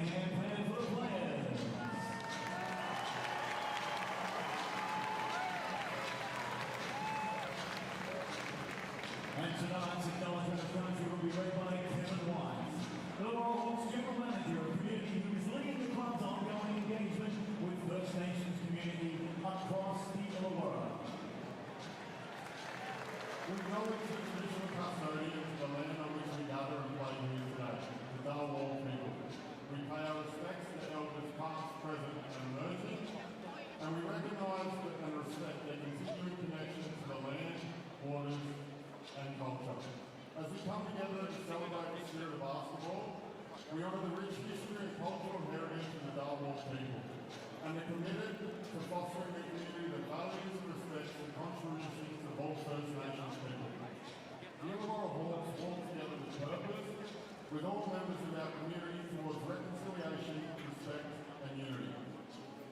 hand for the players. And tonight's acknowledgement of country will be read by Kevin White, Illawarra Hawks General Manager of Community, who is leading the club's ongoing engagement with First Nations community across the Illawarra. We acknowledge the traditional custodians of the land on which we gather and play here today, the Illawarra people. We pay our respects to elders past, present and emerging, and we recognise and respect their continuing connection to the land, waters and culture. As we come together to celebrate the spirit of basketball, we honour the rich history and cultural heritage of the Illawarra people, and are committed to fostering a community that values and respects the contributions of all First Nations people. The Illawarra Hawks walk together with purpose, with all members of our community towards reconciliation, respect and unity.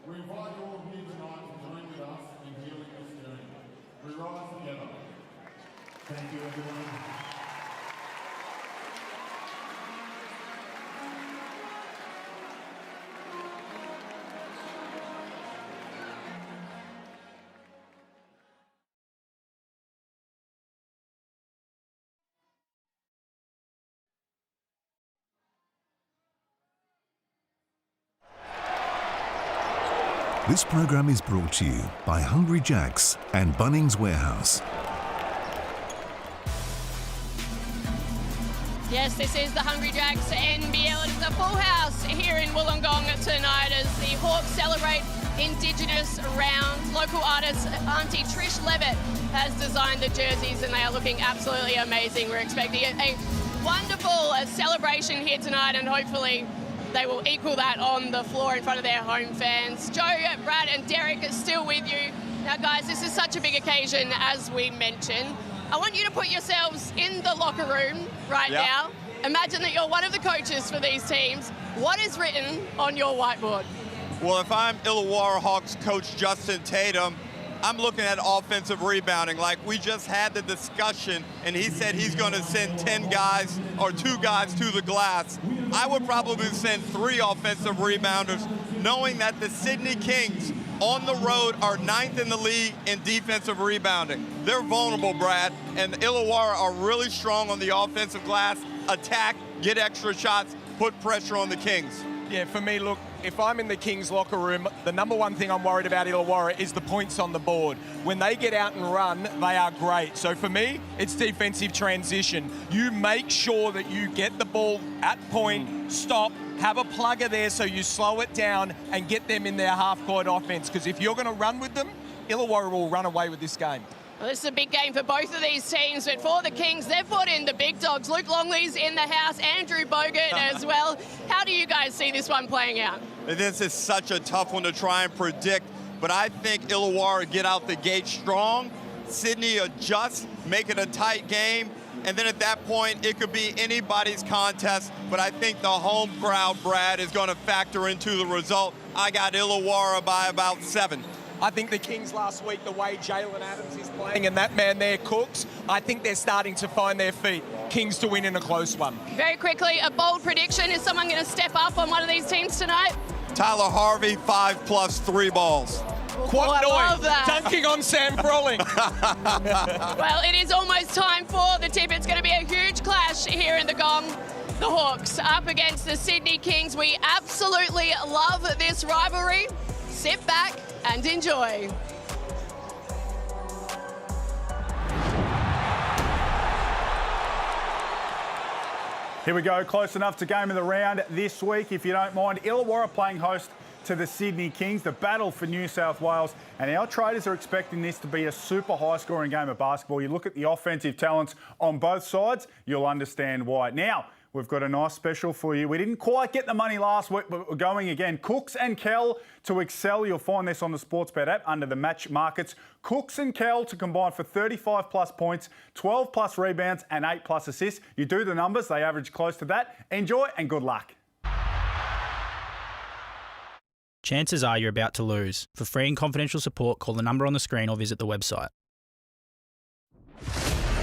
We invite you all here tonight to join with us in healing this journey. We rise together. Thank you, everyone. This program is brought to you by Hungry Jack's and Bunnings Warehouse. Yes, this is the Hungry Jacks NBL. It is a full house here in Wollongong tonight as the Hawks celebrate Indigenous round. Local artist Auntie Trish Levitt has designed the jerseys and they are looking absolutely amazing. We're expecting a wonderful celebration here tonight and hopefully they will equal that on the floor in front of their home fans. Joe, Brad and Derek are still with you. Now guys, this is such a big occasion as we mentioned. I want you to put yourselves in the locker room right now. Imagine that you're one of the coaches for these teams. What is written on your whiteboard? Well, if I'm Illawarra Hawks coach Justin Tatum, I'm looking at offensive rebounding. Like we just had the discussion and he said he's going to send 10 guys or 2 guys to the glass. I would probably send 3 offensive rebounders, knowing that the Sydney Kings on the road are 9th in the league in defensive rebounding. They're vulnerable, Brad, and Illawarra are really strong on the offensive glass, attack, get extra shots, put pressure on the Kings. Yeah, for me, look, if I'm in the Kings locker room, the number one thing I'm worried about Illawarra is the points on the board. When they get out and run, they are great. So for me, it's defensive transition. You make sure that you get the ball at point, stop, have a plugger there so you slow it down and get them in their half-court offense. Because if you're going to run with them, Illawarra will run away with this game. Well, this is a big game for both of these teams, but for the Kings, they've brought in the big dogs. Luke Longley's in the house, Andrew Bogut as well. How do you guys see this one playing out? This is such a tough one to try and predict, but I think Illawarra get out the gate strong. Sydney adjusts, make it a tight game, and then at that point, it could be anybody's contest, but I think the home crowd, Brad, is going to factor into the result. I got Illawarra by about 7. I think the Kings last week, the way Jalen Adams is playing and that man there Cooks, I think they're starting to find their feet. Kings to win in a close one. Very quickly, a bold prediction. Is someone going to step up on one of these teams tonight? Tyler Harvey, 5+ 3 balls. What I love that. Dunking on Sam Froling. Well, it is almost time for the tip. It's going to be a huge clash here in the Gong. The Hawks up against the Sydney Kings. We absolutely love this rivalry. Sit back and enjoy. Here we go, close enough to game of the round this week, if you don't mind. Illawarra playing host to the Sydney Kings, the battle for New South Wales, and our traders are expecting this to be a super high-scoring game of basketball. You look at the offensive talents on both sides, you'll understand why. Now, we've got a nice special for you. We didn't quite get the money last week, but we're going again. Cooks and Kell to excel. You'll find this on the Sportsbet app under the match markets. Cooks and Kell to combine for 35+ points, 12+ rebounds and 8+ assists. You do the numbers, they average close to that. Enjoy and good luck. Chances are you're about to lose. For free and confidential support, call the number on the screen or visit the website.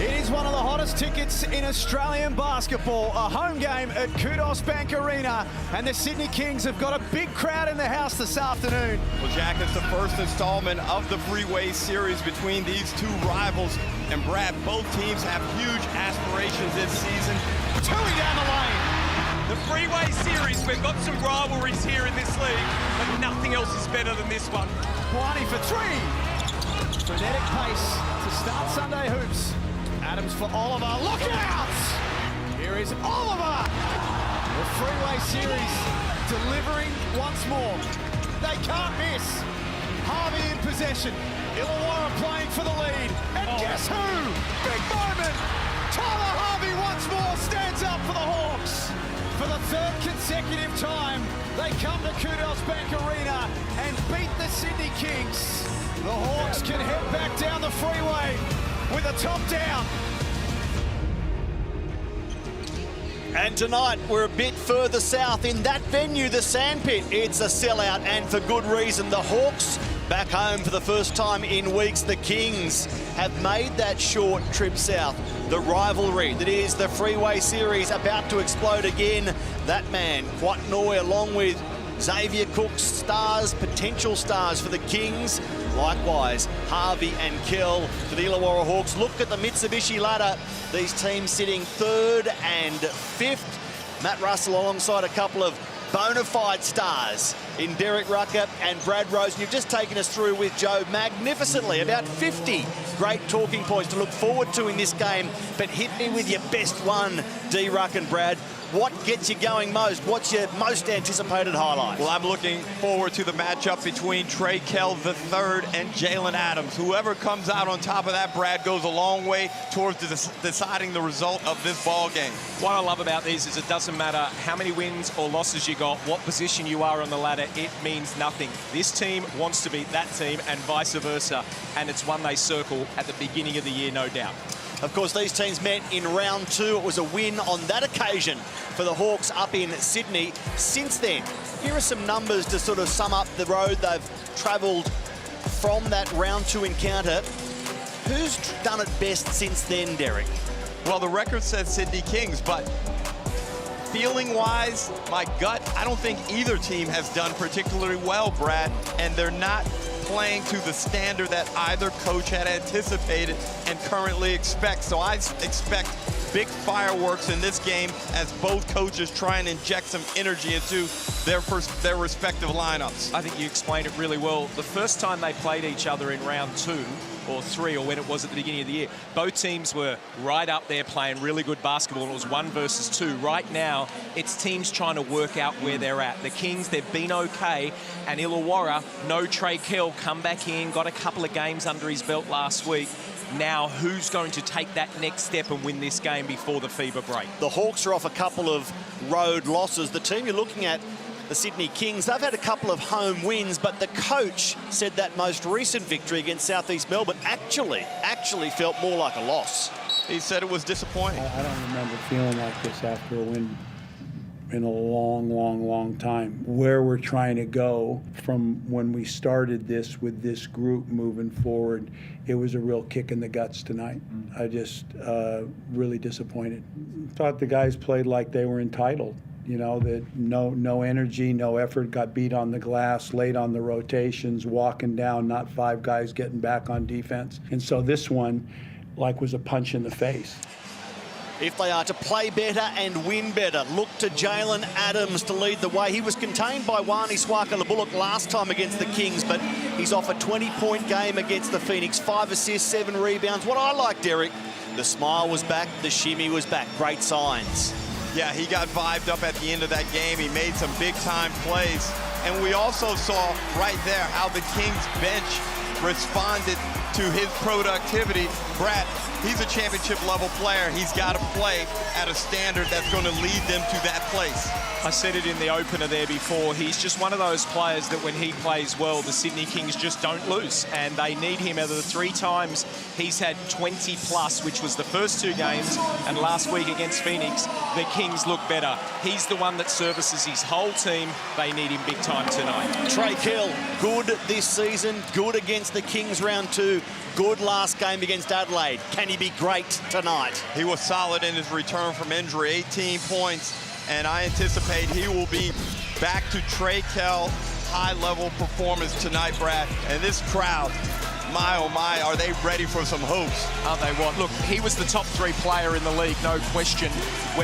It is one of the hottest tickets in Australian basketball, a home game at Kudos Bank Arena, and the Sydney Kings have got a big crowd in the house this afternoon. Well, Jack, it's the first installment of the Freeway Series between these two rivals. And Brad, both teams have huge aspirations this season. Tui down the lane. The Freeway Series, we've got some rivalries here in this league, but nothing else is better than this one. Kwani for three. Frenetic pace to start Sunday hoops. Adams for Oliver. Look out! Here is Oliver. The Freeway Series delivering once more. They can't miss. Harvey in possession. Illawarra playing for the lead. And guess who? Big moment. Tyler Harvey once more stands up for the Hawks. For the third consecutive time, they come to Kudos Bank Arena and beat the Sydney Kings. The Hawks can head back down the freeway with a top down. And tonight we're a bit further south in that venue, the Sandpit. It's a sellout, and for good reason. The Hawks back home for the first time in weeks. The Kings have made that short trip south. The rivalry that is the Freeway Series about to explode again. That man, Kwatnoy, along with Xavier Cook, stars, potential stars for the Kings. Likewise, Harvey and Kell for the Illawarra Hawks. Look at the Mitsubishi ladder. These teams sitting third and fifth. Matt Russell alongside a couple of bona fide stars in Derek Rucker and Brad Rose. You've just taken us through with Joe magnificently. About 50 great talking points to look forward to in this game. But hit me with your best one, D. Ruck and Brad. What gets you going most? What's your most anticipated highlight? Well, I'm looking forward to the matchup between Trey Kell III and Jalen Adams. Whoever comes out on top of that, Brad, goes a long way towards deciding the result of this ball game. What I love about these is it doesn't matter how many wins or losses you got, what position you are on the ladder, it means nothing. This team wants to beat that team and vice versa, and it's one they circle at the beginning of the year, no doubt. Of course, these teams met in round two. It was a win on that occasion for the Hawks up in Sydney. Since then, here are some numbers to sort of sum up the road they've travelled from that round two encounter. Who's done it best since then, Derek? Well, the record says Sydney Kings, but feeling-wise, my gut, I don't think either team has done particularly well, Brad, and they're not playing to the standard that either coach had anticipated and currently expects. So I expect big fireworks in this game as both coaches try and inject some energy into their respective lineups. I think you explained it really well. The first time they played each other in round 2 or 3, or when it was at the beginning of the year, both teams were right up there playing really good basketball, and it was 1 versus 2. Right now, it's teams trying to work out where they're at. The Kings, they've been okay, and Illawarra, no Trey Kell, come back in, got a couple of games under his belt last week. Now, who's going to take that next step and win this game before the FIBA break? The Hawks are off a couple of road losses. The team you're looking at, the Sydney Kings, they've had a couple of home wins, but the coach said that most recent victory against Southeast Melbourne actually felt more like a loss. He said it was disappointing. I don't remember feeling like this after a win in a long time. Where we're trying to go from when we started this with this group moving forward, it was a real kick in the guts tonight. I just really disappointed. Thought the guys played like they were entitled. You know, that no energy, no effort, got beat on the glass, late on the rotations, walking down, not 5 guys getting back on defense. And so this one, like, was a punch in the face. If they are to play better and win better, look to Jalen Adams to lead the way. He was contained by Wani Swaka-Labullock last time against the Kings, but he's off a 20-point game against the Phoenix. 5 assists, 7 rebounds. What I like, Derek, the smile was back, the shimmy was back. Great signs. Yeah, he got vibed up at the end of that game. He made some big-time plays. And we also saw right there how the Kings bench responded to his productivity. Brad, he's a championship-level player. He's got to play at a standard that's going to lead them to that place. I said it in the opener there before. He's just one of those players that when he plays well, the Sydney Kings just don't lose. And they need him. Out of the 3 times he's had 20+, which was the first 2 games, and last week against Phoenix, the Kings look better. He's the one that services his whole team. They need him big time tonight. Trey Kell, good this season, good against the Kings round 2. Good last game against Adelaide. Can he be great tonight? He was solid in his return from injury, 18 points, and I anticipate he will be back to Trey Kell high-level performance tonight, Brad. And this crowd, my oh my, are they ready for some hoops? Aren't they what? Look, he was the top 3 player in the league, no question,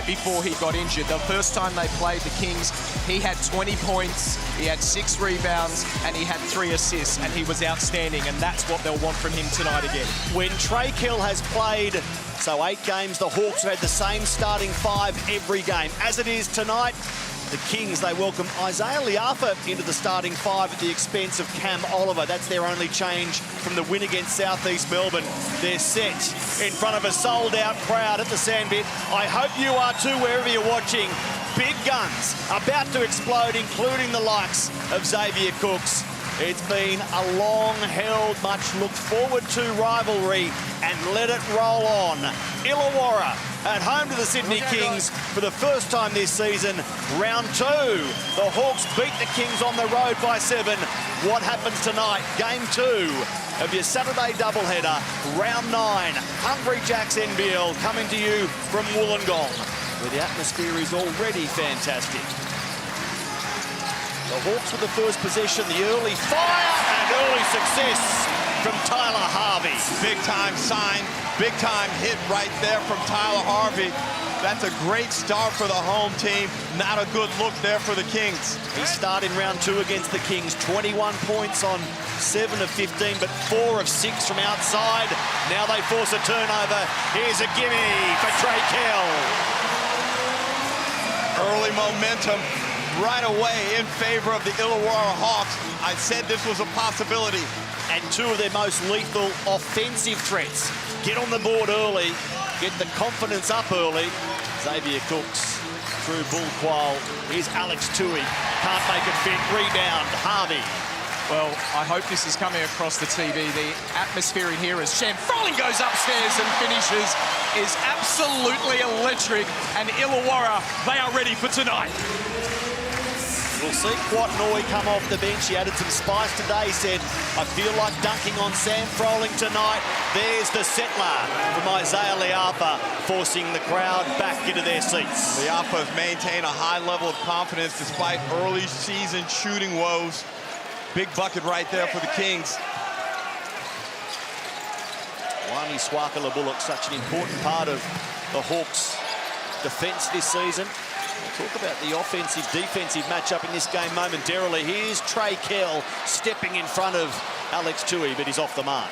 before he got injured. The first time they played the Kings, he had 20 points, he had 6 rebounds, and he had 3 assists, and he was outstanding, and that's what they'll want from him tonight again. When Trey Kell has played, so 8 games, the Hawks have had the same starting 5 every game. As it is tonight, the Kings, they welcome Isaiah Liafa into the starting 5 at the expense of Cam Oliver. That's their only change from the win against South East Melbourne. They're set in front of a sold-out crowd at the Sandpit. I hope you are too, wherever you're watching. Big guns about to explode, including the likes of Xavier Cooks. It's been a long-held, much looked-forward-to rivalry, and let it roll on. Illawarra at home to the Sydney Kings for the first time this season. Round 2. The Hawks beat the Kings on the road by 7. What happens tonight? Game 2 of your Saturday doubleheader. Round 9. Hungry Jacks NBL coming to you from Wollongong, where the atmosphere is already fantastic. The Hawks with the first possession, the early fire and early success from Tyler Harvey. Big time sign, big time hit right there from Tyler Harvey. That's a great start for the home team. Not a good look there for the Kings. He started round 2 against the Kings, 21 points on 7 of 15, but 4 of 6 from outside. Now they force a turnover. Here's a gimme for Trey Kell. Early momentum right away in favor of the Illawarra Hawks. I said this was a possibility. And 2 of their most lethal offensive threats. Get on the board early, get the confidence up early. Xavier Cooks through Bull Quail. Here's Alex Tui. Can't make it fit. Rebound, Harvey. Well, I hope this is coming across the TV. The atmosphere in here as Sam Froling goes upstairs and finishes is absolutely electric. And Illawarra, they are ready for tonight. We'll see Quatnoy come off the bench. He added some spice today. He said, I feel like dunking on Sam Froling tonight. There's the settler from Isaiah Liafa, forcing the crowd back into their seats. Liafa has maintained a high level of confidence despite early season shooting woes. Big bucket right there for the Kings. Wani Swakala-Bullock, such an important part of the Hawks' defence this season. We'll talk about the offensive-defensive matchup in this game momentarily. Here's Trey Kell stepping in front of Alex Tui, but he's off the mark.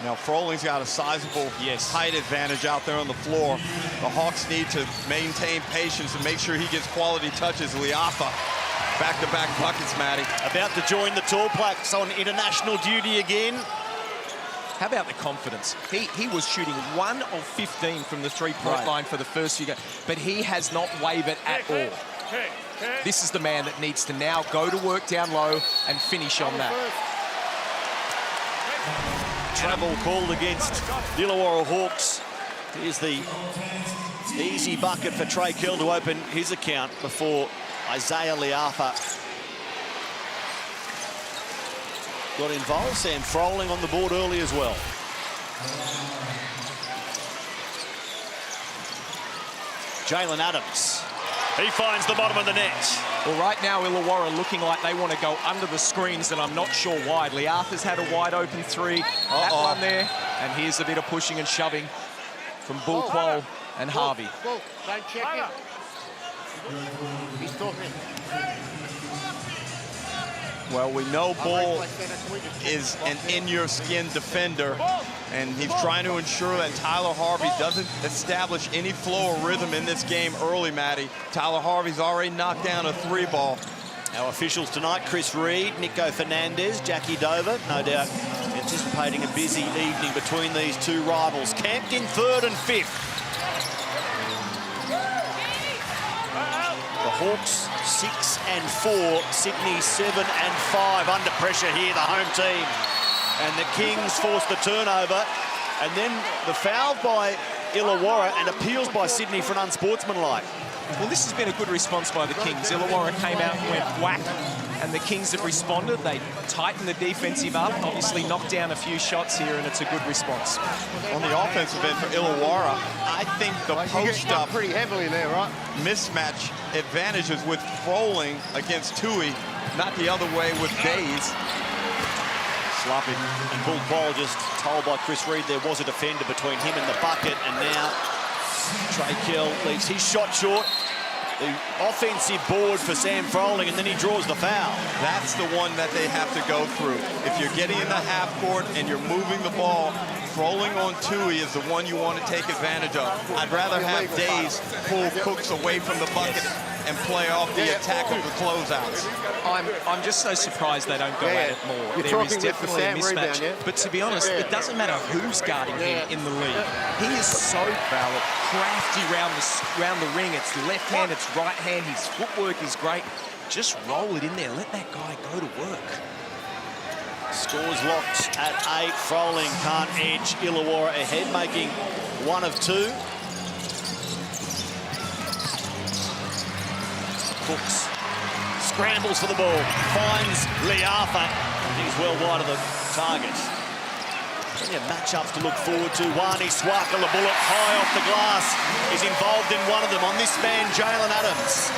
Now, Froling's got a sizable height advantage out there on the floor. The Hawks need to maintain patience and make sure he gets quality touches. Liafa, back-to-back buckets, Matty. About to join the Tall Blacks on international duty again. How about the confidence? He was shooting 1 of 15 from the three-point line for the first few games, but he has not wavered at all. This is the man that needs to now go to work down low and finish on that. Travel called against the Illawarra Hawks. Here's the easy bucket for Trey Kell to open his account before Isaiah Liafa got involved. Sam Froling on the board early as well. Jalen Adams. He finds the bottom of the net. Well, right now, Illawarra looking like they want to go under the screens, and I'm not sure why. Liafa's had a wide-open 3. That one there. And here's a bit of pushing and shoving from Bull Quail and Harvey. Don't check him. He's talking. Well, we know Bull is an in-your-skin defender, and he's trying to ensure that Tyler Harvey doesn't establish any flow or rhythm in this game early, Matty. Tyler Harvey's already knocked down a 3-ball. Our officials tonight, Chris Reed, Nico Fernandez, Jackie Dover, no doubt anticipating a busy evening between these two rivals. Camped in 3rd and 5th. The Hawks 6 and 4, Sydney 7 and 5. Under pressure here, the home team. And the Kings force the turnover. And then the foul by Illawarra and appeals by Sydney for an unsportsmanlike. Well, this has been a good response by the Kings. Illawarra came out and went whack, and the Kings have responded. They tightened the defensive up, obviously knocked down a few shots here, and it's a good response. On the offensive end for Illawarra, I think the post-up pretty heavily there, right? mismatch advantages with Froling against Tui, not the other way with Days. Sloppy. And Bull Quall just told by Chris Reid there was a defender between him and the bucket, and now Trey Kell leaves his shot short. The offensive board for Sam Froling, and then he draws the foul. That's the one that they have to go through. If you're getting in the half court and you're moving the ball, Froling on Tui is the one you want to take advantage of. I'd rather have Days pull Cooks away from the bucket and play off the attack of the closeouts. I'm just so surprised they don't go at it more. There is definitely a mismatch. But to be honest, it doesn't matter who's guarding him in the league. He is so crafty around the ring. It's left hand, it's right hand. His footwork is great. Just roll it in there. Let that guy go to work. Scores locked at 8. Froling can't edge Illawarra ahead, making 1 of 2. Cooks scrambles for the ball, finds Liafa. He's well wide of the target. Plenty of matchups to look forward to. Wani Swakala-Bullock, high off the glass, is involved in one of them on this man, Jalen Adams.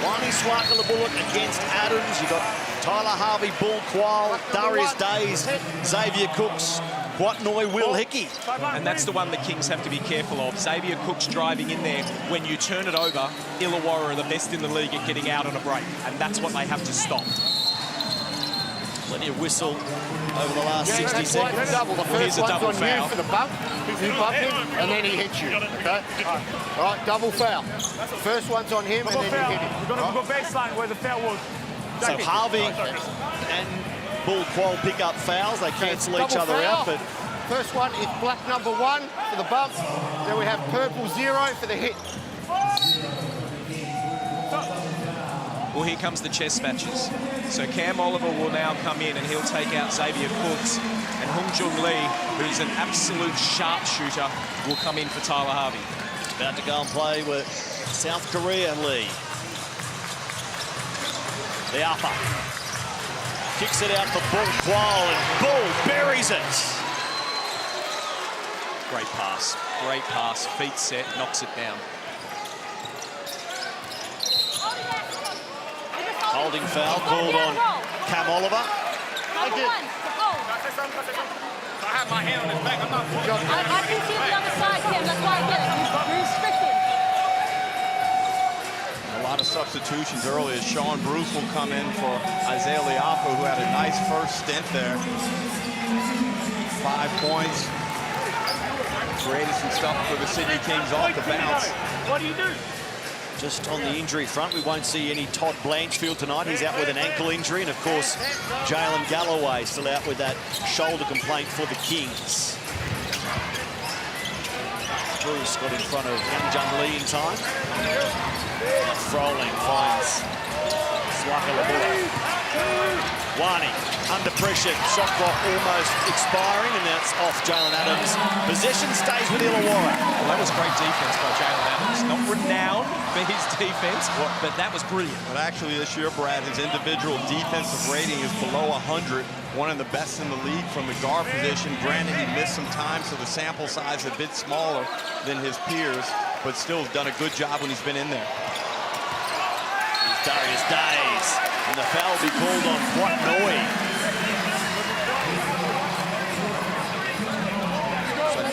Wani Swakala-Bullock against Adams. You've got Tyler Harvey, Bull Quall, Darius Days, Xavier Cooks, Quatnoy, Will Hickey. And that's the one the Kings have to be careful of. Xavier Cooks driving in there. When you turn it over, Illawarra are the best in the league at getting out on a break. And that's what they have to stop. Plenty of whistle over the last 60 seconds. Double. The first Here's a double one's on foul. you for the bump. You bump him, and then he hits you. Okay? All right, double foul. First one's on him, and then you hit him. We've got to go baseline where the foul was. So Harvey and Bull Quall pick up fouls. They cancel each other out, but first one is black number 1 for the bump. Then we have purple 0 for the hit. Well, here comes the chess matches. So Cam Oliver will now come in and he'll take out Xavier Cooks. And Hung Jung Lee, who's an absolute sharpshooter, will come in for Tyler Harvey. about to go and play with South Korea Lee. The upper. Kicks it out for Bull Quall, and Bull buries it. Great pass. Great pass. Feet set, knocks it down. Holding foul called on Cam Oliver. I have my hand on his back. I'm not pulling. I can see the other side, Cam. That's why I get it. You're restricted. A lot of substitutions earlier. Sean Bruce will come in for Isaiah Liafa, who had a nice first stint there. 5 points. Created some stuff for the Sydney Kings off the bounce. What do you do? Just on the injury front, we won't see any Todd Blanchfield tonight. He's out with an ankle injury. And, of course, Jalen Galloway still out with that shoulder complaint for the Kings. Bruce got in front of Young Jun Lee in time. Froling finds Swakala-Bullock. Wani under pressure, shot clock almost expiring, and that's off Jalen Adams. Possession stays with Illawarra. Well, that was great defense by Jalen Adams. Not renowned for his defense, but that was brilliant. But actually this year, Brad, his individual defensive rating is below 100, one of the best in the league from the guard position. Granted, he missed some time, so the sample size is a bit smaller than his peers, but still done a good job when he's been in there. Here's Darius Days, and the foul will be called on Quatnoy.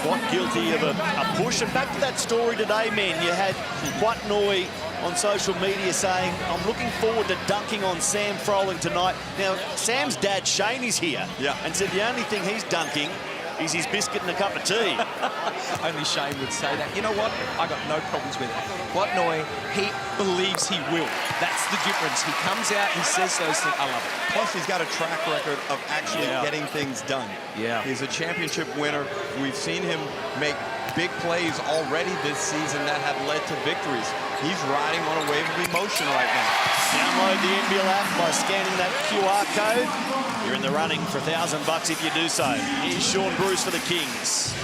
Quat guilty of a push. And back to that story today, men, you had Quatnoy on social media saying, I'm looking forward to dunking on Sam Froling tonight. Now, Sam's dad, Shane, is here. Yeah. And said the only thing he's dunking is his biscuit and a cup of tea. Only Shane would say that. You know what? I got no problems with it. Quatnoy, he believes he will. That's the difference. He comes out, he says those things. I love it. Plus, he's got a track record of actually getting things done. Yeah. He's a championship winner. We've seen him make big plays already this season that have led to victories. He's riding on a wave of emotion right now. Download the NBL app by scanning that QR code. You're in the running for $1,000 if you do so. Here's Sean Bruce for the Kings.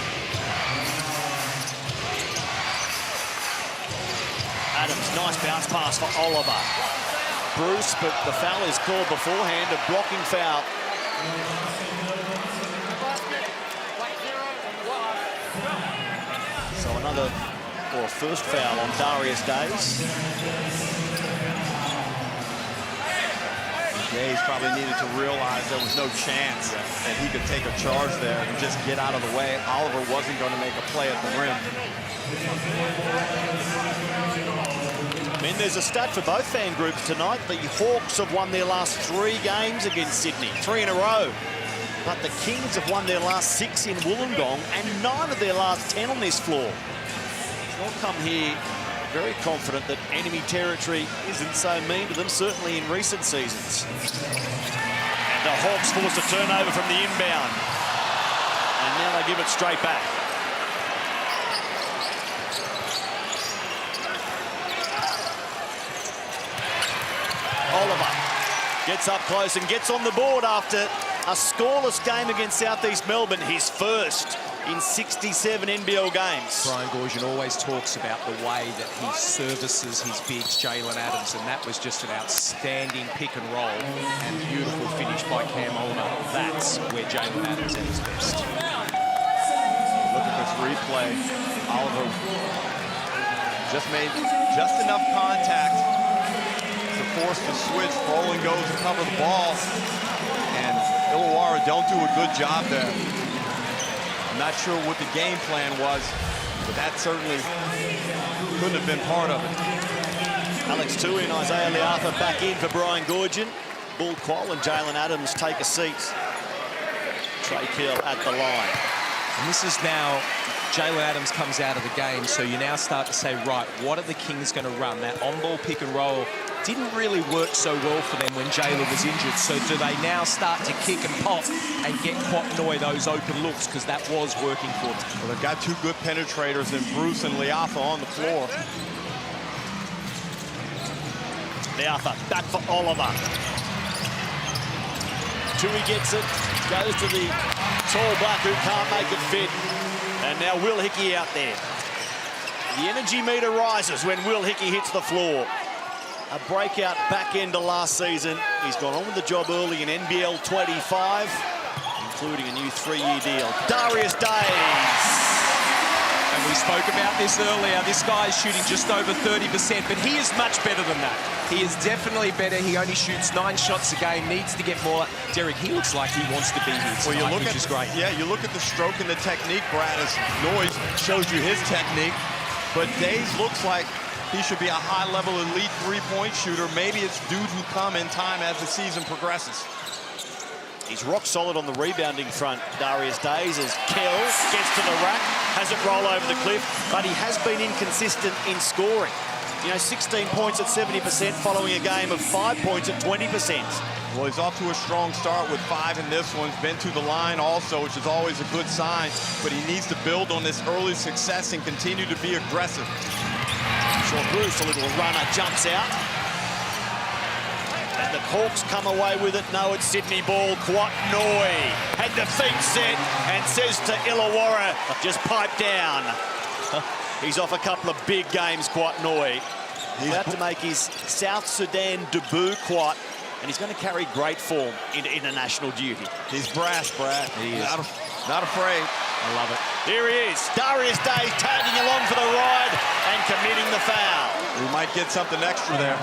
Adams Nice bounce pass for Oliver. Bruce, but the foul is called beforehand, a blocking foul. So another, or first foul on Darius Days. Days probably needed to realize there was no chance that he could take a charge there and just get out of the way. Oliver wasn't going to make a play at the rim. I mean, there's a stat for both fan groups tonight. The Hawks have won their last 3 games against Sydney, 3 in a row. But the Kings have won their last 6 in Wollongong and 9 of their last 10 on this floor. They'll come here very confident that enemy territory isn't so mean to them, certainly in recent seasons. And the Hawks forced a turnover from the inbound. And now they give it straight back. Oliver gets up close and gets on the board after a scoreless game against South East Melbourne, his first in 67 NBL games. Brian Goorjian always talks about the way that he services his bigs, Jalen Adams, and that was just an outstanding pick and roll and beautiful finish by Cam Oliver. That's where Jalen Adams at his best. Look at this replay. Oliver just made just enough contact to force the switch. Rowland goes to cover the ball, and Illawarra don't do a good job there. I'm not sure what the game plan was, but that certainly couldn't have been part of it. Alex Tui and Isaiah Liatha back in for Brian Goorjian. Bull Qual and Jalen Adams take a seat. Trey Kill at the line. And this is now, Jalen Adams comes out of the game, so you now start to say, right, what are the Kings going to run? That on-ball pick and roll didn't really work so well for them when Jalen was injured. So do they now start to kick and pop and get Quatnoy those open looks, because that was working for them? Well, they've got 2 good penetrators in Bruce and Liatha on the floor. Liatha back for Oliver. Tui gets it, goes to the tall black who can't make it fit. And now Will Hickey out there. The energy meter rises when Will Hickey hits the floor. A breakout back end of last season. He's gone on with the job early in NBL25, including a new 3-year deal. Darius Days. And we spoke about this earlier. This guy is shooting just over 30%, but he is much better than that. He is definitely better. He only shoots 9 shots a game, needs to get more. Derek, he looks like he wants to be here tonight, which is great. Yeah, you look at the stroke and the technique, Brad, as Noyes shows you his technique, but Days looks like he should be a high-level elite 3-point shooter. Maybe it's dudes who come in time as the season progresses. He's rock solid on the rebounding front, Darius Days, as Kell gets to the rack, has it roll over the cliff, but he has been inconsistent in scoring. You know, 16 points at 70% following a game of 5 points at 20%. Well, he's off to a strong start with 5 in this one. He's been to the line also, which is always a good sign, but he needs to build on this early success and continue to be aggressive. Sean Bruce, a little runner, jumps out. And the Hawks come away with it. No, it's Sydney ball. Quatnoy had the feet set and says to Illawarra, just pipe down. He's off a couple of big games, Quatnoy. He's about to make his South Sudan debut, Quat, and he's going to carry great form into international duty. He's brash, Brad. He is. Not afraid. I love it. Here he is, Darius Days tagging along for the ride and committing the foul. We might get something extra there.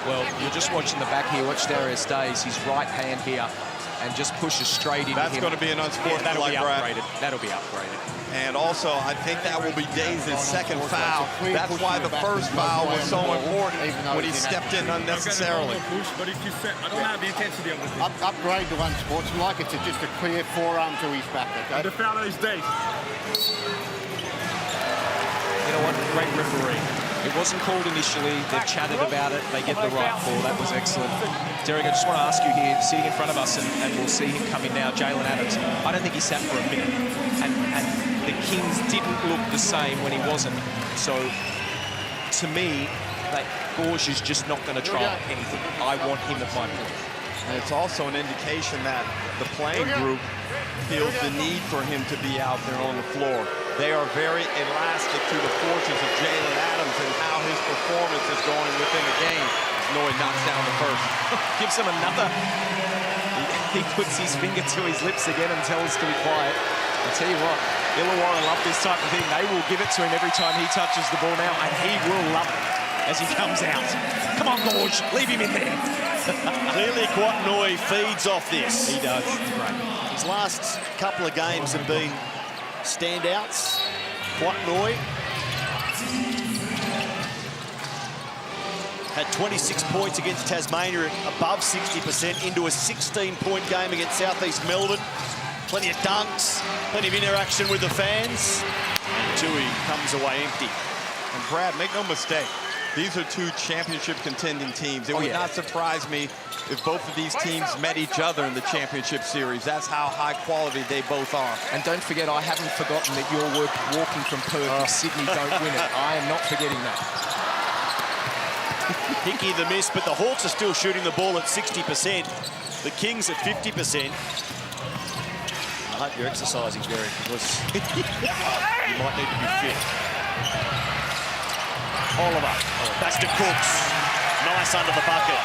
Well, you're just watching the back here. Watch Darius Days, his right hand here, and just pushes straight into him. That's going to be an unsportsmanlike upgraded. Brad. That'll be upgraded. And also, I think that will be Days' second foul. That's why the first foul was so important when he stepped in unnecessarily. But if you set, I don't have the intensity of the thing. Upgrade to unsportsmanlike. It's just a clear forearm to his back, okay? The foul is Days. You know what? Great referee. It wasn't called initially. They've chatted about it. They get the right call. That was excellent. Derek, I just want to ask you here, sitting in front of us, and we'll see him come in now, Jalen Adams. I don't think he sat for a minute. And the Kings didn't look the same when he wasn't. So, to me, that Gorge is just not going to try anything. I want him at my point. And it's also an indication that the playing group feels the need for him to be out there on the floor. they are very elastic to the forces of Jalen Adams and how his performance is going within the game. Noy knocks down the first. Gives him another. He puts his finger to his lips again and tells to be quiet. I'll tell you what, Illawarra love this type of thing. They will give it to him every time he touches the ball now, and he will love it as he comes out. Come on, Gorge, leave him in there. Clearly, Noy feeds off this. He does. Great. His last couple of games have been standouts. Noy had 26 points against Tasmania at above 60% into a 16-point game against Southeast Melbourne. Plenty of dunks, plenty of interaction with the fans. And Tui comes away empty. And Brad, make no mistake, these are two championship contending teams. It would not surprise me if both of these teams met each other in the championship series. That's how high quality they both are. And don't forget, I haven't forgotten that your work walking from Perth if Sydney don't win it. I am not forgetting that. Hickey the miss, but the Hawks are still shooting the ball at 60%. The Kings at 50%. I hope you're exercising, Derek, because you might need to be fit. Oliver, that's to Cooks. Nice under the bucket.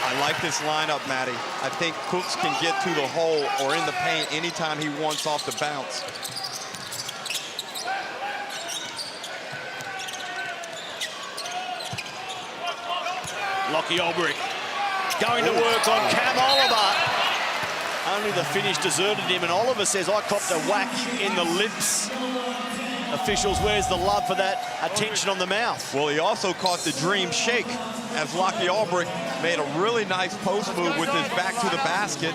I like this lineup, Matty. I think Cooks can get to the hole or in the paint anytime he wants off the bounce. Lockie Olbrich going to work on Cam Oliver. Only the finish deserted him, and Oliver says, I copped a whack in the lips. Officials, where's the love for that attention on the mouth? Well, he also caught the dream shake as Lockie Olbrich made a really nice post move with his back to the basket,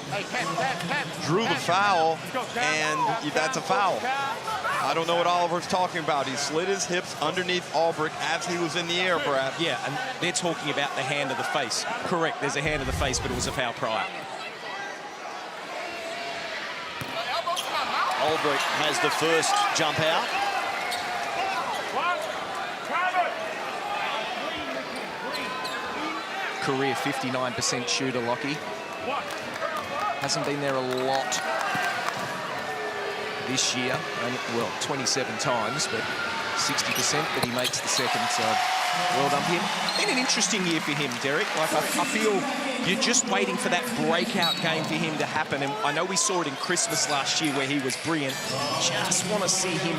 drew the foul, and that's a foul. I don't know what Oliver's talking about. He slid his hips underneath Olbrich as he was in the air, Brad. Yeah, and they're talking about the hand of the face. Correct, there's a hand of the face, but it was a foul prior. Olbrich has the first jump out. Career 59% shooter, Lockie. Hasn't been there a lot this year. Well, 27 times, but 60%, but he makes the second, so well done to him. Been an interesting year for him, Derek. Like, I feel you're just waiting for that breakout game for him to happen, and I know we saw it in Christmas last year where he was brilliant. Just want to see him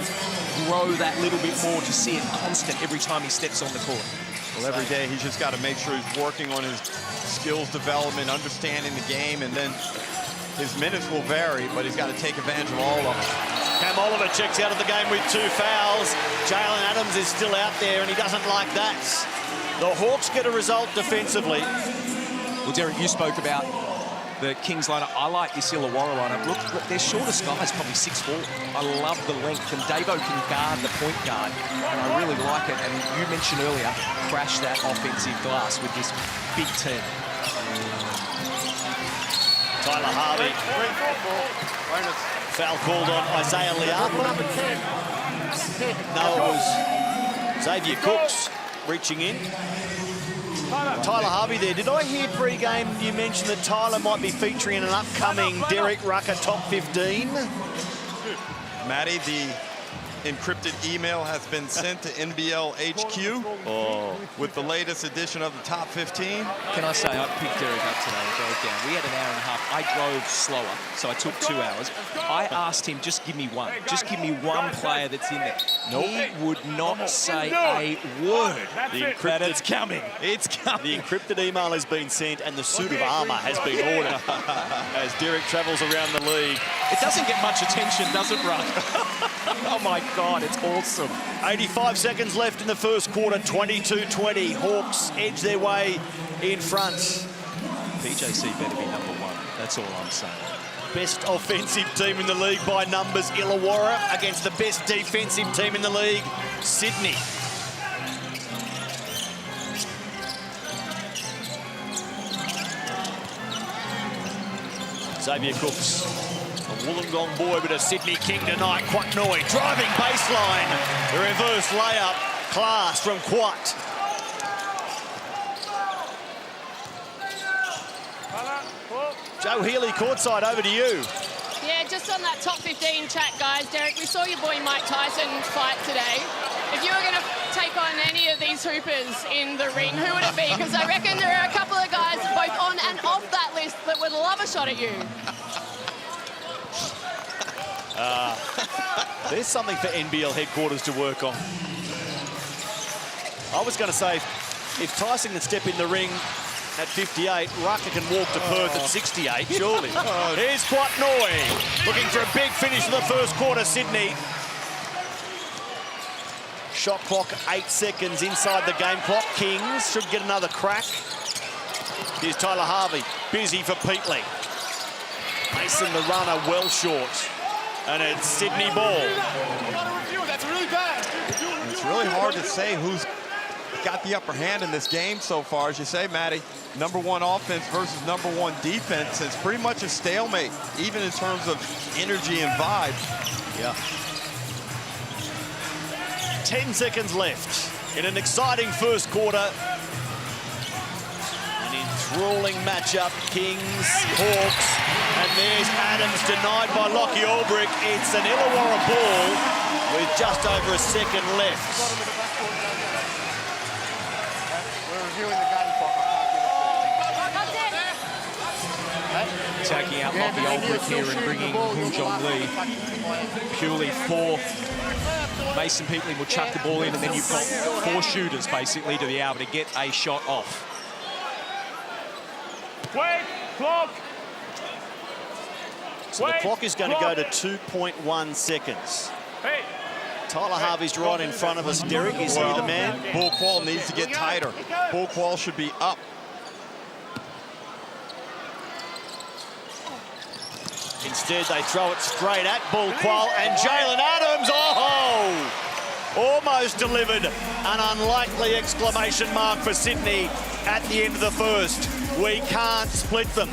grow that little bit more, to see it constant every time he steps on the court. Well, every day he's just got to make sure he's working on his skills development, understanding the game, and then his minutes will vary, but he's got to take advantage of all of them. Cam Oliver checks out of the game with 2 fouls. Jalen Adams is still out there, and he doesn't like that. The Hawks get a result defensively. Well, Derek, you spoke about the Kings lineup. I like this Illawarra lineup. Look, their shortest guy is probably 6'4". I love the length, and Davo can guard the point guard, and I really like it. And you mentioned earlier, crash that offensive glass with this big team. Tyler Harvey. Foul called on Isaiah Liapa. No, it was Xavier Cooks reaching in. Tyler Harvey there. Did I hear pre-game you mentioned that Tyler might be featuring in an upcoming Derek Rucker Top 15? Matty, the encrypted email has been sent to NBL HQ with the latest edition of the Top 15. Can I say, I picked Derek up today and drove down. We had an hour and a half. I drove slower, so I took 2 hours. I asked him, just give me one. Just give me one player that's in there. He would not say a word. But it's coming. It's coming. The encrypted email has been sent, and the suit of armour has been ordered as Derek travels around the league. It doesn't get much attention, does it, Ruck? Oh, my God, it's awesome. 85 seconds left in the first quarter, 22-20. Hawks edge their way in front. PJC better be number 1. That's all I'm saying. Best offensive team in the league by numbers, Illawarra, against the best defensive team in the league, Sydney. Xavier Cooks, a Wollongong boy, but a Sydney King tonight. Quatnoy driving baseline. The reverse layup, class from Quat. Joe Healy courtside, over to you. Yeah, just on that top 15 chat, guys, Derek, we saw your boy Mike Tyson fight today. If you were going to take on any of these hoopers in the ring, who would it be? Because I reckon there are a couple of guys both on and off that list that would love a shot at you. There's something for NBL headquarters to work on. I was going to say, if Tyson can step in the ring at 58, Rucker can walk to Perth at 68, surely. Here's Quatnoy, looking for a big finish in the first quarter, Sydney. Shot clock, 8 seconds inside the game clock. Kings should get another crack. Here's Tyler Harvey, busy for Peatley. Mason, the runner, well short. And it's Sydney ball. That's really bad. It's really hard to say who's got the upper hand in this game so far. As you say, Matty, #1 offense versus #1 defense. It's pretty much a stalemate, even in terms of energy and vibe. Yeah. 10 seconds left in an exciting first quarter. An enthralling matchup, Kings, Hawks, and there's Adams denied by Lockie Ulbrich. It's an Illawarra ball with just over a second left. We're reviewing the game clock. Taking out Lockie Ulbrich here and bringing Hu Jong Lee purely for Mason Peatley will chuck the ball in, and then you've got 4 shooters basically to be able to get a shot off. Wait, clock. So the clock is going to go to 2.1 seconds. Hey. Tyler Harvey's right in front of us. Derek, is he the man? Bull Quall needs to get tighter. Bull Quall should be up. Instead, they throw it straight at Bull Quall, and Jalen Adams, oh! Almost delivered. An unlikely exclamation mark for Sydney at the end of the first. We can't split them.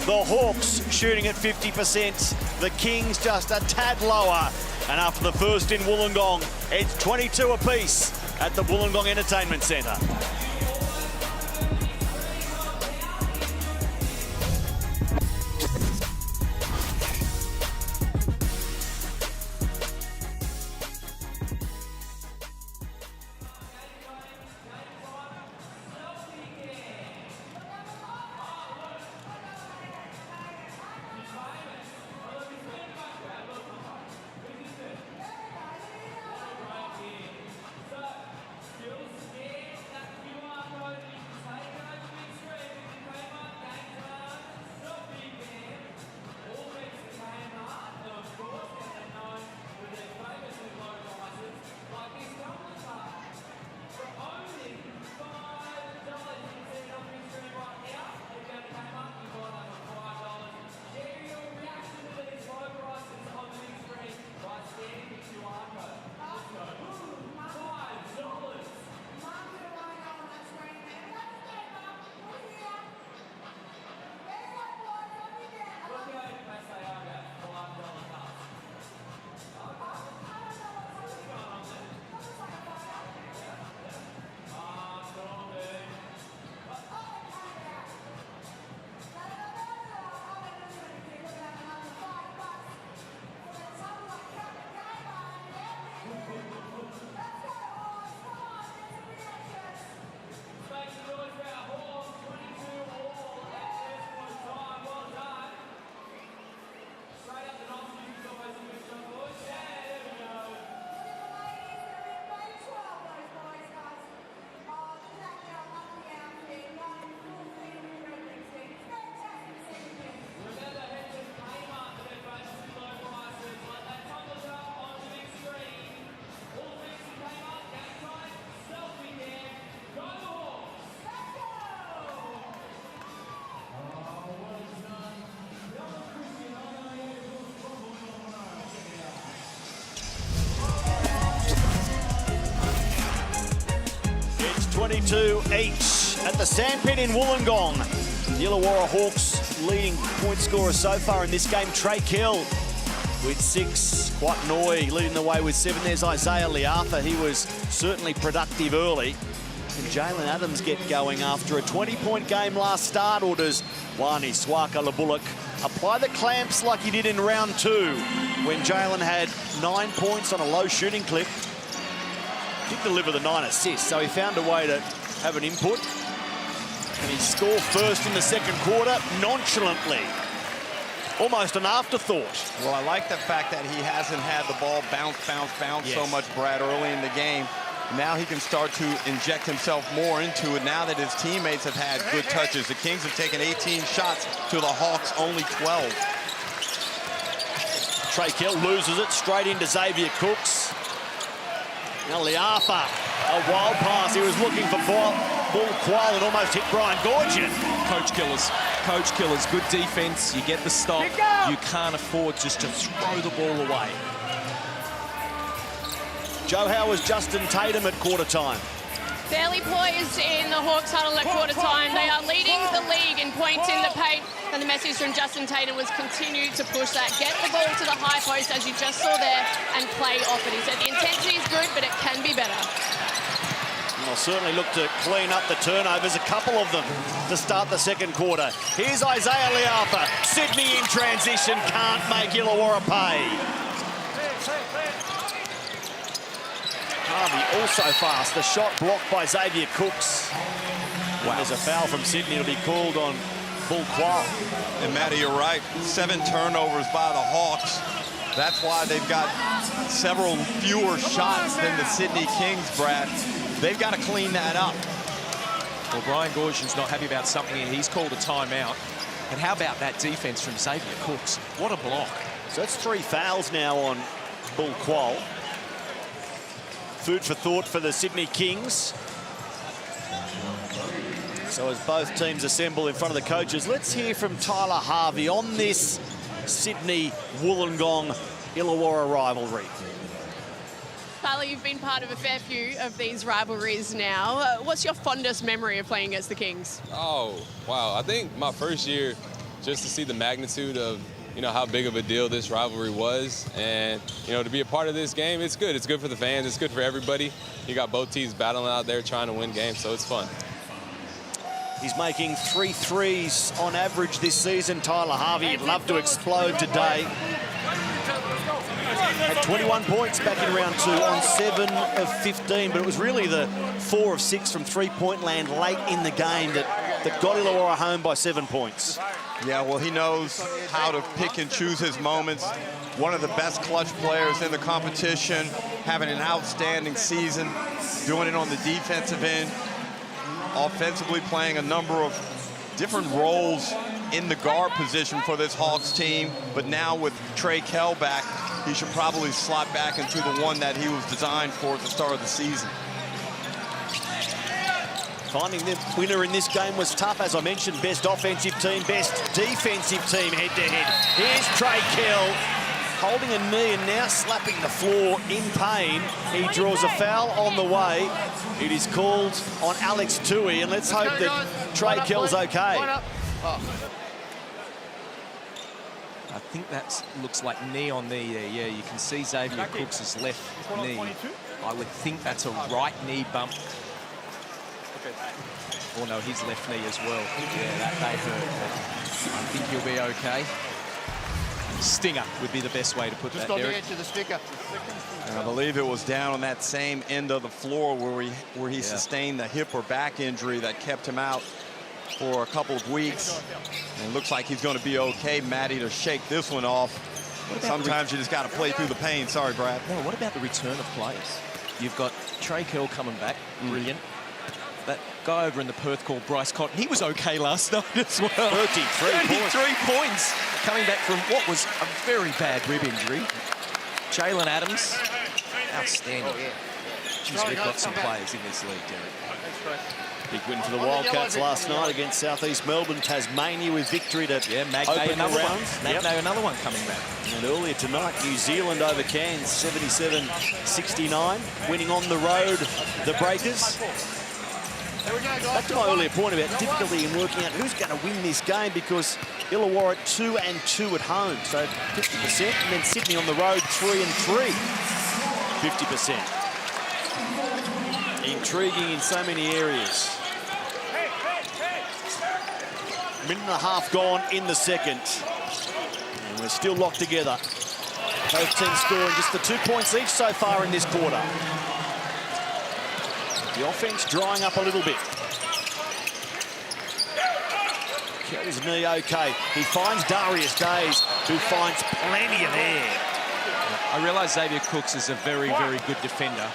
The Hawks shooting at 50%. The Kings just a tad lower. And after the first in Wollongong, it's 22 apiece at the Wollongong Entertainment Centre. It's 22 each at the Sandpit in Wollongong. The Illawarra Hawks leading point scorer so far in this game, Trey Kell with 6. Quatnoy leading the way with 7. There's Isaiah Liartha. He was certainly productive early. Can Jalen Adams get going after a 20-point game last start, or does Wani Swaka-Labullock apply the clamps like he did in round 2 when Jalen had 9 points on a low shooting clip? Did deliver the 9 assists, so he found a way to have an input. And he scored first in the second quarter nonchalantly. Almost an afterthought. Well, I like the fact that he hasn't had the ball bounce so much, Brad, early in the game. Now he can start to inject himself more into it now that his teammates have had good touches. The Kings have taken 18 shots to the Hawks only 12. Trey Kell loses it straight into Xavier Cooks. Now Liafa, a wild pass. He was looking for Bull Quail and almost hit Brian Gorgian. Coach killers, good defense. You get the stop. You can't afford just to throw the ball away. Joe Howar's Justin Tatum at quarter time. Fairly poised in the Hawks huddle at quarter time. They are leading the league in points in the paint. And the message from Justin Tatum was continue to push that. Get the ball to the high post, as you just saw there, and play off it. He said the intensity is good, but it can be better. And they'll certainly look to clean up the turnovers, a couple of them to start the second quarter. Here's Isaiah Liafa. Sydney in transition, can't make Illawarra pay. Harvey also fast. The shot blocked by Xavier Cooks. Wow. There's a foul from Sydney. It'll be called on Bull Quail. And Matty, you're right. 7 turnovers by the Hawks. That's why they've got several fewer shots than the Sydney Kings, Brad. They've got to clean that up. Well, Brian Gorgian's not happy about something here. He's called a timeout. And how about that defense from Xavier Cooks? What a block. So that's 3 fouls now on Bull Quail. Food for thought for the Sydney Kings. So as both teams assemble in front of the coaches, let's hear from Tyler Harvey on this Sydney-Wollongong Illawarra rivalry. Tyler, you've been part of a fair few of these rivalries now. What's your fondest memory of playing against the Kings? Oh, wow. I think my first year, just to see the magnitude of, how big of a deal this rivalry was. And, to be a part of this game, it's good. It's good for the fans. It's good for everybody. You got both teams battling out there trying to win games, so it's fun. He's making 3 threes on average this season. Tyler Harvey, he'd love to explode today. Had 21 points back in round 2 on 7 of 15, but it was really the 4 of 6 from three-point land late in the game that got Illawarra home by 7 points. Yeah, well, he knows how to pick and choose his moments. One of the best clutch players in the competition, having an outstanding season, doing it on the defensive end, offensively playing a number of different roles in the guard position for this Hawks team. But now with Trey Kell back, he should probably slot back into the one that he was designed for at the start of the season. Finding the winner in this game was tough. As I mentioned, best offensive team, best defensive team head-to-head. Here's Trey Kell holding a knee and now slapping the floor in pain. He draws a foul on the way. It is called on Alex Tui, and let's hope that Trey Kell's okay. I think that looks like knee on knee there. Yeah, you can see Xavier Cooks' left knee. I would think that's a right knee bump. Oh no, his left knee as well. Yeah, they hurt. I think he'll be okay. Stinger would be the best way to put that, Derek. Just on Derek. the edge of the sticker. And I believe it was down on that same end of the floor where he sustained the hip or back injury that kept him out for a couple of weeks. And it looks like he's going to be okay, Matty, to shake this one off. Sometimes you just got to play through the pain. Sorry, Brad. No, what about the return of players? You've got Trey Kell coming back, brilliant. That guy over in the Perth called Bryce Cotton, he was okay last night as well. 33 points. Coming back from what was a very bad rib injury. Jalen Adams, outstanding. Jeez, we've got some players in this league, Derek. Big win for the Wildcats last night against South East Melbourne. Tasmania with victory to open the round. Magno, another one coming back. And earlier tonight, New Zealand over Cairns, 77-69. Winning on the road, the Breakers. Back to my earlier point about difficulty in working out who's going to win this game, because Illawarra 2-2 at home, so 50%, and then Sydney on the road 3-3, 50%. Intriguing in so many areas. Minute and a half gone in the second. And we're still locked together. Both teams scoring just the 2 points each so far in this quarter. The offense drying up a little bit. Kelly's knee okay. He finds Darius Days, who finds plenty of air. I realise Xavier Cooks is a very, very good defender,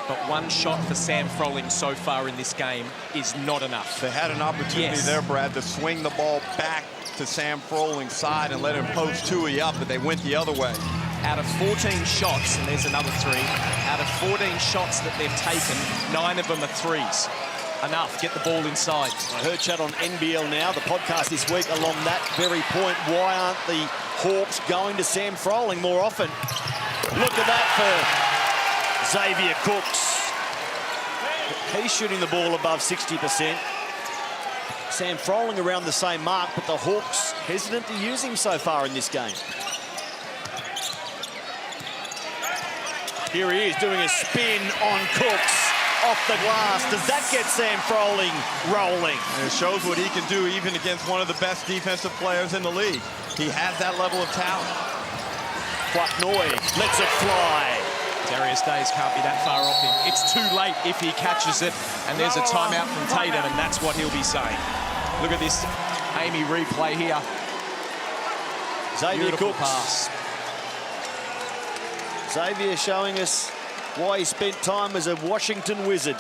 but one shot for Sam Froling so far in this game is not enough. They had an opportunity there, Brad, to swing the ball back to Sam Froling's side and let him post Tui up, but they went the other way. Out of 14 shots, and there's another 3, out of 14 shots that they've taken, 9 of them are threes. Enough, get the ball inside. I heard chat on NBL Now, the podcast this week, along that very point. Why aren't the Hawks going to Sam Froling more often? Look at that for Xavier Cooks. He's shooting the ball above 60%. Sam Froling around the same mark, but the Hawks hesitant to use him so far in this game. Here he is doing a spin on Cooks off the glass. Does that get Sam Froling rolling? And it shows what he can do even against one of the best defensive players in the league. He has that level of talent. Kwaknoi lets it fly. Darius Days can't be that far off him. It's too late if he catches it, and there's a timeout from Tatum, and that's what he'll be saying. Look at this Amy replay here. Xavier Beautiful Cooks. pass. Xavier showing us why he spent time as a Washington Wizard.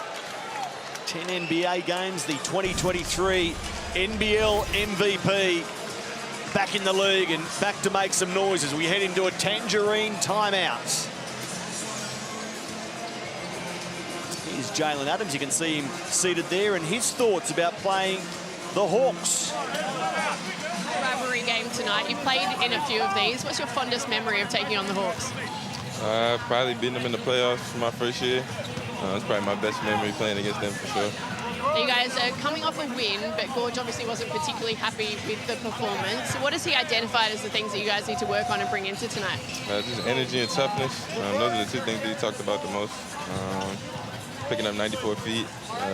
10 NBA games, the 2023 NBL MVP. Back in the league and back to make some noise as we head into a Tangerine timeout. Here's Jalen Adams. You can see him seated there, and his thoughts about playing the Hawks. Rivalry game tonight. You played in a few of these. What's your fondest memory of taking on the Hawks? Probably beating them in the playoffs for my first year. It's probably my best memory playing against them for sure. You guys are coming off a win, but Gorge obviously wasn't particularly happy with the performance. What has he identified as the things that you guys need to work on and bring into tonight? Just energy and toughness. Those are the 2 things that he talked about the most. Picking up 94 feet,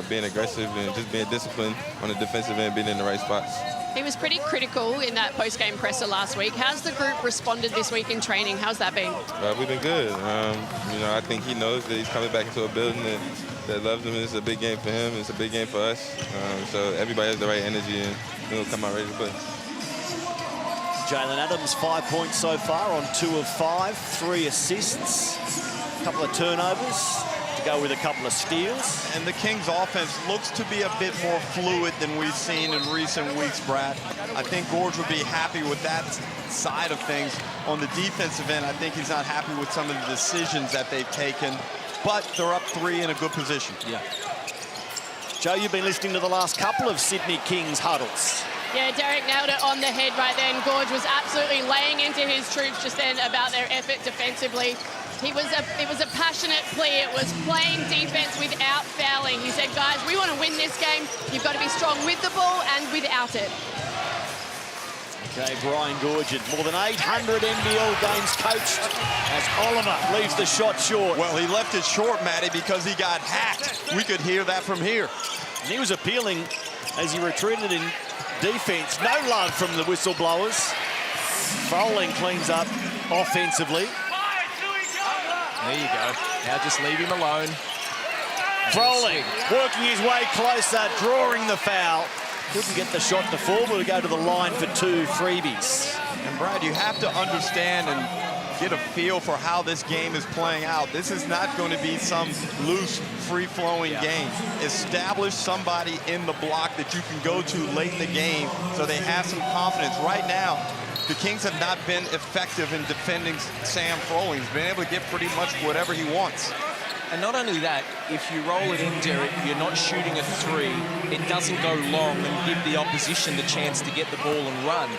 being aggressive, and just being disciplined on the defensive end, being in the right spots. He was pretty critical in that post-game presser last week. How's the group responded this week in training? How's that been? We've been good. You know, I think he knows that he's coming back into a building that loves him. It's a big game for him. It's a big game for us. So everybody has the right energy, and we'll come out ready to play. Jalen Adams, 5 points so far on 2 of 5, 3 assists, a couple of turnovers. Go with a couple of steals. And the Kings offense looks to be a bit more fluid than we've seen in recent weeks, Brad. I think Gorge would be happy with that side of things. On the defensive end, I think he's not happy with some of the decisions that they've taken, but they're up 3 in a good position. Yeah. Joe, you've been listening to the last couple of Sydney Kings huddles. Yeah, Derek nailed it on the head right then. Gorge was absolutely laying into his troops just then about their effort defensively. It was a passionate plea. It was playing defense without fouling. He said, guys, we want to win this game. You've got to be strong with the ball and without it. Okay, Brian Gorget, more than 800 NBL games coached as Oliver leaves the shot short. Well, he left it short, Matty, because he got hacked. We could hear that from here. And he was appealing as he retreated in defense. No love from the whistleblowers. Froling cleans up offensively. There you go. Now just leave him alone. Froling working his way closer, drawing the foul. Couldn't get the shot to fall, but we go to the line for 2 freebies. And Brad, you have to understand and get a feel for how this game is playing out. This is not going to be some loose, free-flowing game. Establish somebody in the block that you can go to late in the game so they have some confidence. Right now, the Kings have not been effective in defending Sam Froling. He's been able to get pretty much whatever he wants. And not only that, if you roll it in, Derek, you're not shooting a 3. It doesn't go long and give the opposition the chance to get the ball and run.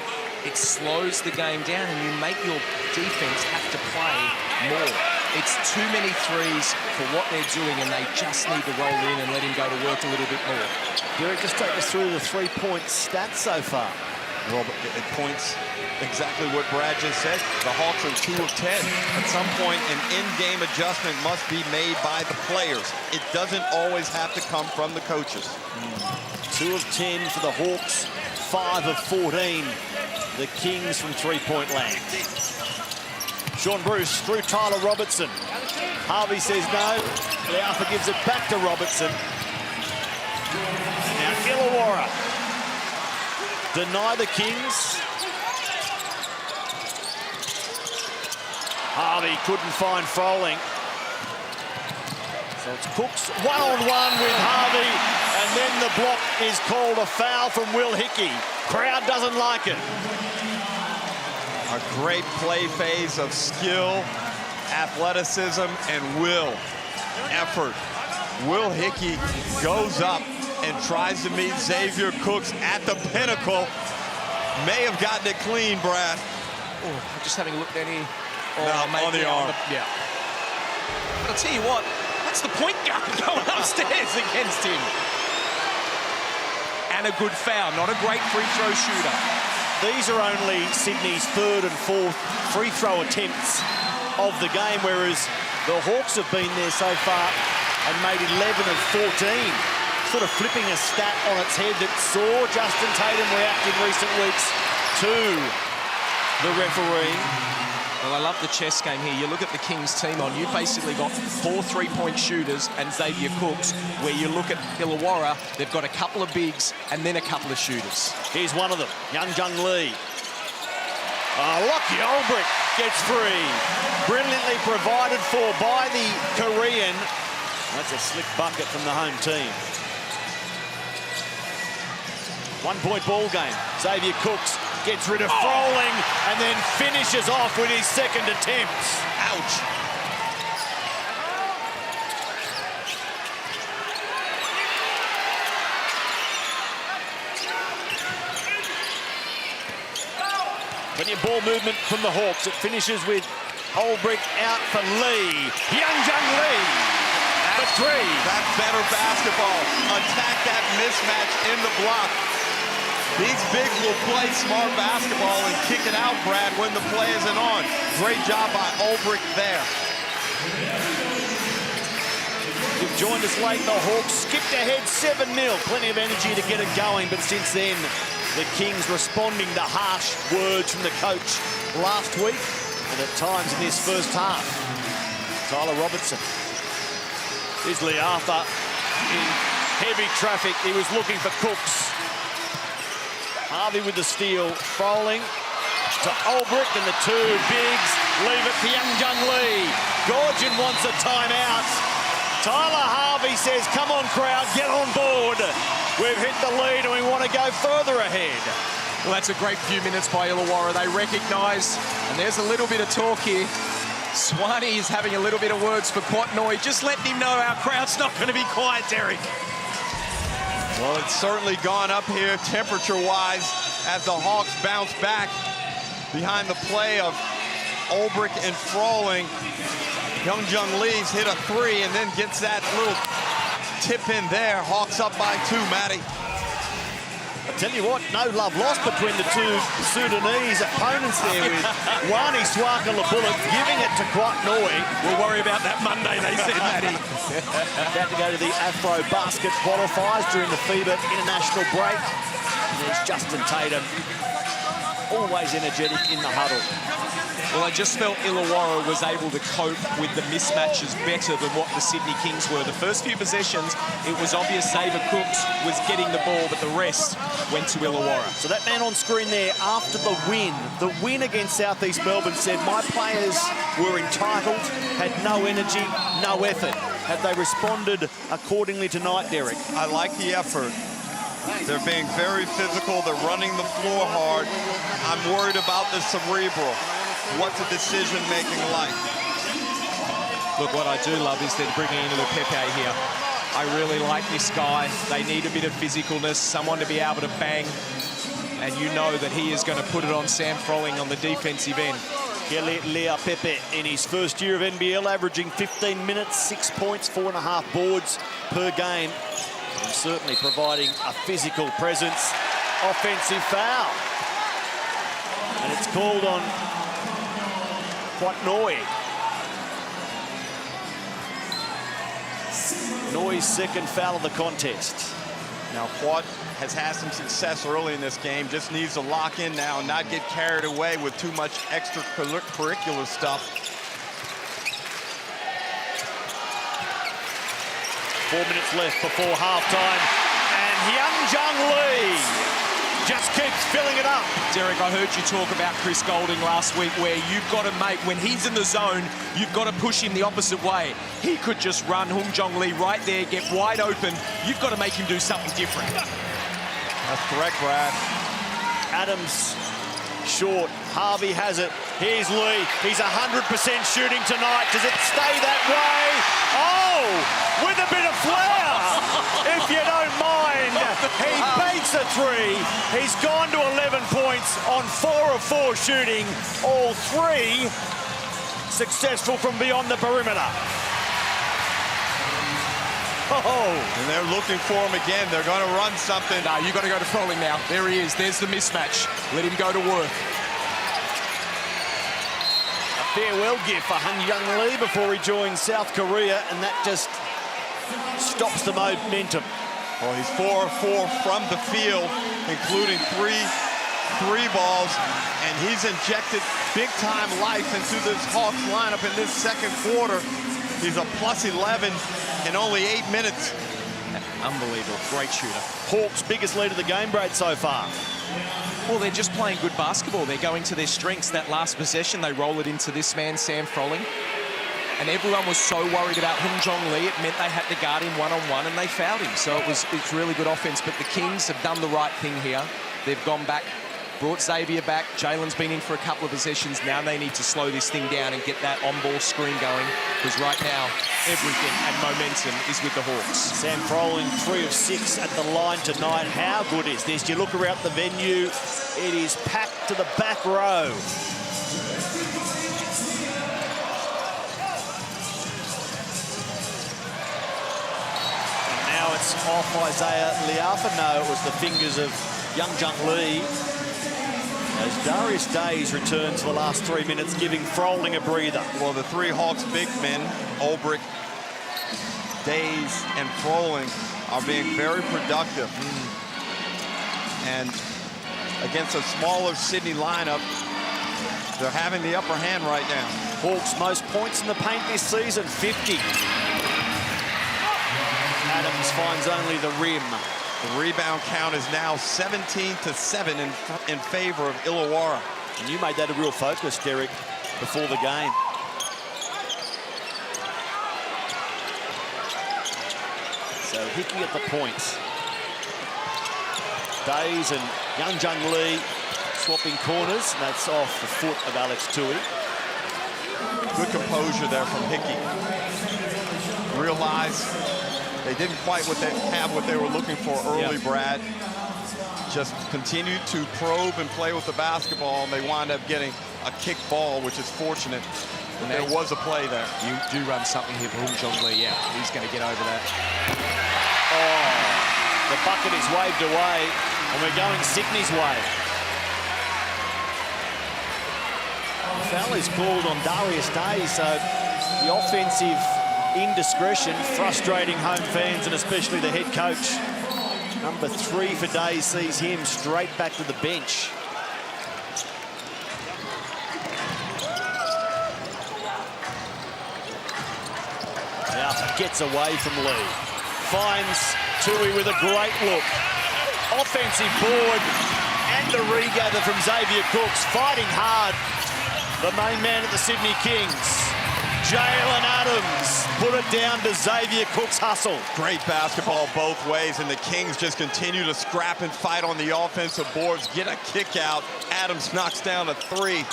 It slows the game down and you make your defense have to play more. It's too many threes for what they're doing, and they just need to roll in and let him go to work a little bit more. Derek, just take us through the 3-point stats so far. Well, points, Exactly what Brad just said. The Hawks are 2 of 10. At some point, an in-game adjustment must be made by the players. It doesn't always have to come from the coaches. 2 of 10 for the Hawks, 5 of 14. The Kings from three-point land. Sean Bruce through Tyler Robertson. Harvey says no. Leafa gives it back to Robertson. Now Illawarra deny the Kings. Harvey couldn't find Froling. So it's Cooks one-on-one with Harvey, and then the block is called a foul from Will Hickey. Crowd doesn't like it. A great play phase of skill, athleticism, and effort. Will Hickey goes up and tries to meet Xavier Cooks at the pinnacle. May have gotten it clean, Brad. Oh, just having a look, Danny. On the arm. Yeah. But I'll tell you what, that's the point guard going upstairs against him. And a good foul, not a great free throw shooter. These are only Sydney's 3rd and 4th free throw attempts of the game, whereas the Hawks have been there so far and made 11 of 14. Sort of flipping a stat on its head that saw Justin Tatum react in recent weeks to the referee. Well, I love the chess game here. You look at the Kings team on, you've basically got 4 three-point shooters and Xavier Cooks, where you look at Illawarra, they've got a couple of bigs and then a couple of shooters. Here's one of them, Young Jung Lee. Lockie Olbrich gets free. Brilliantly provided for by the Korean. That's a slick bucket from the home team. 1-point ball game. Xavier Cooks gets rid of Froling and then finishes off with his second attempt. Ouch. Plenty of ball movement from the Hawks. It finishes with Olbrich out for Lee. Young Jung Lee for 3. That's better basketball. Attack that mismatch in the block. These bigs will play smart basketball and kick it out, Brad, when the play isn't on. Great job by Olbrich there. You've joined us late. The Hawks skipped ahead 7-0. Plenty of energy to get it going, but since then, the Kings responding to harsh words from the coach last week and at times in this first half. Tyler Robertson. Here's Leafa in heavy traffic. He was looking for Cooks. Harvey with the steal. Froling to Olbrich, and the 2 bigs leave it for Young Jung Lee. Gorgian wants a timeout. Tyler Harvey says, come on, crowd, get on board. We've hit the lead and we want to go further ahead. Well, that's a great few minutes by Illawarra. They recognise, and there's a little bit of talk here. Swanee is having a little bit of words for Quatnoy. Just letting him know our crowd's not going to be quiet, Derek. Well, it's certainly gone up here temperature-wise as the Hawks bounce back behind the play of Olbrich and Froling. Young Jung Lee's hit a 3 and then gets that little tip in there. Hawks up by 2, Matty. I tell you what, no love lost between the 2 Sudanese opponents there with Wani Swaka Labullet giving it to Quatnoy. We'll worry about that Monday, they said, Matty. About to go to the Afro Basket qualifiers during the FIBA international break. And there's Justin Tatum, always energetic in the huddle. Well, I just felt Illawarra was able to cope with the mismatches better than what the Sydney Kings were. The first few possessions, it was obvious Xavier Cooks was getting the ball, but the rest went to Illawarra. So that man on screen there, after the win against South East Melbourne, said, my players were entitled, had no energy, no effort. Have they responded accordingly tonight, Derek? I like the effort. They're being very physical. They're running the floor hard. I'm worried about the cerebral. What's the decision-making like? Look, what I do love is they're bringing in Pepe here. I really like this guy. They need a bit of physicalness, someone to be able to bang. And you know that he is going to put it on Sam Froling on the defensive end. Lea Pepe in his first year of NBL, averaging 15 minutes, 6 points, 4.5 boards per game. And certainly providing a physical presence. Offensive foul. And It's called on Noy. Noy's second foul of the contest. Now, Quad has had some success early in this game, just needs to lock in now and not get carried away with too much extracurricular stuff. 4 minutes left before halftime, and Hyunjung Lee just keeps filling it up. Derek, I heard you talk about Chris Goulding last week, where you've got to make, when he's in the zone, you've got to push him the opposite way. He could just run Hyunjung Lee right there, get wide open. You've got to make him do something different. That's correct, Brad. Adams short. Harvey has it. Here's Lee. He's 100% shooting tonight. Does it stay that way? Oh, with a bit of flair, if you don't mind. He beats a three. He's gone to 11 points on 4 of 4 shooting. All 3 successful from beyond the perimeter. Oh. And they're looking for him again. They're going to run something. No, you've got to go to Froling now. There he is. There's the mismatch. Let him go to work. A farewell gift for Hyunjung Lee before he joins South Korea, and that just stops the momentum. Well, he's 4 of 4 from the field, including three balls, and he's injected big-time life into this Hawks lineup in this second quarter. He's a plus 11 in only 8 minutes. Unbelievable. Great shooter. Hawks' biggest lead of the game, Brad, so far. Well, they're just playing good basketball. They're going to their strengths. That last possession, they roll it into this man, Sam Froling. And everyone was so worried about Hyunjung Lee, it meant they had to guard him one-on-one, and they fouled him. So it's really good offense. But the Kings have done the right thing here. They've gone back, brought Xavier back. Jalen's been in for a couple of possessions. Now they need to slow this thing down and get that on-ball screen going, because right now, everything and momentum is with the Hawks. Sam Froling, 3 of 6 at the line tonight. How good is this? You look around the venue, it is packed to the back row. And now it's off Isaiah Liafa. No, it was the fingers of Hyunjung Lee. As Darius Days returns for the last 3 minutes, giving Froling a breather. Well, the 3 Hawks big men, Ulbrich, Days, and Froling, are being very productive. And against a smaller Sydney lineup, they're having the upper hand right now. Hawks' most points in the paint this season, 50. Adams finds only the rim. The rebound count is now 17-7 in favor of Illawarra. And you made that a real focus, Derek, before the game. So Hickey at the point. Days and Hyunjung Lee swapping corners. And that's off the foot of Alex Tui. Good composure there from Hickey. Realize they didn't quite have what they were looking for early, Brad. Just continued to probe and play with the basketball, and they wound up getting a kick ball, which is fortunate. And there was a play there. You do run something here for Hyunjung Lee. Yeah, he's going to get over that. Oh, the bucket is waved away, and we're going Sydney's way. The foul is called on Darius Days, so the offensive indiscretion frustrating home fans and especially the head coach. Number 3 for Days sees him straight back to the bench. Now gets away from Lee. Finds Tui with a great look. Offensive board and a regather from Xavier Cooks. Fighting hard. The main man at the Sydney Kings. Jalen Adams put it down to Xavier Cook's hustle. Great basketball both ways, and the Kings just continue to scrap and fight on the offensive boards, get a kick out. Adams knocks down a 3.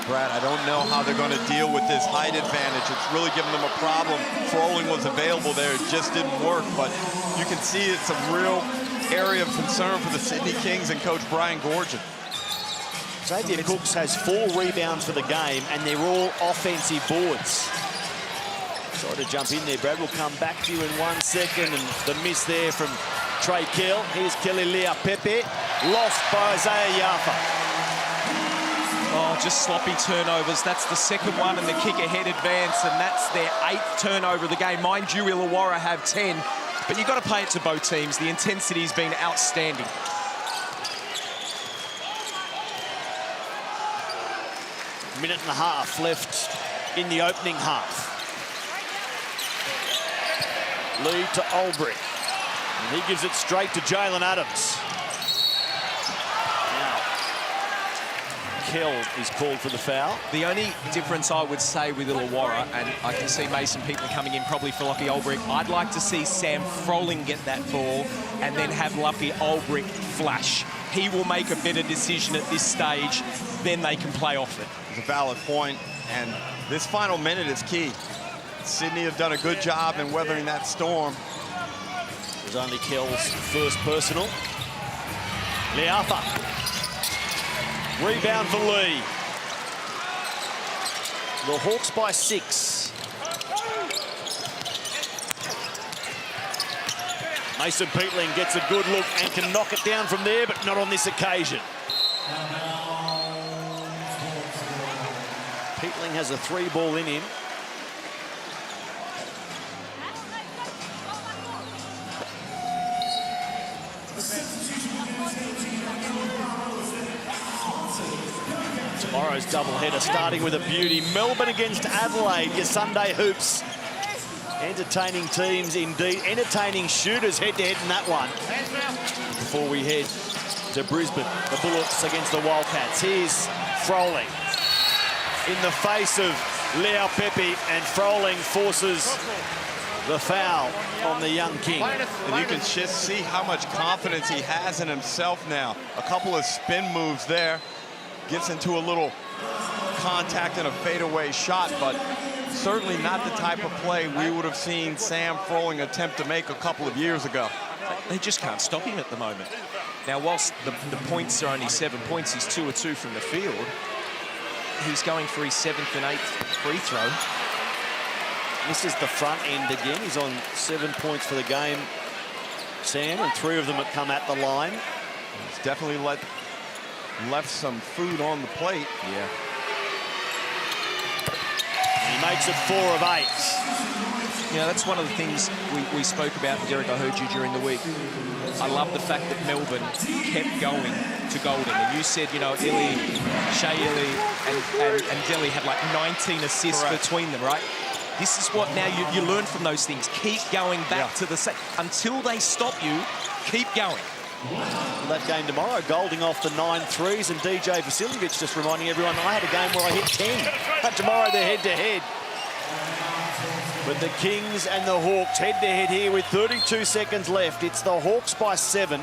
Brad, I don't know how they're going to deal with this height advantage. It's really giving them a problem. Froling was available there. It just didn't work, but you can see it's a real area of concern for the Sydney Kings and Coach Brian Gorgon. Xavier Cooks has 4 rebounds for the game, and they're all offensive boards. Tried to jump in there, Brad. We'll come back to you in 1 second. And the miss there from Trey Kell. Here's Kelly Le'Apepe. Lost by Isaiah Yaffa. Oh, just sloppy turnovers. That's the second one in the kick-ahead advance, and that's their 8th turnover of the game. Mind you, Illawarra have 10, but you've got to pay it to both teams. The intensity's been outstanding. Minute and a half left in the opening half. Lead to Olbrich. And he gives it straight to Jalen Adams. Now, Kell is called for the foul. The only difference I would say with Illawarra, and I can see Mason Peatling coming in probably for Lucky Olbrich, I'd like to see Sam Froling get that ball and then have Lucky Olbrich flash. He will make a better decision at this stage, then they can play off it. It's a valid point, and this final minute is key. Sydney have done a good job in weathering that storm. It was only Kell's first personal. Le'Afa. Rebound for Lee. The Hawks by 6. Mason Peatling gets a good look and can knock it down from there, but not on this occasion. Peatling has a 3-ball in him. Tomorrow's doubleheader starting with a beauty. Melbourne against Adelaide, your Sunday hoops. Entertaining teams indeed. Entertaining shooters head-to-head in that one. Before we head to Brisbane, the Bullets against the Wildcats. Here's Froling. In the face of Le'Apepe, and Froling forces the foul on the young king. And you can just see how much confidence he has in himself now. A couple of spin moves there. Gets into a little contact and a fadeaway shot, but certainly not the type of play we would have seen Sam Froling attempt to make a couple of years ago. They just can't stop him at the moment. Now, whilst the points are only 7 points, he's 2 of 2 from the field. He's going for his 7th and 8th free throw. This is the front end again. He's on 7 points for the game, Sam, and 3 of them have come at the line. He's definitely left some food on the plate. Yeah. He makes it 4 of 8. You know, that's one of the things we spoke about, Derek, I heard you during the week. I love the fact that Melbourne kept going to Golden. And you said, you know, Shea Illy and Delhi had like 19 assists between them, right? This is what now you learn from those things. Keep going back to the set. Until they stop you, keep going. That game tomorrow, Golding off the 9 threes, and DJ Vasiljevic just reminding everyone, I had a game where I hit 10. But tomorrow they're head-to-head. But the Kings and the Hawks head-to-head here with 32 seconds left. It's the Hawks by 7.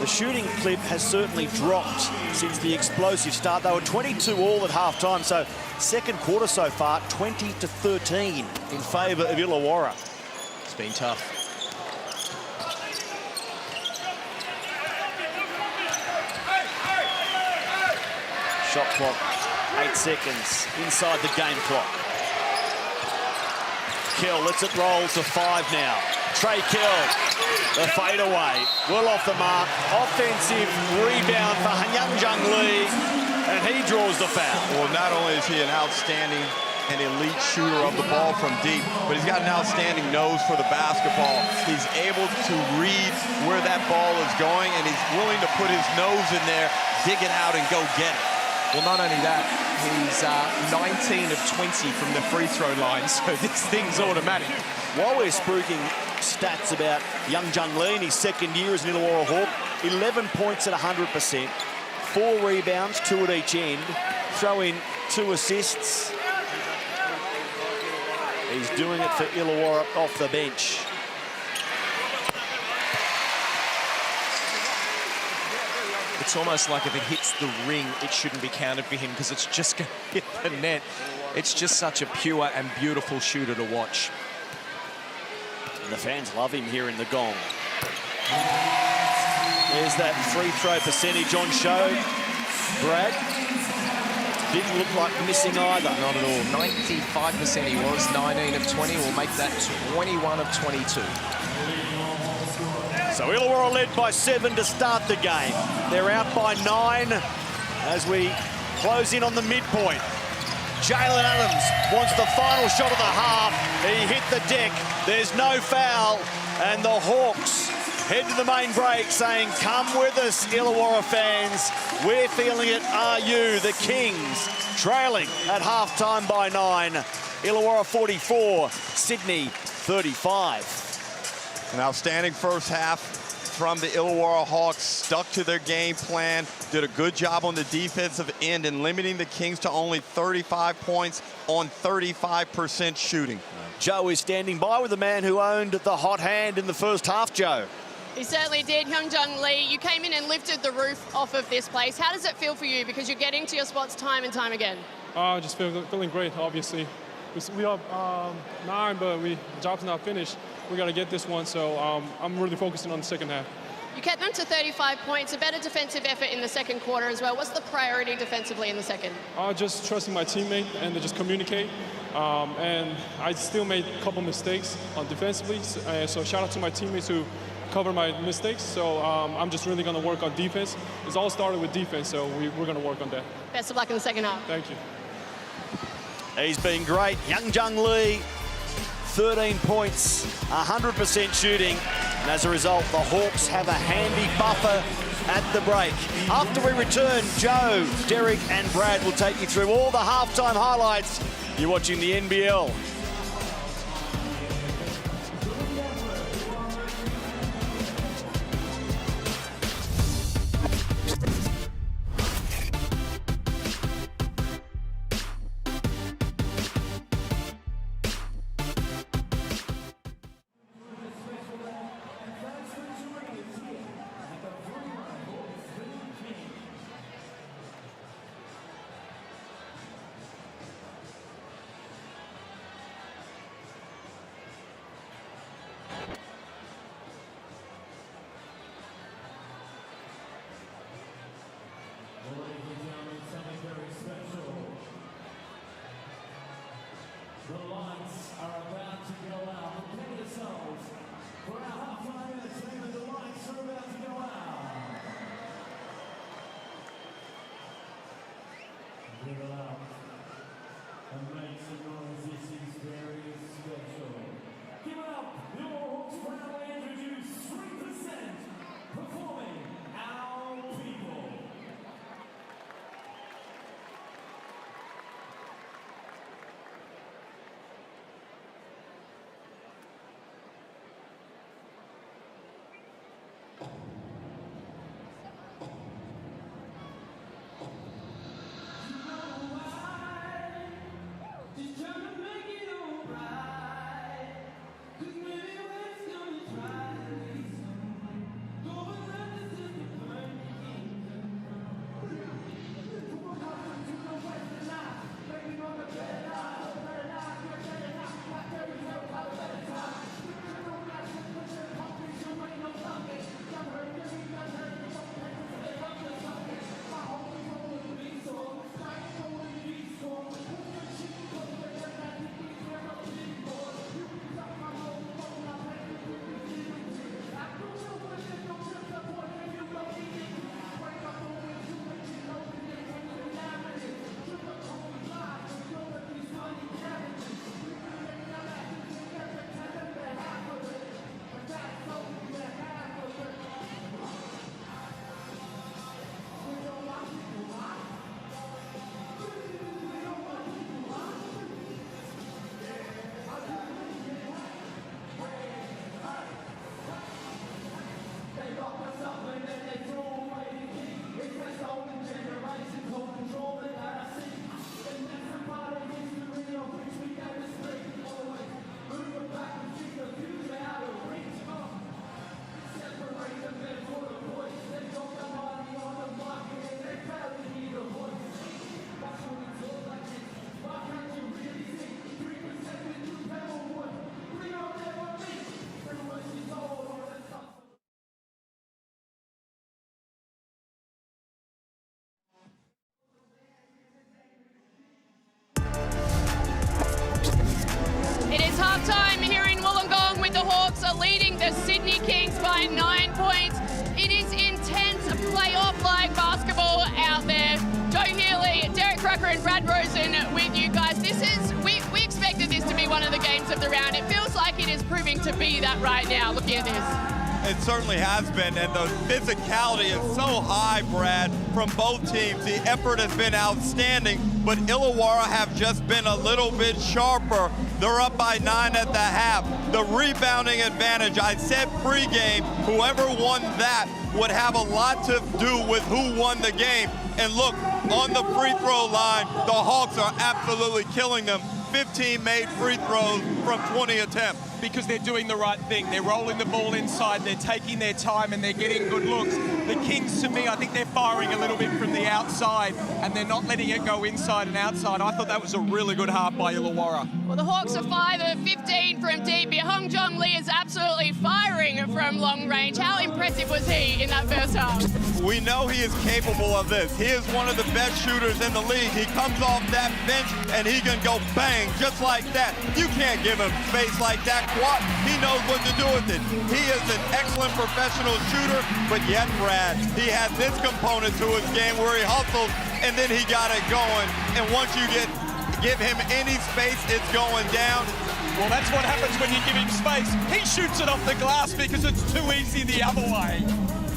The shooting clip has certainly dropped since the explosive start. They were 22 all at half-time, so second quarter so far, 20-13 in favour of Illawarra. It's been tough. Shot clock, 8 seconds inside the game clock. Kell lets it roll to 5 now. Trey Kell, the fadeaway, well off the mark. Offensive rebound for Youngjung Lee, and he draws the foul. Well, not only is he an outstanding and elite shooter of the ball from deep, but he's got an outstanding nose for the basketball. He's able to read where that ball is going, and he's willing to put his nose in there, dig it out, and go get it. Well, not only that, he's 19 of 20 from the free throw line, so this thing's automatic. While we're spruiking stats about Youngjung Lee in his second year as an Illawarra Hawk, 11 points at 100%, 4 rebounds, 2 at each end, throw in 2 assists. He's doing it for Illawarra off the bench. It's almost like if it hits the ring, it shouldn't be counted for him because it's just going to hit the net. It's just such a pure and beautiful shooter to watch. And the fans love him here in the Gong. There's that free throw percentage on show, Brad. Didn't look like missing either. Not at all. 95% he was. 19 of 20 will make that 21 of 22. So Illawarra led by 7 to start the game. They're out by 9 as we close in on the midpoint. Jalen Adams wants the final shot of the half. He hit the deck. There's no foul. And the Hawks head to the main break saying, come with us, Illawarra fans. We're feeling it, are you? The Kings trailing at halftime by 9. Illawarra 44, Sydney 35. An outstanding first half from the Illawarra Hawks, stuck to their game plan, did a good job on the defensive end in limiting the Kings to only 35 points on 35% shooting. Joe is standing by with the man who owned the hot hand in the first half, Joe. He certainly did. Hyungjung Lee, you came in and lifted the roof off of this place. How does it feel for you? Because you're getting to your spots time and time again. Just feeling great, obviously. We have 9, but the job's not finished. We got to get this one, so I'm really focusing on the second half. You kept them to 35 points, a better defensive effort in the second quarter as well. What's the priority defensively in the second? Just trusting my teammate and to just communicate. And I still made a couple mistakes on defensively, so shout out to my teammates who cover my mistakes. So I'm just really going to work on defense. It's all started with defense, so we're going to work on that. Best of luck in the second half. Thank you. He's been great. Hyungjung Lee, 13 points, 100% shooting. And as a result, the Hawks have a handy buffer at the break. After we return, Joe, Derek and Brad will take you through all the halftime highlights. You're watching the NBL. by 9 points. It is intense playoff-like basketball out there. Joe Healy, Derek Crocker and Brad Rosen with you guys. We expected this to be one of the games of the round. It feels like it is proving to be that right now, looking at this. It certainly has been, and the physicality is so high, Brad, from both teams. The effort has been outstanding, but Illawarra have just been a little bit sharper. They're up by 9 at the half. The rebounding advantage, I said pregame, whoever won that would have a lot to do with who won the game. And look, on the free throw line, the Hawks are absolutely killing them. 15 made free throws from 20 attempts. Because they're doing the right thing. They're rolling the ball inside, they're taking their time, and they're getting good looks. The Kings, to me, I think they're firing a little bit from the outside, and they're not letting it go inside and outside. I thought that was a really good half by Illawarra. Well, the Hawks are 5 of 15 from deep. Hong Jong Lee is absolutely firing from long range. How impressive was he in that first half? We know he is capable of this. He is one of the best shooters in the league. He comes off that bench, and he can go bang just like that. You can't give him space like that. He knows what to do with it. He is an excellent professional shooter, but yet, Brad, he has this component to his game where he hustles, and then he got it going. And once you give him any space, it's going down. Well, that's what happens when you give him space. He shoots it off the glass because it's too easy the other way.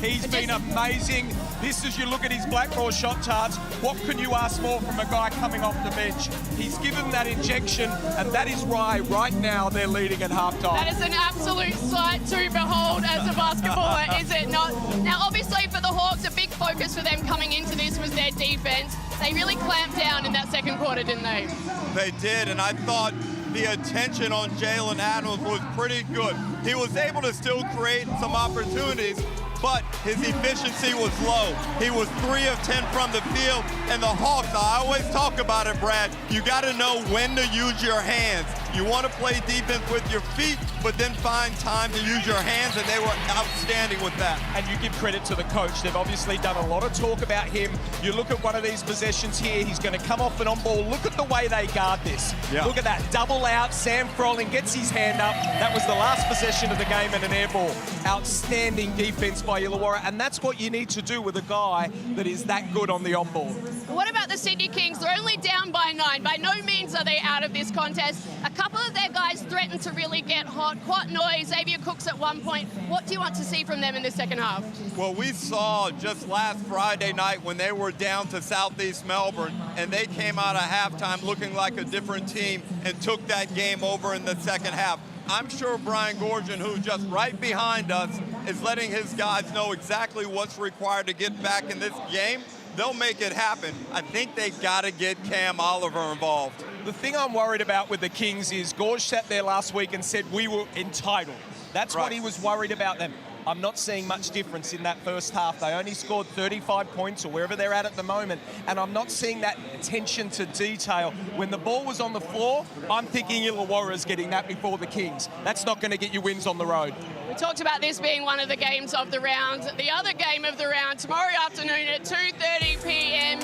He's been amazing. This, as you look at his Blackmore shot charts, what can you ask more from a guy coming off the bench? He's given that injection, and that is why right now they're leading at halftime. That is an absolute sight to behold as a basketballer, is it not? Now, obviously, for the Hawks, a big focus for them coming into this was their defense. They really clamped down in that second quarter, didn't they? They did, and I thought the attention on Jalen Adams was pretty good. He was able to still create some opportunities, but his efficiency was low. He was 3 of 10 from the field, and the Hawks, I always talk about it, Brad, you gotta know when to use your hands. You wanna play defense with your feet, but then find time to use your hands, and they were outstanding with that. And you give credit to the coach. They've obviously done a lot of talk about him. You look at one of these possessions here, he's gonna come off and on ball. Look at the way they guard this. Yeah. Look at that, double out, Sam Froling gets his hand up. That was the last possession of the game and an air ball. Outstanding defense by Illawarra, and that's what you need to do with a guy that is that good on the on-ball. What about the Sydney Kings? They're only down by 9. By no means are they out of this contest. A couple of their guys threatened to really get hot. Quat Noy, Xavier Cooks at one point. What do you want to see from them in the second half? Well, we saw just last Friday night when they were down to Southeast Melbourne, and they came out of halftime looking like a different team and took that game over in the second half. I'm sure Brian Gorgian, who's just right behind us, is letting his guys know exactly what's required to get back in this game. They'll make it happen. I think they got to get Cam Oliver involved. The thing I'm worried about with the Kings is Gorge sat there last week and said we were entitled. That's right. What he was worried about them. I'm not seeing much difference in that first half. They only scored 35 points or wherever they're at the moment, and I'm not seeing that attention to detail. When the ball was on the floor, I'm thinking Illawarra's getting that before the Kings. That's not going to get you wins on the road. We talked about this being one of the games of the round. The other game of the round tomorrow afternoon at 2:30 p.m.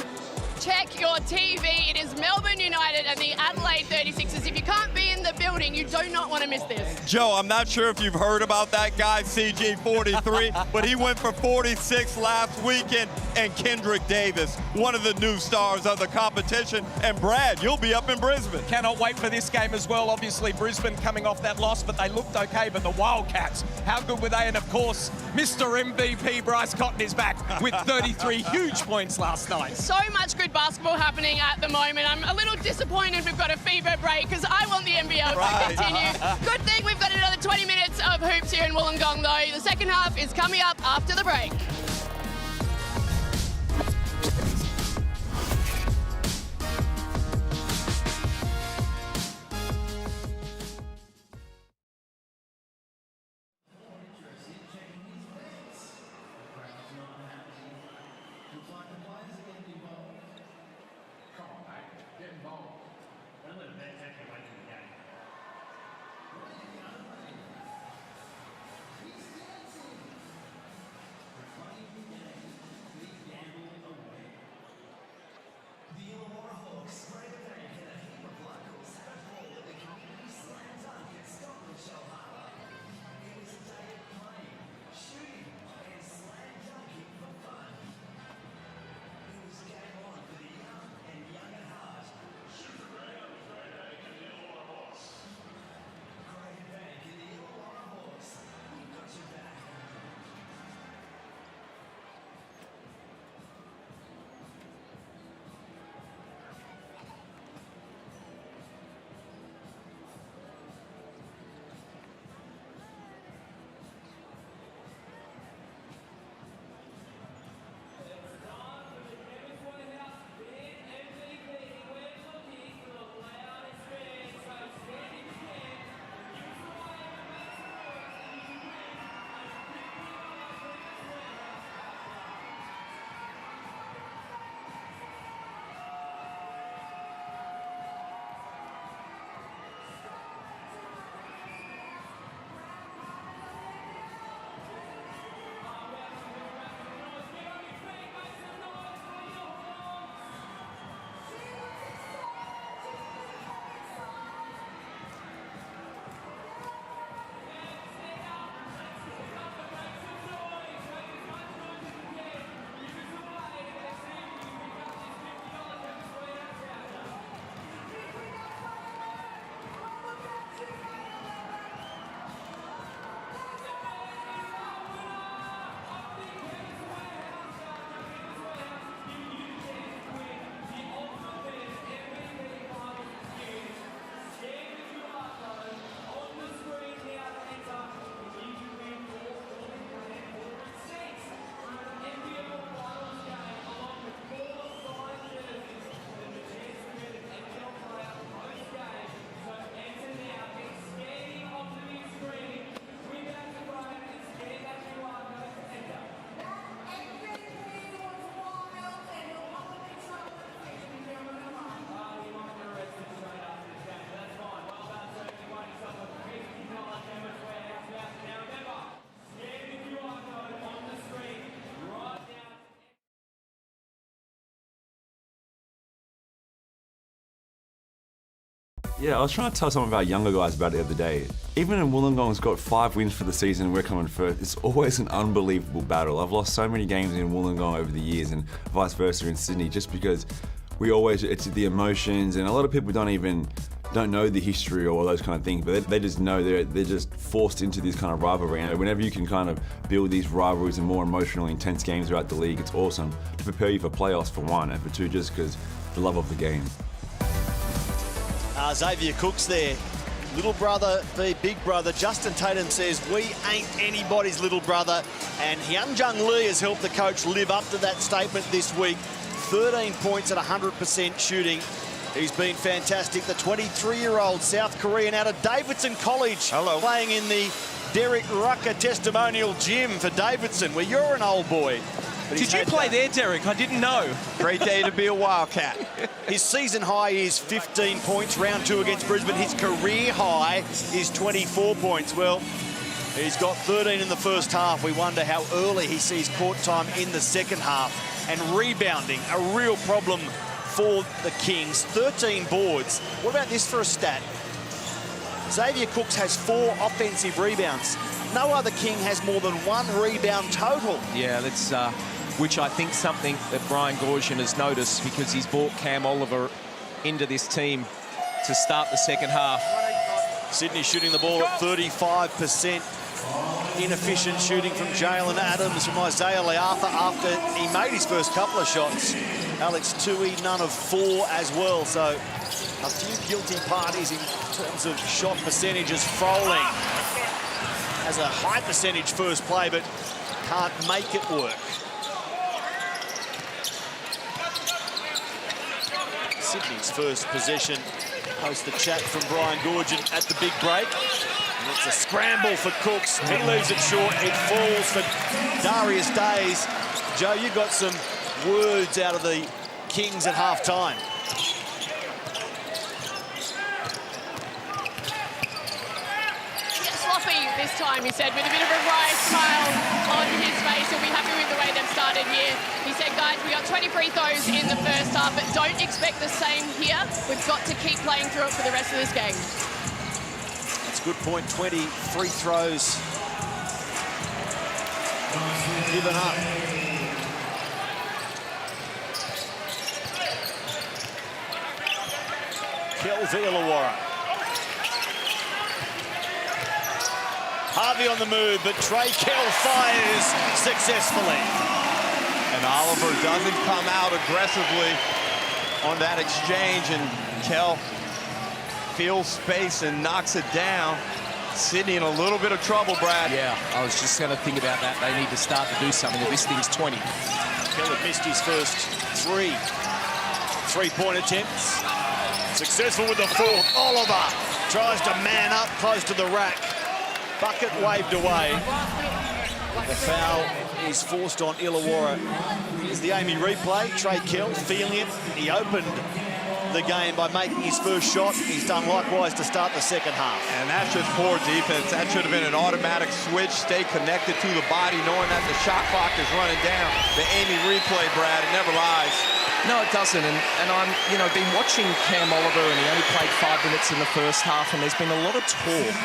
Check your TV. It is Melbourne United and the Adelaide 36ers. If you can't be in the building, you do not want to miss this. Joe, I'm not sure if you've heard about that guy, CG43, but he went for 46 last weekend, and Kendrick Davis, one of the new stars of the competition. And Brad, you'll be up in Brisbane. Cannot wait for this game as well. Obviously, Brisbane coming off that loss, but they looked okay. But the Wildcats, how good were they? And of course, Mr. MVP Bryce Cotton is back with 33 huge points last night. So much good basketball happening at the moment. I'm a little disappointed we've got a fever break because I want the NBL to continue. Good thing we've got another 20 minutes of hoops here in Wollongong though. The second half is coming up after the break. Yeah, I was trying to tell some of our younger guys about it the other day. Even when Wollongong's got 5 wins for the season and we're coming first, it's always an unbelievable battle. I've lost so many games in Wollongong over the years and vice versa in Sydney just because it's the emotions, and a lot of people don't know the history or those kind of things, but they just know they're just forced into this kind of rivalry. And whenever you can kind of build these rivalries and more emotional, intense games throughout the league, it's awesome to prepare you for playoffs for one, and for two, just because the love of the game. Xavier Cook's there. Little brother v big brother. Justin Tatum says, we ain't anybody's little brother. And Hyun Jung Lee has helped the coach live up to that statement this week. 13 points at 100% shooting. He's been fantastic. The 23-year-old South Korean out of Davidson College. Hello. Playing in the Derek Rucker Testimonial Gym for Davidson, where you're an old boy. Did you play there, Derek? I didn't know. Great day to be a Wildcat. His season high is 15 points, round 2 against Brisbane. His career high is 24 points. Well, he's got 13 in the first half. We wonder how early he sees court time in the second half. And rebounding, a real problem for the Kings. 13 boards. What about this for a stat? Xavier Cooks has 4 offensive rebounds. No other King has more than 1 rebound total. Yeah, that's which I think something that Brian Goorjian has noticed, because he's brought Cam Oliver into this team to start the second half. Sydney shooting the ball at 35%. Inefficient shooting from Jalen Adams, from Isaiah Le'afa after he made his first couple of shots. Alex Tui, none of 4 as well. So a few guilty parties in terms of shot percentages. Froling has a high percentage first play, but can't make it work. Sydney's first possession. Post the chat from Brian Goorjian at the big break. And it's a scramble for Cooks. He leaves it short. It falls for Darius Days. Joe, you got some words out of the Kings at half-time. Sloppy this time, he said, with a bit of a wry smile on his face. He'll be happy with the way they've started here. He said, guys, we got 20 free throws in the first half, but don't expect the same here. We've got to keep playing through it for the rest of this game. That's a good point. 20 free throws given up. Kills Illawarra. Harvey on the move, but Trey Kell fires successfully. And Oliver doesn't come out aggressively on that exchange, and Kell feels space and knocks it down. Sydney in a little bit of trouble, Brad. Yeah, I was just going to think about that. They need to start to do something. This thing's 20. Kell had missed his first 3 three-point attempts. Successful with the 4th. Oliver tries to man up close to the rack. Bucket waved away. The foul is forced on Illawarra. Here's the Amy replay. Trey Kell feeling it. He opened the game by making his first shot. He's done likewise to start the second half. And that's just poor defense. That should have been an automatic switch. Stay connected to the body, knowing that the shot clock is running down. The Amy replay, Brad, it never lies. No, it doesn't. And I'm, been watching Cam Oliver, and he only played 5 minutes in the first half, and there's been a lot of talk.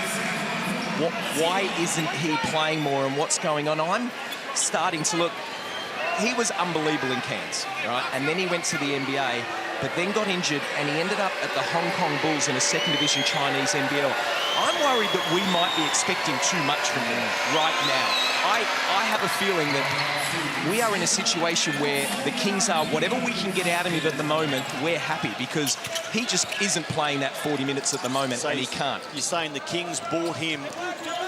Why isn't he playing more, and what's going on? I'm starting to look. He was unbelievable in Cairns, right? And then he went to the NBA, but then got injured, and he ended up at the Hong Kong Bulls in a 2nd Division Chinese NBL. I'm worried that we might be expecting too much from him right now. I have a feeling that we are in a situation where the Kings are, whatever we can get out of him at the moment, we're happy, because he just isn't playing that 40 minutes at the moment, and he can't. You're saying the Kings bought him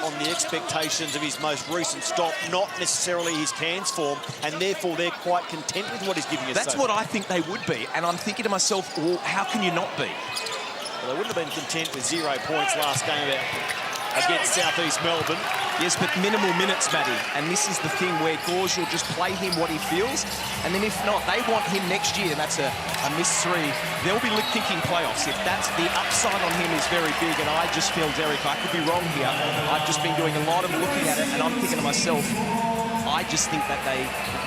on the expectations of his most recent stop, not necessarily his Cairns form, and therefore they're quite content with what he's giving us. That's what I think they would be, and I'm thinking to myself, well, how can you not be? Well, they wouldn't have been content with 0 points last game against South East Melbourne. Yes, but minimal minutes, Matty. And this is the thing where Gorge will just play him what he feels. And then if not, they want him next year, and that's a missed 3. They'll be thinking playoffs. If that's the upside on him is very big, and I just feel, Derek, I could be wrong here. I've just been doing a lot of looking at it, and I'm thinking to myself, I just think that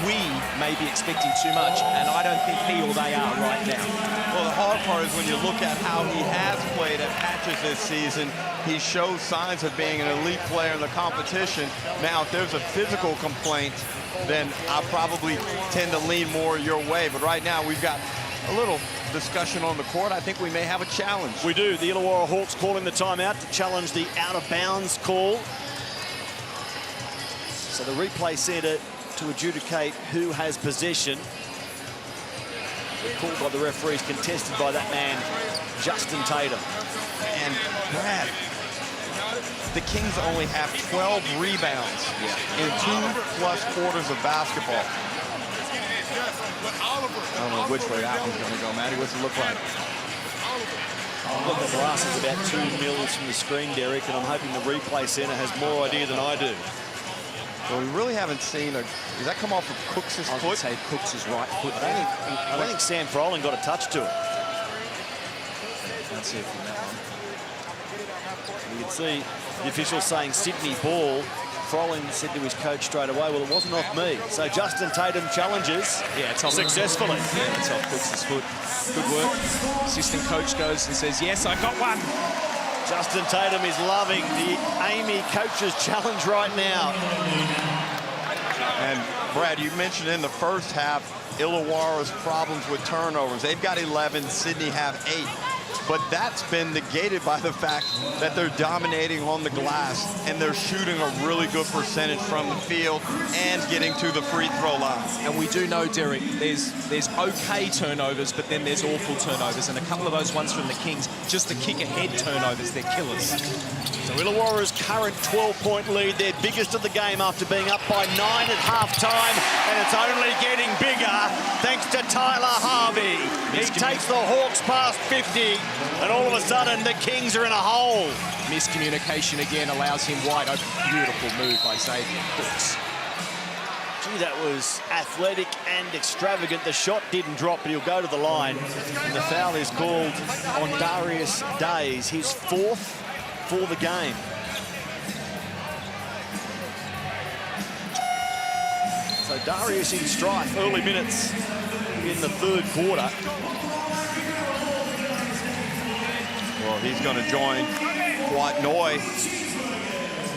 we may be expecting too much, and I don't think he or they are right now. Well, the hard part is when you look at how he has played at patches this season, he shows signs of being an elite player in the competition. Now, if there's a physical complaint, then I probably tend to lean more your way. But right now, we've got a little discussion on the court. I think we may have a challenge. We do. The Illawarra Hawks calling the timeout to challenge the out-of-bounds call. So the replay centre to adjudicate who has possession. Called by the referees, contested by that man, Justin Tatum. And Brad, the Kings only have 12 rebounds in 2+ quarters of basketball. I don't know which way that one's going to go, Matty. What's it look like? Look, the glass is about 2 mils from the screen, Derek, and I'm hoping the replay centre has more idea than I do. Well, we really haven't seen does that come off of Cooks' foot? I would say Cooks' right foot. I don't think Sam Froling got a touch to it. Can't see it from that one. You can see the official saying Sydney ball. Froling said to his coach straight away, well, it wasn't off me. So Justin Tatum challenges successfully. Yeah, it's off Cooks' foot. Good work. Assistant coach goes and says, yes, I got one. Justin Tatum is loving the Amy coach's challenge right now. And Brad, you mentioned in the first half, Illawarra's problems with turnovers. They've got 11, Sydney have 8. But that's been negated by the fact that they're dominating on the glass and they're shooting a really good percentage from the field and getting to the free throw line. And we do know, Derek, there's okay turnovers, but then there's awful turnovers. And a couple of those ones from the Kings, just the kick-ahead turnovers, they're killers. So Illawarra's current 12-point lead, their biggest of the game after being up by 9 at half-time, and it's only getting bigger thanks to Tyler Harvey. He takes the Hawks past 50, and all of a sudden the Kings are in a hole. Miscommunication again allows him wide open. Beautiful move by Xavier Hawks. Gee, that was athletic and extravagant. The shot didn't drop, but he'll go to the line. And the foul is called on Darius Days, his 4th for the game. So Darius in strife, early minutes in the 3rd quarter. Well, he's going to join Kwatnoi,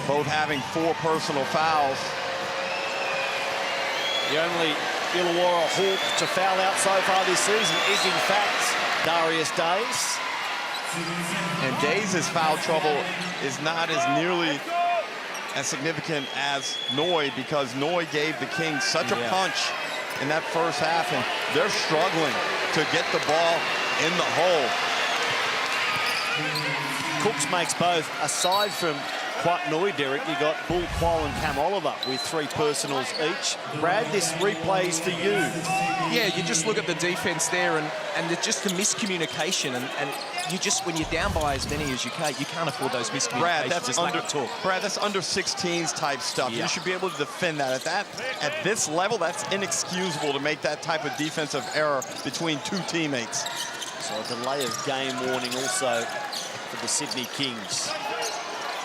both having 4 personal fouls. The only Illawarra Hawk to foul out so far this season is, in fact, Darius Days. And Days' foul trouble is not as nearly as significant as Noy, because Noy gave the Kings such a punch in that first half, and they're struggling to get the ball in the hole. Cooks makes both. Aside from Kwatnoi, Derek, you got Bull Quoll and Cam Oliver with 3 personals each. Brad, this replay's for you. Yeah, you just look at the defense there, and just the miscommunication, and you just, when you're down by as many as you can't afford those miscommunications. Brad, that's just under like talk. Brad, that's under 16s type stuff. Yeah. You should be able to defend that. At this level, that's inexcusable to make that type of defensive error between 2 teammates. So a delay of game warning also for the Sydney Kings.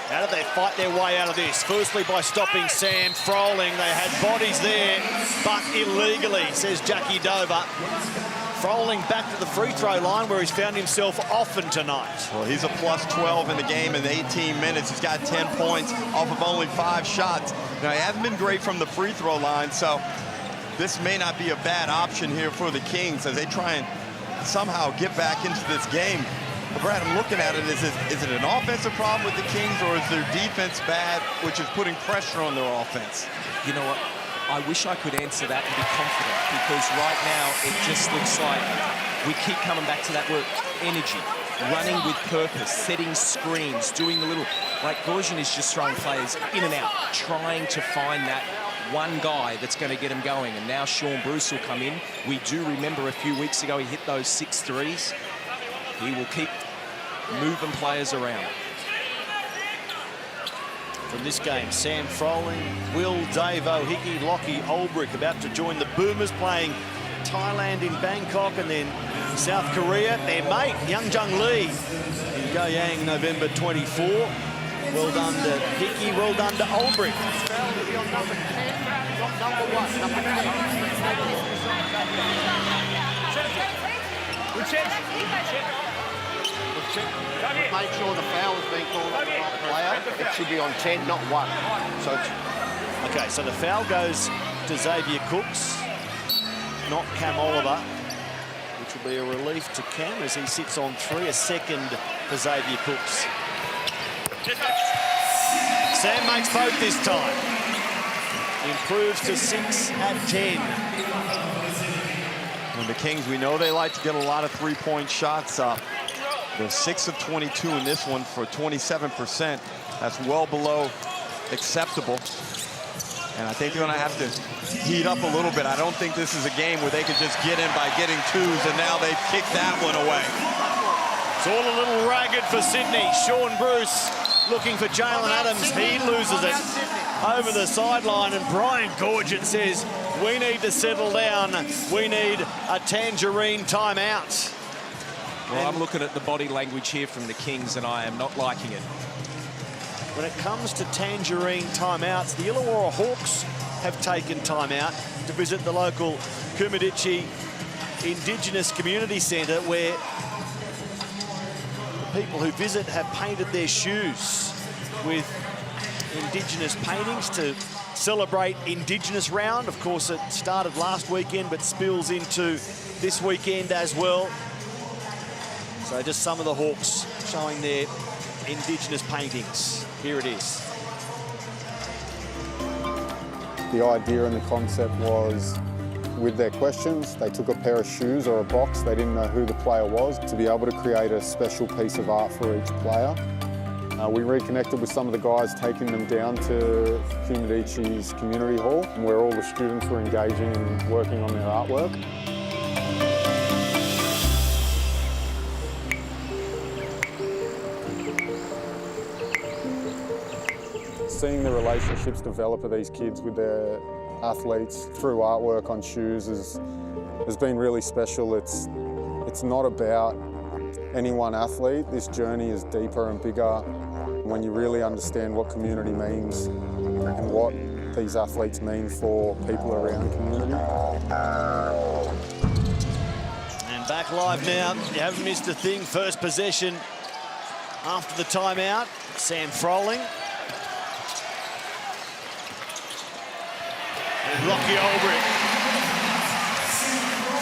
How do they fight their way out of this? Firstly, by stopping Sam Froling. They had bodies there, but illegally, says Jackie Dover. Froling back to the free throw line, where he's found himself often tonight. Well, he's a plus 12 in the game in 18 minutes. He's got 10 points off of only 5 shots. Now, he hasn't been great from the free throw line, so this may not be a bad option here for the Kings as they try and somehow get back into this game. But Brad, I'm looking at it, is it an offensive problem with the Kings, or is their defense bad, which is putting pressure on their offense? You know what? I wish I could answer that and be confident, because right now it just looks like we keep coming back to that word, energy, running with purpose, setting screens, doing the little, like Gorgian is just throwing players in and out, trying to find that one guy that's going to get him going. And now Sean Bruce will come in. We do remember a few weeks ago he hit those 6 threes. He will keep moving players around. From this game, Sam Froling, Will, Davo, Hickey, Lockie, Olbrich about to join the Boomers, playing Thailand in Bangkok, and then South Korea, their mate, Young Jung Lee in Goyang, November 24. Well done to Hickey, well done to Olbrich. number 1, number 10. Make sure the foul has been called on the right player. It should be on 10, not 1. So it's... Okay, so the foul goes to Xavier Cooks, not Cam Oliver, which will be a relief to Cam as he sits on 3, a second for Xavier Cooks. Sam makes both this time. Improves to 6 at 10. And the Kings, we know they like to get a lot of three-point shots up. They're 6 of 22 in this one for 27%. That's well below acceptable. And I think they're going to have to heat up a little bit. I don't think this is a game where they can just get in by getting 2s, and now they've kicked that one away. It's all a little ragged for Sydney. Sean Bruce looking for Jalen Adams. He loses it over the sideline, and Brian Gorget says, we need to settle down. We need a Tangerine timeout. Well, I'm looking at the body language here from the Kings, and I am not liking it. When it comes to Tangerine timeouts, the Illawarra Hawks have taken timeout to visit the local Kumadichi Indigenous Community Centre, where the people who visit have painted their shoes with Indigenous paintings to celebrate Indigenous Round. Of course, it started last weekend, but spills into this weekend as well. So just some of the Hawks showing their Indigenous paintings. Here it is. The idea and the concept was, with their questions, they took a pair of shoes or a box, they didn't know who the player was, to be able to create a special piece of art for each player. We reconnected with some of the guys, taking them down to Kumadichi's community hall, where all the students were engaging and working on their artwork. Seeing the relationships develop of these kids with their athletes through artwork on shoes has been really special. It's not about any one athlete. This journey is deeper and bigger when you really understand what community means and what these athletes mean for people around the community. And back live now. You haven't missed a thing. First possession after the timeout. Sam Froling. Rocky Olbrich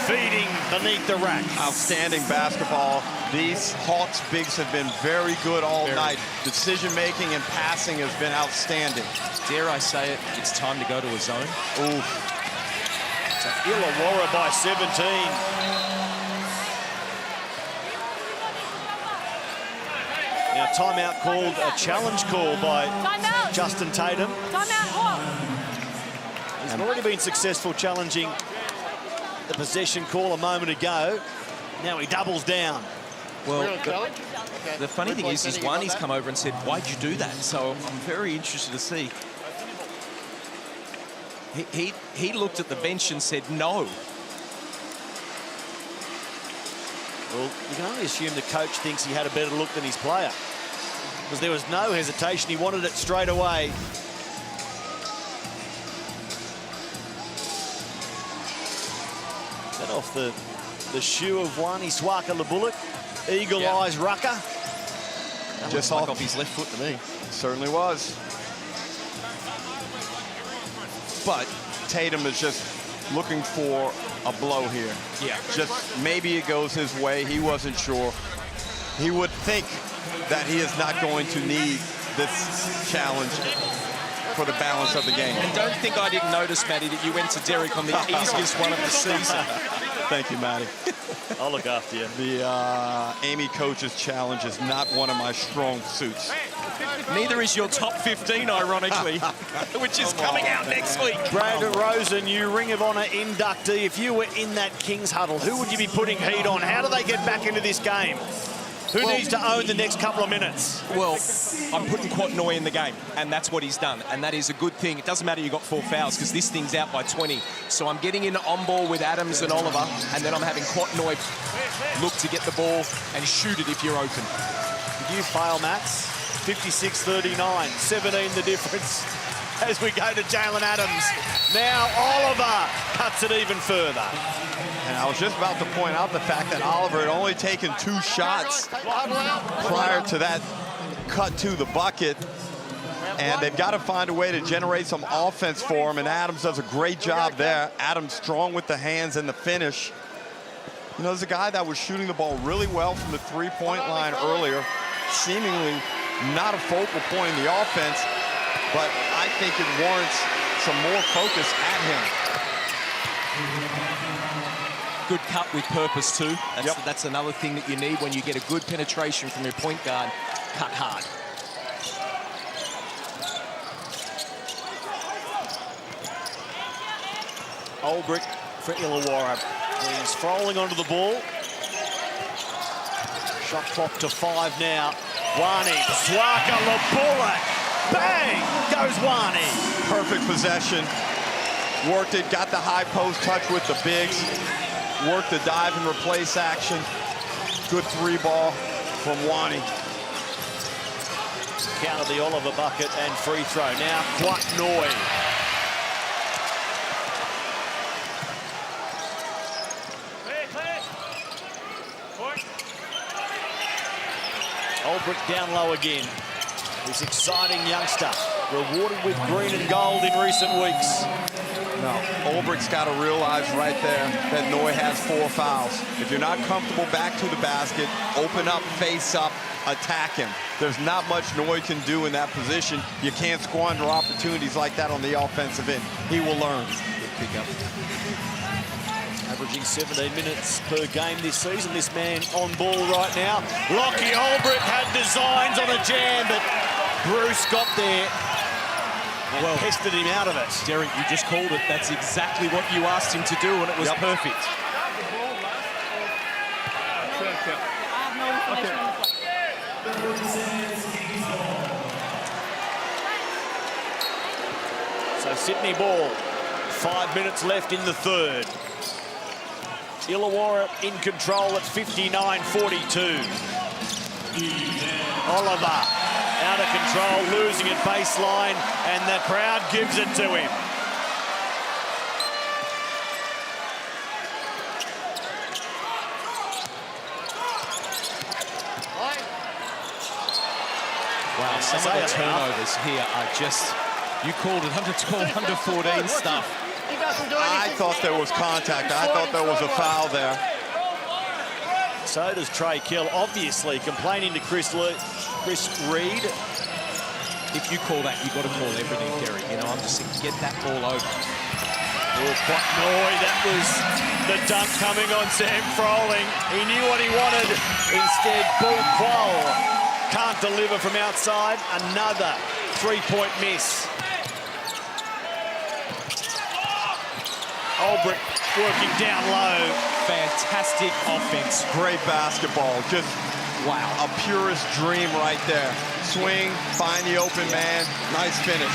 feeding beneath the rack. Outstanding basketball. These Hawks bigs have been very good all night. Decision-making and passing has been outstanding. Dare I say it, it's time to go to a zone. Ooh. So Illawarra by 17. Now timeout called, a challenge call by Justin Tatum. Timeout, Hawks. He's already been successful challenging the possession call a moment ago. Now he doubles down. Well, the funny thing is one, he's come over and said, why'd you do that? So I'm very interested to see. He looked at the bench and said no. Well, you can only assume the coach thinks he had a better look than his player, because there was no hesitation. He wanted it straight away. Set off the shoe of Wani Swaka Labullet. Eagle eyes rucker. Just off his left foot to me. Certainly was. But Tatum is just looking for a blow here. Yeah. Just maybe it goes his way. He wasn't sure. He would think that he is not going to need this challenge for the balance of the game. And don't think I didn't notice, Matty, that you went to Derek on the easiest one of the season. Thank you, Matty. I'll look after you. The Amy Coach's challenge is not one of my strong suits. Neither is your top 15, ironically, which is coming out next week. Brandon Rosen, you Ring of Honor inductee. If you were in that Kings huddle, who would you be putting heat on? How do they get back into this game? Who needs to own the next couple of minutes? Well, I'm putting Quatnoy in the game, and that's what he's done, and that is a good thing. It doesn't matter you got 4 fouls, because this thing's out by 20. So I'm getting in on ball with Adams and Oliver, and then I'm having Quatnoy look to get the ball and shoot it if you're open. Did you fail, Mats? 56-39, 17 the difference as we go to Jalen Adams. Now Oliver cuts it even further. And I was just about to point out the fact that Oliver had only taken 2 shots prior to that cut to the bucket. And they've got to find a way to generate some offense for him, and Adams does a great job there. Adams strong with the hands and the finish. You know, there's a guy that was shooting the ball really well from the three-point line earlier, seemingly not a focal point in the offense, but I think it warrants some more focus at him. Good cut with purpose too. That's another thing that you need when you get a good penetration from your point guard. Cut hard. Olbrich for Illawarra. He's rolling onto the ball. Shot clock to 5 now. Wani, Swaka, Labullet. Bang! Goes Wani. Perfect possession. Worked it, got the high post touch with the bigs. Worked the dive and replace action. Good 3-ball from Wani. Counter the Oliver bucket and free throw. Now Kwat Noi. Olbrich down low again. This exciting youngster, rewarded with green and gold in recent weeks. No, Olbrich's got to realize right there that Noi has 4 fouls. If you're not comfortable back to the basket, open up, face up, attack him. There's not much Noi can do in that position. You can't squander opportunities like that on the offensive end. He will learn. Good pickup. Averaging 17 minutes per game this season. This man on ball right now. Lockie Olbrich had designs on a jam, but Bruce got there and pested him out of it. Derek, you just called it. That's exactly what you asked him to do, and it was perfect. So Sydney ball. 5 minutes left in the third. Illawarra in control at 59-42. Oliver out of control, losing at baseline, and the crowd gives it to him. Wow, some of the turnovers here are just, you called it under 12, under 14 stuff. I thought there was contact. I thought there was a foul there. So does Trey Kill, obviously complaining to Chris Reed. If you call that, you've got to call everything, Derek. You know, I'm just saying, get that ball over. Oh, Kwat Noi, that was the dunk coming on Sam Froling. He knew what he wanted. Instead, Bull Qual can't deliver from outside. Another 3-point miss. Olbrich working down low. Fantastic offense. Great basketball. Just, wow, a purest dream right there. Swing, find the open man. Nice finish.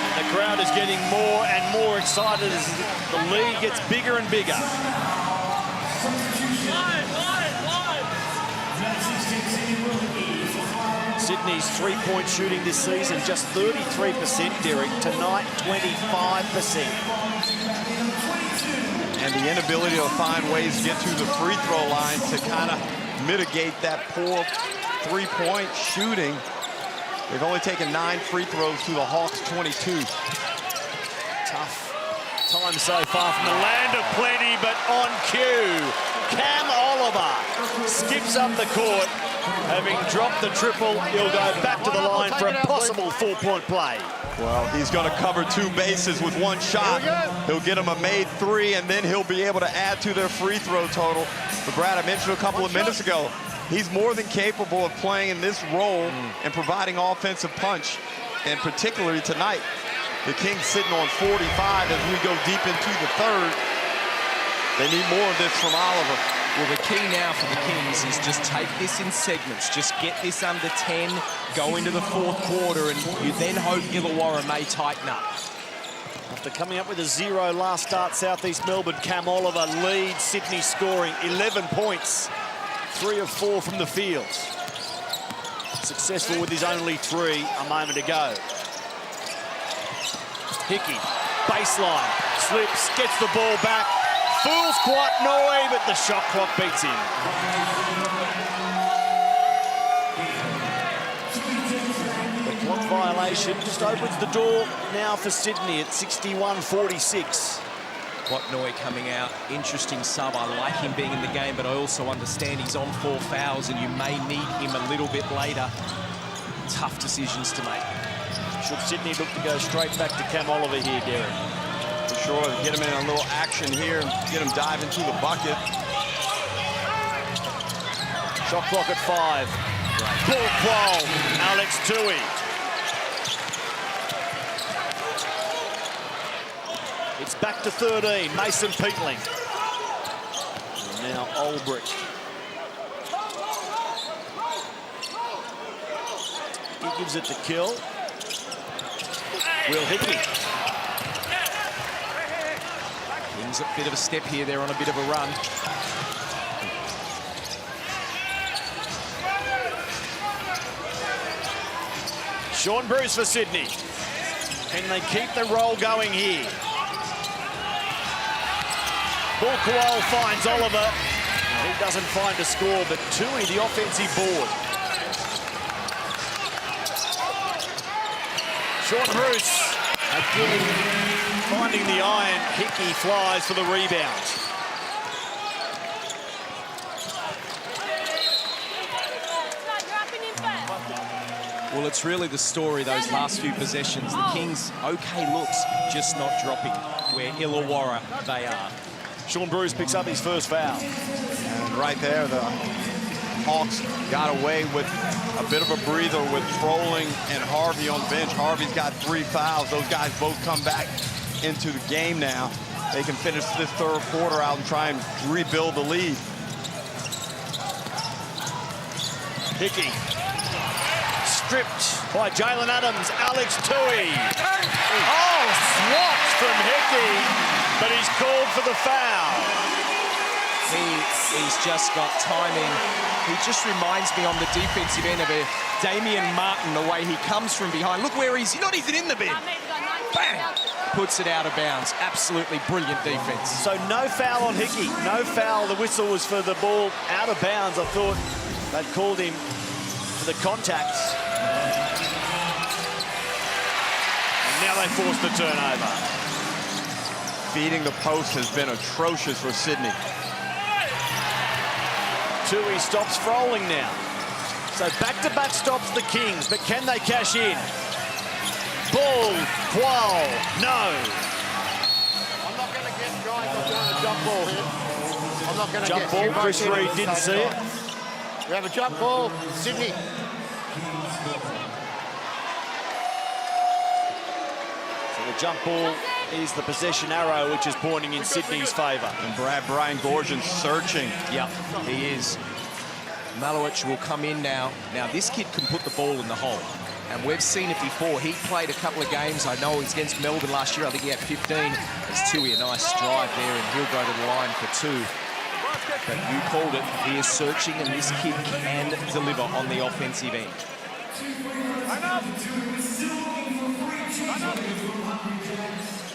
And the crowd is getting more and more excited as the lead gets bigger and bigger. Sydney's three-point shooting this season, just 33%, Derek. Tonight, 25%. And the inability to find ways to get to the free throw line to kind of mitigate that poor three-point shooting. They've only taken 9 free throws to the Hawks' 22. Tough time so far from the land of plenty, but on cue, Cam Oliver skips up the court. Having dropped the triple, he'll go back to the line for a possible 4-point play. Well, he's going to cover 2 bases with 1 shot. He'll get him a made 3, and then he'll be able to add to their free throw total. But Brad, I mentioned a couple of minutes ago, he's more than capable of playing in this role and providing offensive punch, and particularly tonight. The Kings sitting on 45 as we go deep into the third. They need more of this from Oliver. Well, the key now for the Kings is just take this in segments. Just get this under 10, go into the 4th quarter, and you then hope Illawarra may tighten up. After coming up with a 0 last start, Southeast Melbourne, Cam Oliver leads Sydney scoring 11 points. 3 of 4 from the field. Successful with his only 3 a moment ago. Hickey, baseline, slips, gets the ball back. Fools Kwatnoi, but the shot clock beats him. The clock violation just opens the door now for Sydney at 61-46. Kwatnoi coming out, interesting sub. I like him being in the game, but I also understand he's on 4 fouls and you may need him a little bit later. Tough decisions to make. Should Sydney look to go straight back to Cam Oliver here, Derek? For sure, get him in a little action here and get him diving to the bucket. Shot clock at 5. Ball qual, Alex Tui. It's back to 13, Mason Peatling. And now Olbrich. He gives it to Kill. Will Hickey. Kings a bit of a step here. They're on a bit of a run. Sean Bruce for Sydney. Can they keep the roll going here? Bulkwall finds Oliver. He doesn't find a score, but Tui, the offensive board. Sean Bruce again finding the iron. Hickey flies for the rebound. Well, it's really the story, those last few possessions. The Kings, okay looks, just not dropping where Illawarra they are. Sean Bruce picks up his first foul. And right there, the Hawks got away with a bit of a breather with Froling and Harvey on the bench. Harvey's got 3 fouls. Those guys both come back into the game now. They can finish this third quarter out and try and rebuild the lead. Hickey. Stripped by Jalen Adams. Alex Tui. Oh, swapped from Hickey, but he's called for the foul. He's just got timing. He just reminds me on the defensive end of a Damian Martin, the way he comes from behind. Look where he's not even in the bin. Bang! Puts it out of bounds. Absolutely brilliant defense. So no foul on Hickey. No foul. The whistle was for the ball out of bounds. I thought they'd called him for the contact. And now they forced the turnover. Feeding the post has been atrocious for Sydney. Tui stops Froling now. So back-to-back stops the Kings, but can they cash in? Ball, Qual, no. I'm not going to get trying to do a jump ball here. I'm not going to jump ball, Chris Reed didn't see it. We have a jump ball, Sydney. So the jump ball is the possession arrow, which is pointing in Sydney's favour. And Brian Gorgon searching. Yep, he is. Malowich will come in now. Now, this kid can put the ball in the hole. And we've seen it before. He played a couple of games. I know he was against Melbourne last year. I think he had 15. There's Tui, a nice drive there, and he'll go to the line for 2. But you called it. He is searching, and this kid can deliver on the offensive end.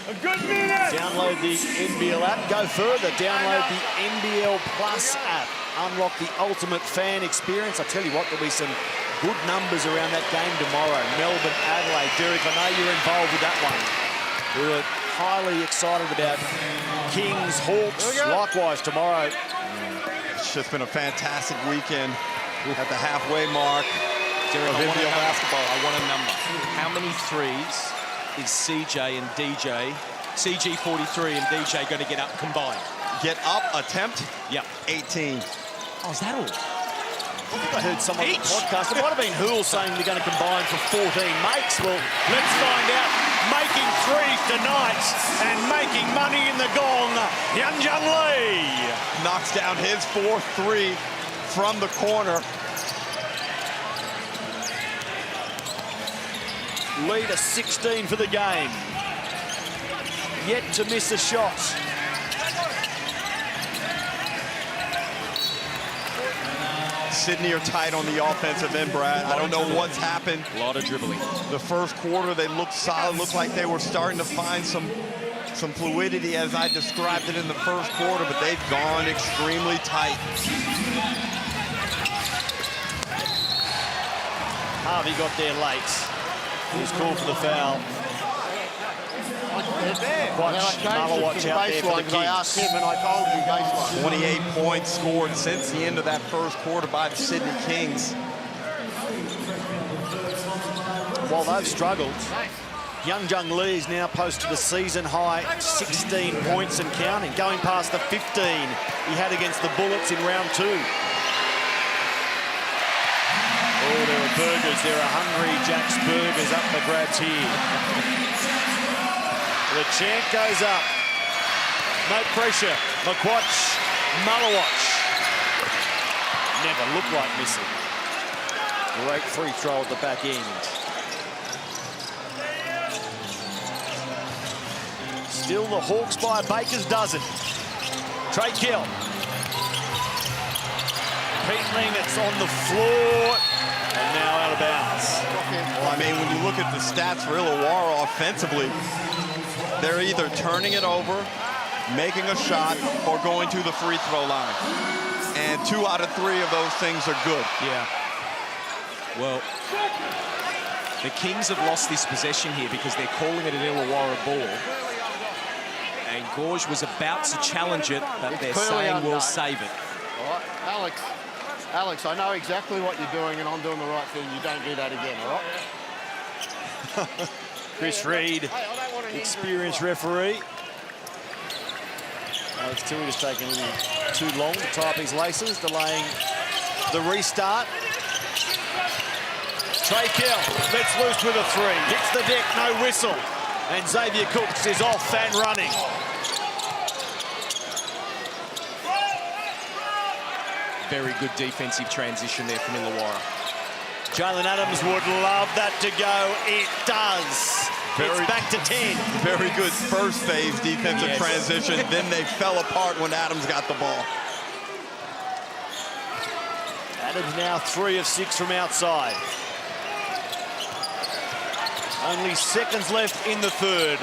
A good minute. Download the NBL app. Go further. Download the NBL Plus app. Unlock the ultimate fan experience. I tell you what, there'll be some good numbers around that game tomorrow. Melbourne, Adelaide. Derek, I know you're involved with that one. We're highly excited about Kings, Hawks. Likewise tomorrow. It's just been a fantastic weekend at the halfway mark Derek, of NBL basketball. I want a number. How many threes is CJ and DJ, CG 43 and DJ going to get up combined? Get up, attempt? Yep. 18. Oh, is that all? I think I heard someone on the podcast. It might have been Hool saying they're going to combine for 14 makes. Well, let's find out. Making threes tonight and making money in the gong, Hyunjung Lee. Knocks down his 4-3 from the corner. Lead a 16 for the game. Yet to miss a shot. Sydney are tight on the offensive end, Brad. I don't know what's happened. A lot of dribbling. The first quarter, they looked solid. Looked like they were starting to find some fluidity as I described it in the first quarter, but they've gone extremely tight. Harvey got there late. He was called for the foul. Watch out there for the Kings. I asked him and I told you baseline. 28 points scored since the end of that first quarter by the Sydney Kings. While they've struggled, Young Jung Lee's now posted a season-high 16 points and counting, going past the 15 he had against the Bullets in round 2. Oh, there are burgers. There are Hungry Jack's burgers up for grabs here. The chant goes up. No pressure. McQuatch, Mullawatch. Never looked like missing. Great free throw at the back end. Still the Hawks by a baker's dozen. Trey Kill. Peatling, it's on the floor. And now out of bounds. Well, I mean, when you look at the stats for Illawarra offensively, they're either turning it over, making a shot, or going to the free throw line. And 2 out of 3 of those things are good. Yeah. Well, the Kings have lost this possession here because they're calling it an Illawarra ball. And Gorge was about to challenge it, but they're saying we'll save it. All right, Alex, I know exactly what you're doing and I'm doing the right thing. You don't do that again, all right? Chris Reed, experienced referee. Alex Tui has taken a little too long to tie up his laces, delaying the restart. Trey Kell lets loose with a 3. Hits the deck, no whistle. And Xavier Cooks is off and running. Very good defensive transition there from Illawarra. Jalen Adams would love that to go. It does. It's back to 10. Very good first phase defensive transition. Then they fell apart when Adams got the ball. Adams now 3 of 6 from outside. Only seconds left in the third.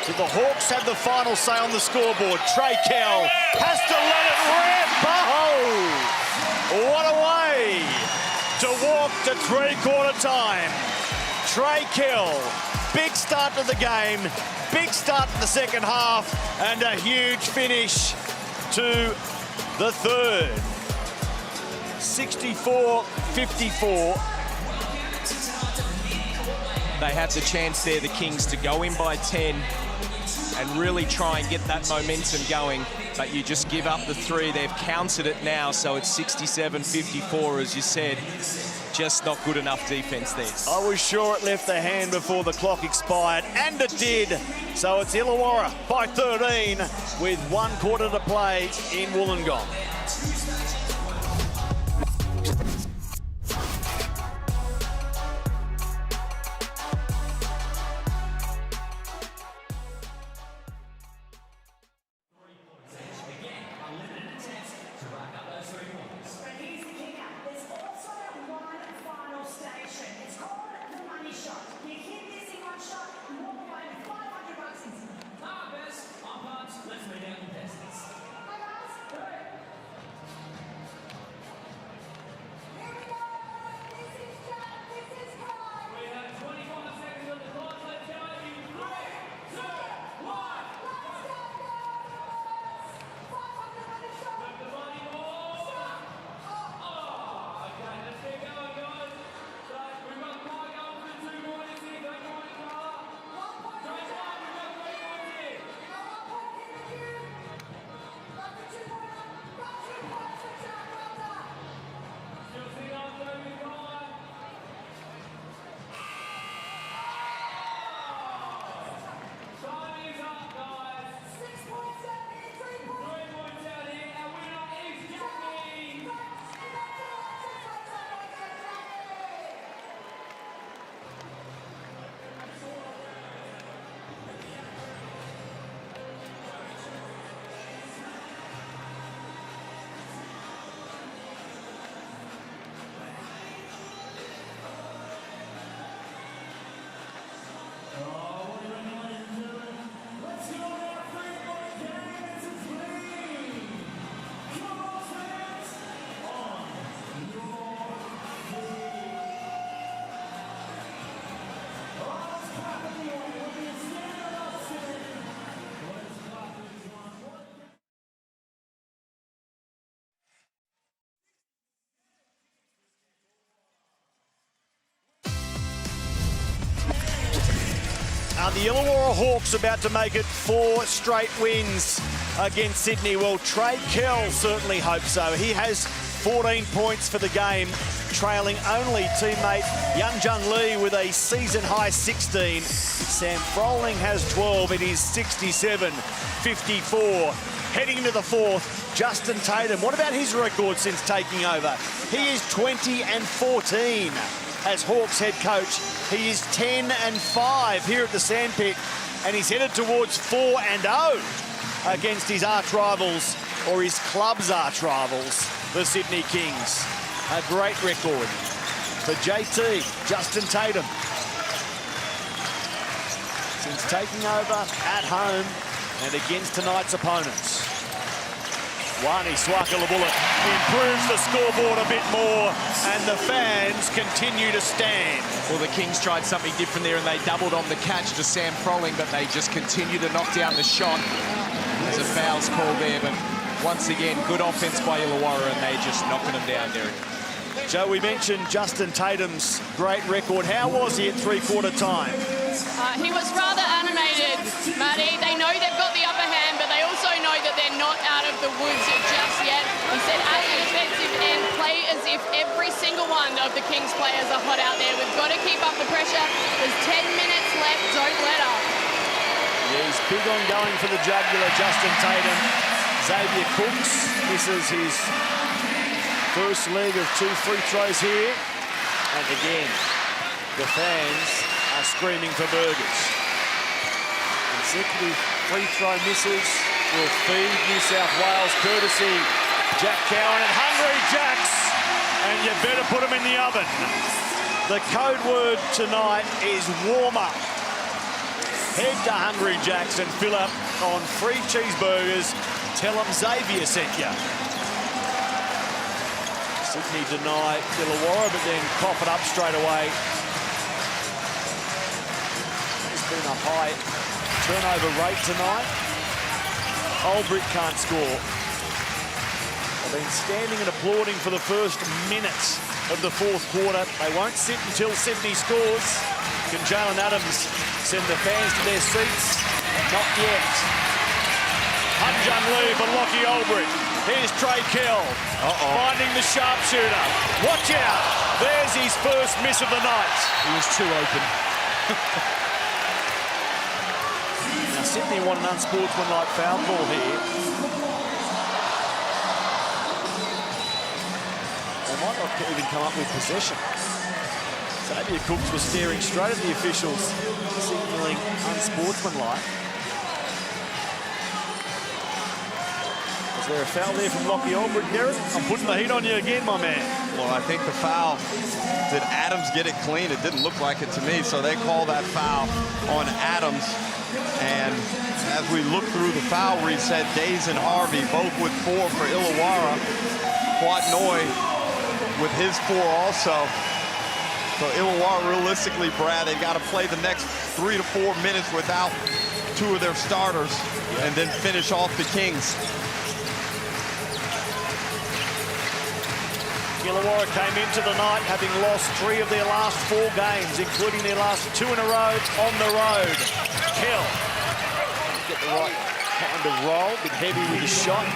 So the Hawks have the final say on the scoreboard. Trey Kell has to let it rip. Oh, what a way to walk to 3-quarter time. Trey Kell, big start to the game, big start to the second half, and a huge finish to the third. 64-54. They have the chance there, the Kings, to go in by 10 and really try and get that momentum going, but you just give up the 3. They've counted it now, so it's 67-54, as you said. Just not good enough defense there. I was sure it left the hand before the clock expired, and it did. So it's Illawarra by 13 with 1 quarter to play in Wollongong. the Illawarra Hawks about to make it 4 straight wins against Sydney. Well, Trey Kell certainly hopes so. He has 14 points for the game, trailing only teammate Youngjun Lee with a season-high 16. Sam Froling has 12. It is 67-54. Heading into the fourth, Justin Tatum. What about his record since taking over? He is 20-14 as Hawks head coach. He is 10-5 here at the Sandpit, and he's headed towards 4-0 against his arch rivals, or his club's arch rivals, the Sydney Kings. A great record for JT, Justin Tatum. Since taking over at home and against tonight's opponents. Wani Swakalabula improves the scoreboard a bit more, and the fans continue to stand. Well, the Kings tried something different there, and they doubled on the catch to Sam Froling, but they just continue to knock down the shot. There's a foul's called there, but once again, good offense by Illawarra, and they're just knocking them down, Derek. Joe, we mentioned Justin Tatum's great record. How was he at three-quarter time? He was rather animated, Matty. They know they've got the upper hand, but they also know that they're not out of the woods just yet. He said, as a defensive end, play as if every single one of the Kings players are hot out there. We've got to keep up the pressure. There's 10 minutes left. Don't let up. Yeah, he's big on going for the jugular, Justin Tatum. Xavier Cooks misses his first leg of 2 free throws here. And again, the fans are screaming for burgers. Consecutive free throw misses will feed New South Wales, courtesy Jack Cowan and Hungry Jacks. And you better put them in the oven. The code word tonight is warm up. Head to Hungry Jacks and fill up on free cheeseburgers. Tell them Xavier sent you. Sydney deny Illawarra, but then cough it up straight away. There's been a high turnover rate tonight. Olbrich can't score. They've been standing and applauding for the first minutes of the fourth quarter. They won't sit until Sydney scores. Can Jalen Adams send the fans to their seats? Not yet. Youngjun Lee for Lockie Olbrich. Here's Trey Kell, finding the sharpshooter. Watch out. There's his first miss of the night. He was too open. Now, Sydney want an unsportsmanlike foul ball here. They might not even come up with possession. Xavier Cooks was staring straight at the officials, signalling unsportsmanlike. Is there a foul there from Lockie Olbrich, Derek? I'm putting the heat on you again, my man. Well, I think the foul, did Adams get it clean? It didn't look like it to me, so they call that foul on Adams. And as we look through the foul reset, Days and Harvey both with 4 for Illawarra. Quatnoy with his 4 also. So Illawarra, realistically, Brad, they've got to play the next 3 to 4 minutes without 2 of their starters and then finish off the Kings. Illawarra came into the night having lost 3 of their last 4 games, including their last 2 in a row on the road. Kell. Get the right kind of roll, a bit heavy with his shot.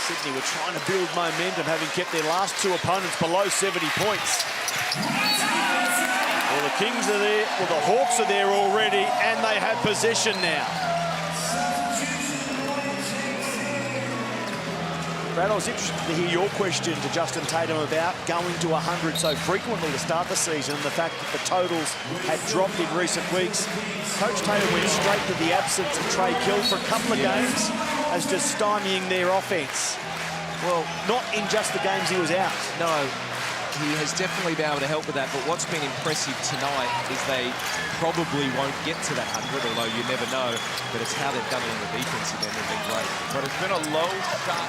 Sydney were trying to build momentum, having kept their last 2 opponents below 70 points. Well, the Kings are there, well, the Hawks are there already, and they have possession now. Brad, I was interested to hear your question to Justin Tatum about going to 100 so frequently to start the season, and the fact that the totals had dropped in recent weeks. Coach Tatum went straight to the absence of Trey Kell for a couple of games as just stymieing their offense. Well, not in just the games he was out. No, he has definitely been able to help with that, but what's been impressive tonight is they probably won't get to that 100, although you never know, but it's how they've done it on the defensive end. They've been great. But it's been a low shot.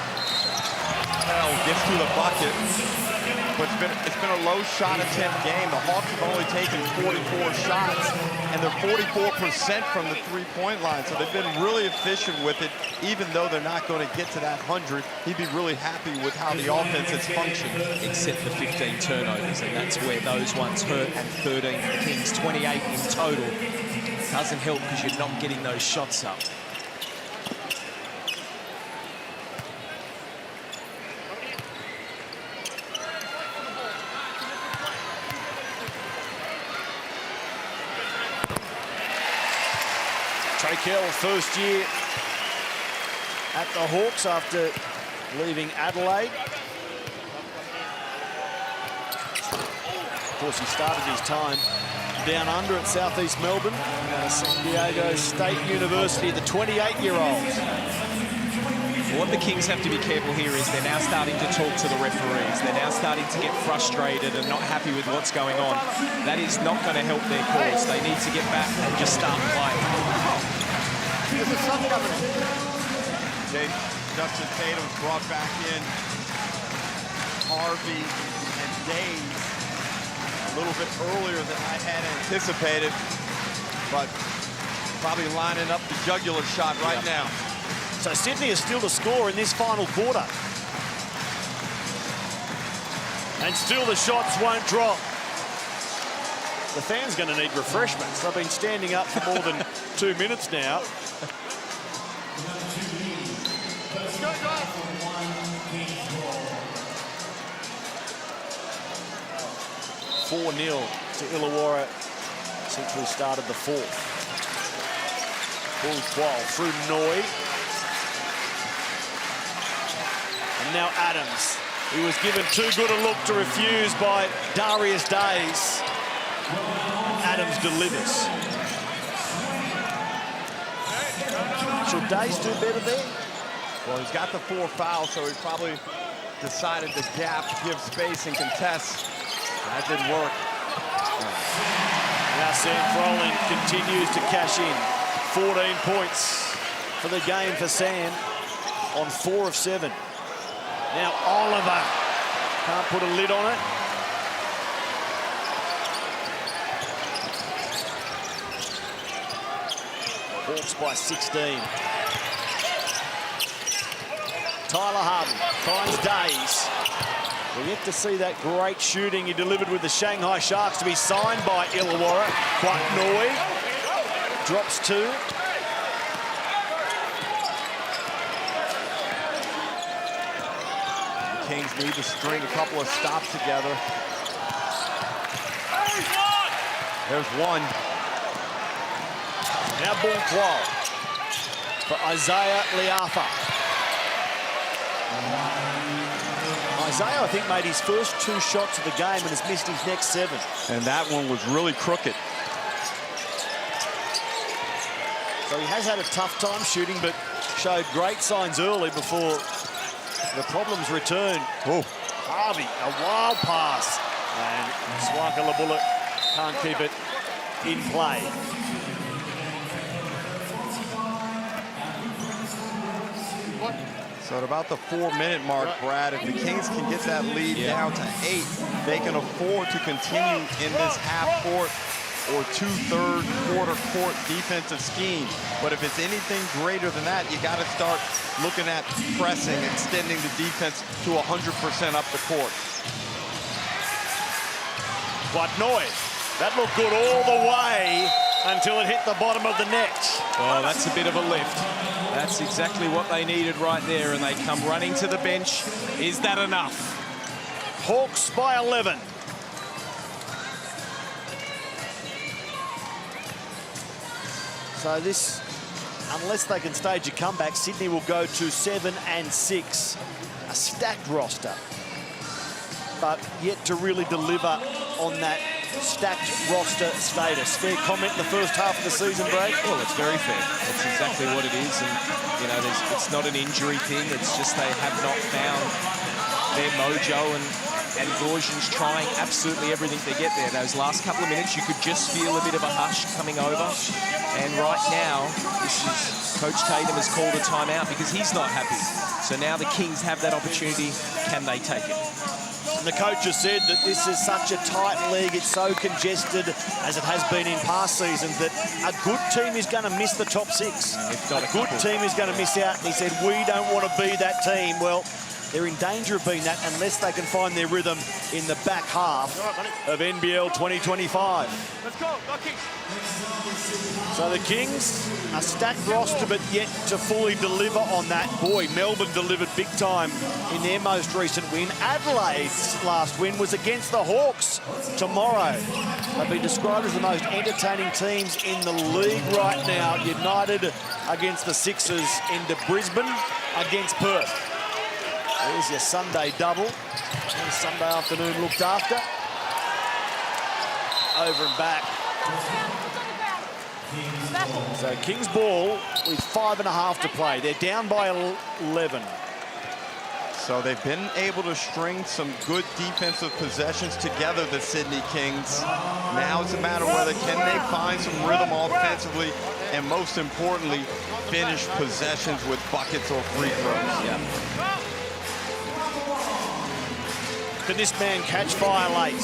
Gets to the bucket, but it's been a low shot attempt game. The Hawks have only taken 44 shots, and they're 44% from the three-point line. So they've been really efficient with it, even though they're not going to get to that 100. He'd be really happy with how the offense has functioned. Except the 15 turnovers, and that's where those ones hurt, and 13 for the Kings, 28 in total. Doesn't help because you're not getting those shots up. Kell, first year at the Hawks after leaving Adelaide. Of course, he started his time down under at Southeast Melbourne, San Diego State University, the 28-year-old. What the Kings have to be careful here is they're now starting to talk to the referees. They're now starting to get frustrated and not happy with what's going on. That is not going to help their cause. They need to get back and just start playing. Justin Tatum's brought back in. Harvey and Days a little bit earlier than I had anticipated, but probably lining up the jugular shot right now. So Sydney is still to score in this final quarter. And still the shots won't drop. The fans going to need refreshments. They've been standing up for more than 2 minutes now. 4-0 to Illawarra since we started the fourth. Full qual through Noy. And now Adams. He was given too good a look to refuse by Darius Days. Adams delivers. Should Days do better there? Well, he's got the 4 fouls, so he probably decided to gap, give space, and contest. That didn't work. Now Sam Froling continues to cash in. 14 points for the game for Sam on 4 of 7. Now Oliver can't put a lid on it. Hawks by 16. Tyler Harvey finds Days. We're yet to see that great shooting he delivered with the Shanghai Sharks to be signed by Illawarra. Quatnoy drops 2. The Kings need to string a couple of stops together. There's one. Now Bonqual for Isaiah Liafa. Isaiah, I think, made his first 2 shots of the game and has missed his next 7. And that one was really crooked. So he has had a tough time shooting, but showed great signs early before the problems returned. Oh. Harvey, a wild pass. And Swaka Labullet can't keep it in play. So at about the 4-minute mark, Brad, if the Kings can get that lead down to 8, they can afford to continue in this half-court or 2/3 quarter court defensive scheme. But if it's anything greater than that, you got to start looking at pressing, extending the defense to 100% up the court. Quatnoy, that looked good all the way until it hit the bottom of the net. Well, that's a bit of a lift. That's exactly what they needed right there, and they come running to the bench. Is that enough? Hawks by 11. So this, unless they can stage a comeback, Sydney will go to 7 and 6. A stacked roster, but yet to really deliver on that stacked roster status. Fair comment in the first half of the season, Brad? Well, it's very fair. That's exactly what it is. And, you know, it's not an injury thing. It's just they have not found their mojo, and Gorgian's trying absolutely everything to get there. Those last couple of minutes, you could just feel a bit of a hush coming over. And right now, Coach Tatum has called a timeout because he's not happy. So now the Kings have that opportunity. Can they take it? And the coach has said that this is such a tight league, it's so congested, as it has been in past seasons, that a good team is going to miss the top 6. A good team is going to miss out. And he said, we don't want to be that team. Well, they're in danger of being that unless they can find their rhythm in the back half of NBL 2025. Let's go, So the Kings, a stacked roster, but yet to fully deliver on that. Boy, Melbourne delivered big time in their most recent win. Adelaide's last win was against the Hawks tomorrow. They've been described as the most entertaining teams in the league right now. United against the Sixers into Brisbane against Perth. There's your Sunday double. And Sunday afternoon looked after. Over and back. So Kings ball with 5.5 to play. They're down by 11. So they've been able to string some good defensive possessions together, the Sydney Kings. Now it's a matter of whether can they find some rhythm offensively and most importantly, finish possessions with buckets or free throws. Yeah. Can this man catch fire late?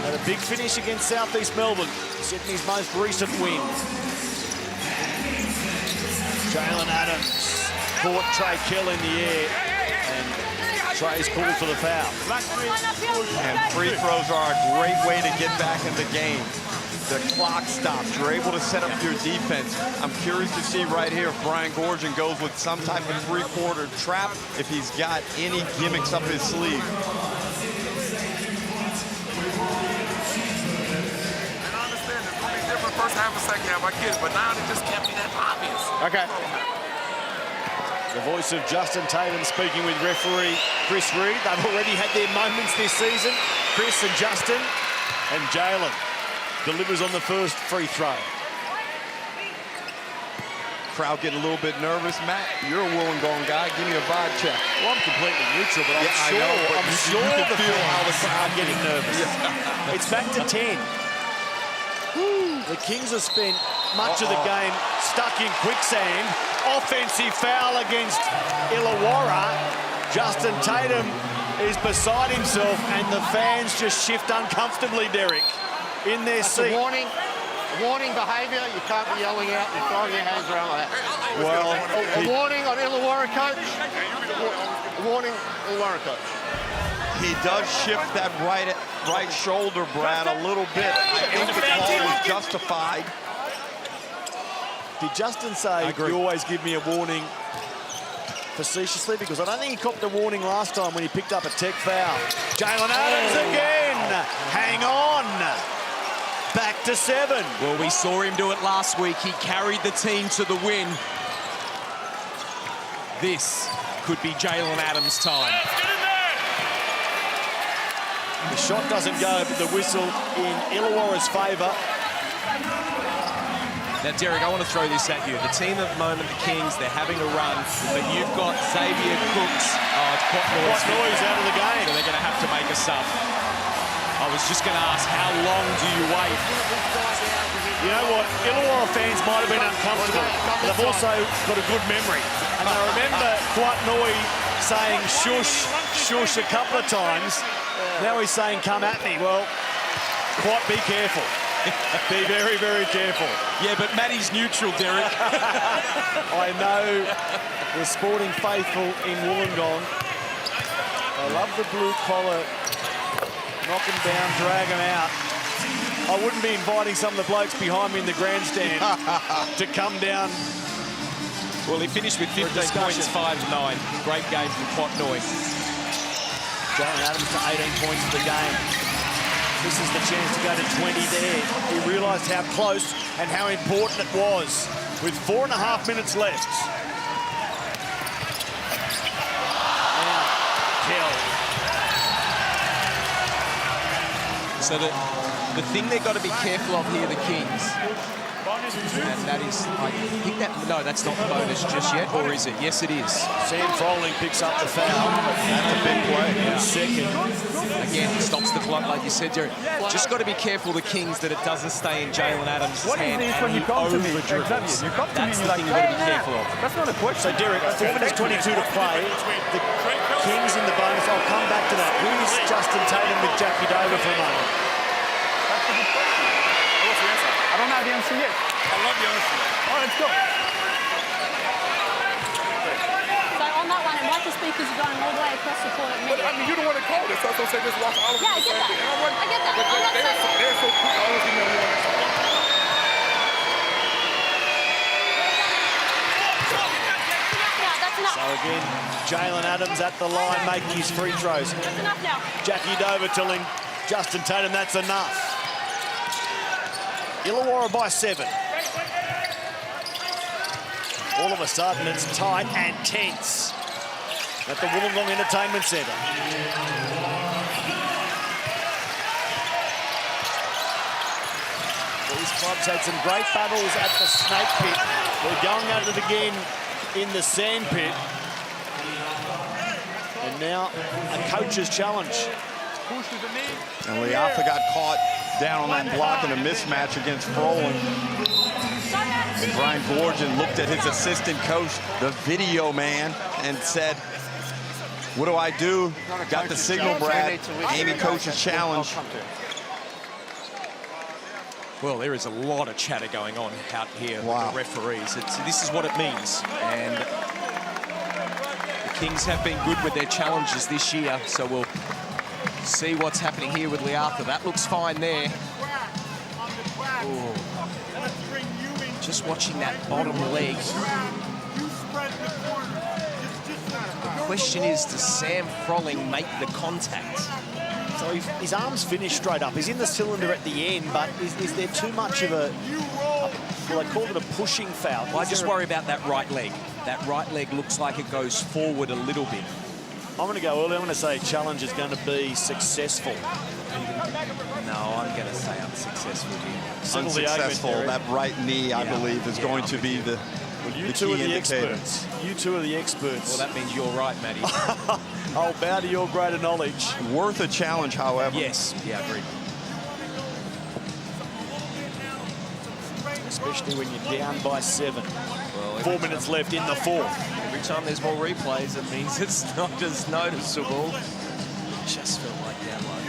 Had a big finish against South East Melbourne, Sydney's most recent win. Jalen Adams caught Trey Kell in the air, and Trey's called for the foul. And free throws are a great way to get back in the game. The clock stops. You're able to set up your defense. I'm curious to see right here if Brian Gorgon goes with some type of three-quarter trap, if he's got any gimmicks up his sleeve. First half and second half, I get it, but now it just can't be that obvious. Okay. The voice of Justin Tatum speaking with referee Chris Reed. They've already had their moments this season. Chris and Justin, and Jalen delivers on the first free throw. Crowd getting a little bit nervous. Matt, you're a Wollongong guy. Give me a vibe check. Well, I'm completely neutral, but I'm I sure, know, but I'm you sure can the feel how the crowd getting nervous. It's back to 10. The Kings have spent much of the game stuck in quicksand. Offensive foul against Illawarra. Justin Tatum is beside himself, and the fans just shift uncomfortably, Derek, in their seat. Warning behaviour. You can't be yelling out and throwing your hands around like that. Well, a warning on Illawarra coach. A warning Illawarra coach. He does shift that right shoulder, Brad, a little bit. I think the call was justified. Did Justin say, you always give me a warning facetiously? Because I don't think he copped a warning last time when he picked up a tech foul. Jalen Adams again. Hang on. Back to 7. Well, we saw him do it last week. He carried the team to the win. This could be Jalen Adams' time. The shot doesn't go, but the whistle in Illawarra's favour. Now, Derek, I want to throw this at you. The team at the moment, the Kings, they're having a run, but you've got Xavier Cooks. Quatnoy's out of the game. So they're going to have to make a sub. I was just going to ask, how long do you wait? You know what? Illawarra fans might have been uncomfortable, but they've also got a good memory. And I remember Quatnoy saying shush, shush a couple of times. Now he's saying, come at me. Well, Quat, be careful. Be very, very careful. Yeah, but Matty's neutral, Derek. I know the sporting faithful in Wollongong. I love the blue collar. Knock him down, drag him out. I wouldn't be inviting some of the blokes behind me in the grandstand to come down. Well, he finished with 15 points, 5-9. Great game from Quatnoy. Jalen Adams to 18 points for the game. This is the chance to go to 20 there. He realised how close and how important it was with 4.5 minutes left. Now, Kell. So the thing they've got to be careful of here, the Kings, And that is, I think that, no, that's not the bonus just yet, or is it? Yes, it is. Sam Froling picks up the foul. That's a big play. Yeah. Second. Again, he stops the clock, like you said, Derek. Just got to be careful, the Kings, that it doesn't stay in Jalen Adams' hand. What is this when you come to me? Xavier, you come to me and you're like, you've got to be careful of. That's not a question. So, Derek, 4 minutes 22 to play. The Kings in the bonus. I'll come back to that. Here's Justin Tatum with Jackie Dover for a moment. That's a good question. What's the answer? I don't know the answer yet. I love the answer. All right, let's go. So on that one, it might just be because you're going all the way across the court at me. But, I mean, you're the one that called it, so I was going to say just watch all of Yeah, I the get same that. thing. And I'm like, I get that. But I'm not saying... they're so quick. I always give me a warning. So again, Jalen Adams at the line making his free throws. That's enough now. Jackie Dover telling Justin Tatum that's enough. Illawarra by 7. All of a sudden it's tight and tense at the Wollongong Entertainment Centre. These clubs had some great battles at the Snake Pit. They're going at it again in the Sand Pit. And now a coach's challenge. And Liafa got caught down on that block in a mismatch against Froling. And Brian Gorgon looked at his assistant coach, the video man, and said, what do I do? Got the signal, Brad. Amy coach's challenge. Well, there is a lot of chatter going on out here with the referees. This is what it means. And the Kings have been good with their challenges this year, so we'll see what's happening here with Liafa. That looks fine there. Ooh. Just watching that bottom leg. The question is, does Sam Froling make the contact? So his arms finish straight up. He's in the cylinder at the end, but is there too much of a, well, they call it a pushing foul? Well, I just worry about that right leg. That right leg looks like it goes forward a little bit. I'm going to go early. I'm going to say challenge is going to be successful. No, I'm going to say unsuccessful here. Unsuccessful. That right knee, I believe, is going to be the you the two key are the indicator. experts. You two are the experts. Well, that means you're right, Matty. I'll bow to your greater knowledge. Worth a challenge, however. Yes, yeah, agreed. Especially when you're down by 7. Well, 4 minutes left in the fourth. Every time there's more replays, it means it's not as noticeable. It just felt like down low.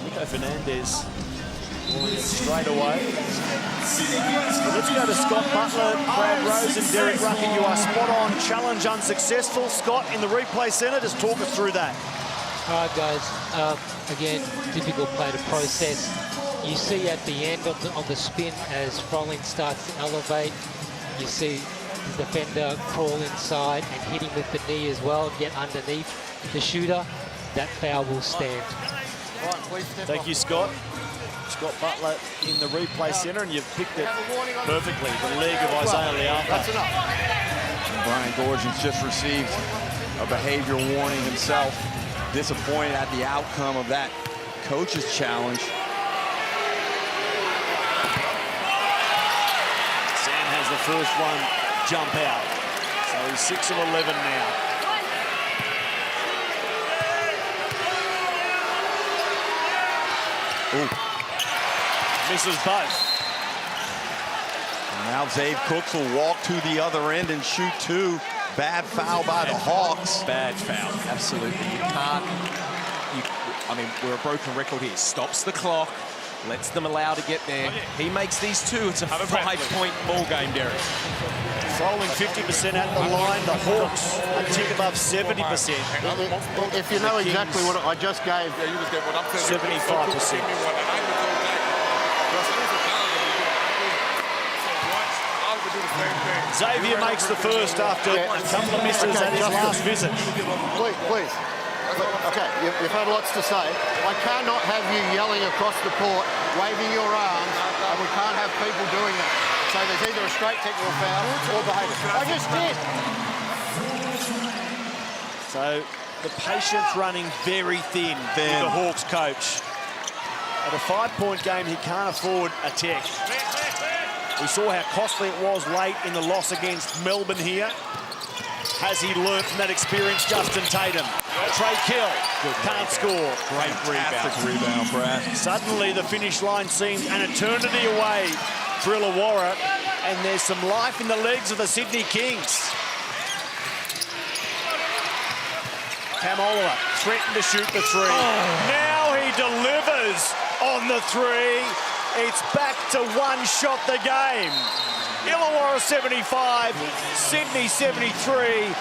Nico Fernandez straight away. So let's go to Scott Butler, Brad Rose and Derek Rucker. You are spot on. Challenge unsuccessful. Scott, in the replay centre, just talk us through that. All right, guys. Again, difficult play to process. You see at the end of the spin as Froling starts to elevate, you see the defender crawl inside and hit him with the knee as well, get underneath the shooter. That foul will stand. Thank you, Scott. Scott Butler in the replay centre, and you've picked it perfectly. The leg of Isaiah Liafa. That's enough. Brian Gorgon's just received a behavior warning himself. Disappointed at the outcome of that coach's challenge. Sam has the first one jump out. So he's 6 of 11 now. Ooh. Misses both. And now Zave Cooks will walk to the other end and shoot 2. Bad foul by the Hawks. Bad foul, absolutely. You can't, I mean, we're a broken record here. Stops the clock, lets them allow to get there. He makes these 2. It's a 5-point ball game, Derek. Froling 50% at the line. The Hawks a tick above 70%. If you know exactly what I just gave, 75%. Xavier makes the first after a couple of misses at his last visit. Please. Okay, you've had lots to say. I cannot have you yelling across the court, waving your arms, and we can't have people doing that. So there's either a straight technical foul or behaviour. I just did. So the patience running very thin with the Hawks coach. At a 5-point game, he can't afford a tech. We saw how costly it was late in the loss against Melbourne here. Has he learned from that experience, Justin Tatum? Trey Kill can't score. Great rebound, Brad. Suddenly the finish line seems an eternity away for Illawarra, and there's some life in the legs of the Sydney Kings. Cam Oliver threatened to shoot the three. Now he delivers on the three. It's back to one shot the game. Illawarra 75, Sydney 73.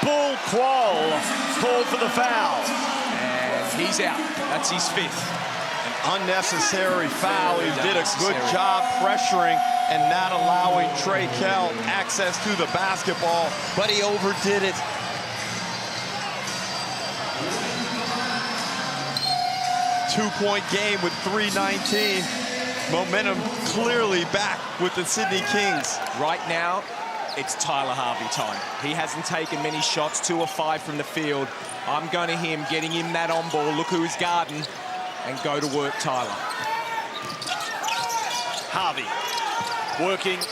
Bull Quoll called for the foul. And he's out. That's his fifth. An unnecessary foul. He did a good job pressuring and not allowing Trey Kell access to the basketball, but he overdid it. Two-point game with 3:19. Momentum clearly back with the Sydney Kings. Right now, it's Tyler Harvey time. He hasn't taken many shots, 2 of 5 from the field. I'm going to him, getting him that on ball, look who's guarding, and go to work, Tyler. Harvey working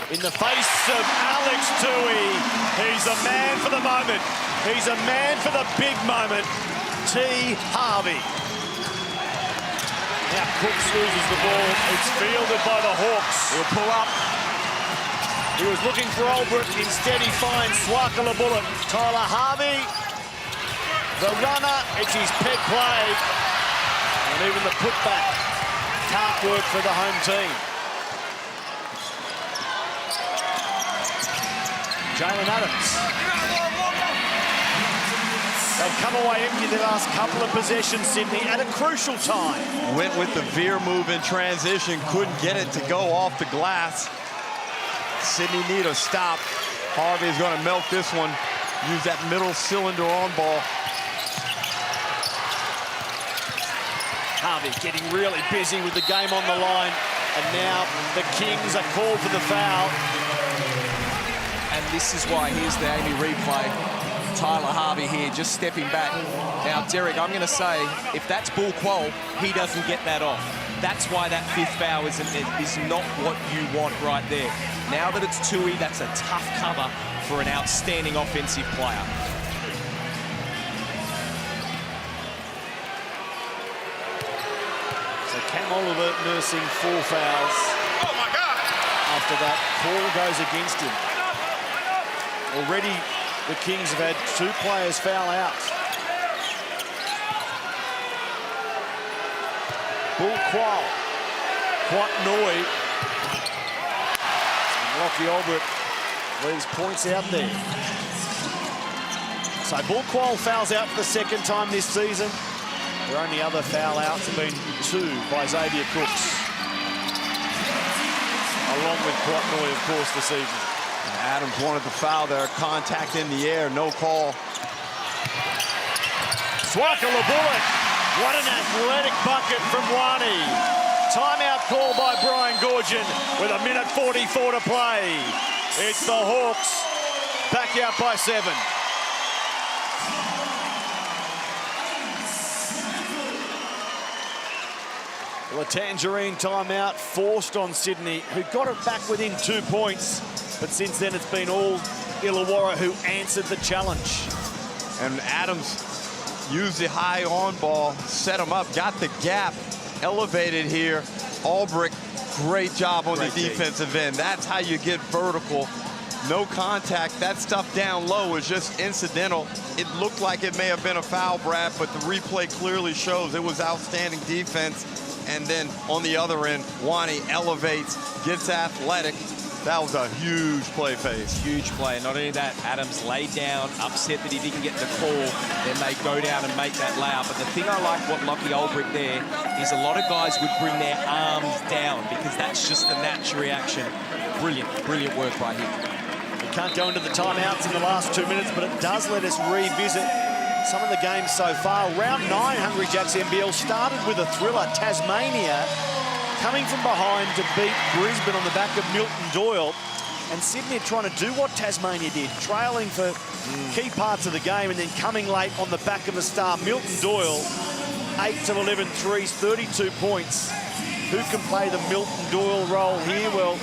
in the face of Alex Tui. He's a man for the moment. He's a man for the big moment. T. Harvey. Now Cooks loses the ball. It's fielded by the Hawks. He'll pull up. He was looking for Albert. Instead, he finds Swakala Bullet. Tyler Harvey, the runner. It's his peg play. And even the putback can't work for the home team. Jalen Adams. They've come away empty the last couple of possessions, Sydney, at a crucial time. Went with the veer move in transition, couldn't get it to go off the glass. Sydney need a stop. Harvey's going to milk this one. Use that middle cylinder on ball. Harvey getting really busy with the game on the line. And now the Kings are called for the foul. And this is why, here's the Amy replay. Tyler Harvey here, just stepping back. Now, Derek, I'm going to say, if that's Bull Quoll, he doesn't get that off. That's why that fifth foul is not what you want right there. Now that it's Tui, that's a tough cover for an outstanding offensive player. So Cam Oliver nursing 4 fouls. Oh my God! After that call goes against him. Already the Kings have had 2 players foul out. Bull Quoll, Quatnoi, and Lockie Albert leaves points out there. So Bull Quoll fouls out for the 2nd time this season. Their only other foul outs have been 2 by Xavier Cooks, along with Quatnoi, of course, this evening. Adams wanted the foul there. Contact in the air, no call. Swakala Bullet. What an athletic bucket from Wani. Timeout call by Brian Goorjian with 1:44 to play. It's the Hawks back out by 7. Well, a Tangerine timeout forced on Sydney, who got it back within 2 points. But since then, it's been all Illawarra who answered the challenge. And Adams used the high on ball, set him up, got the gap, elevated here. Albrecht, great job on the defensive end. That's how you get vertical. No contact. That stuff down low is just incidental. It looked like it may have been a foul, Brad, but the replay clearly shows it was outstanding defense. And then on the other end, Wani elevates, gets athletic. That was a huge play phase. Huge play. Not only that, Adams laid down, upset that he didn't get the call. Then they go down and make that layup. But the thing I like what Lockie Albrecht there is a lot of guys would bring their arms down because that's just the natural reaction. Brilliant, brilliant work by him. We can't go into the timeouts in the last 2 minutes, but it does let us revisit some of the games so far. Round 9, Hungry Jacks NBL started with a thriller. Tasmania coming from behind to beat Brisbane on the back of Milton Doyle. And Sydney are trying to do what Tasmania did, trailing for key parts of the game and then coming late on the back of the star. Milton Doyle, 8 of 11 threes, 32 points. Who can play the Milton Doyle role here? Well,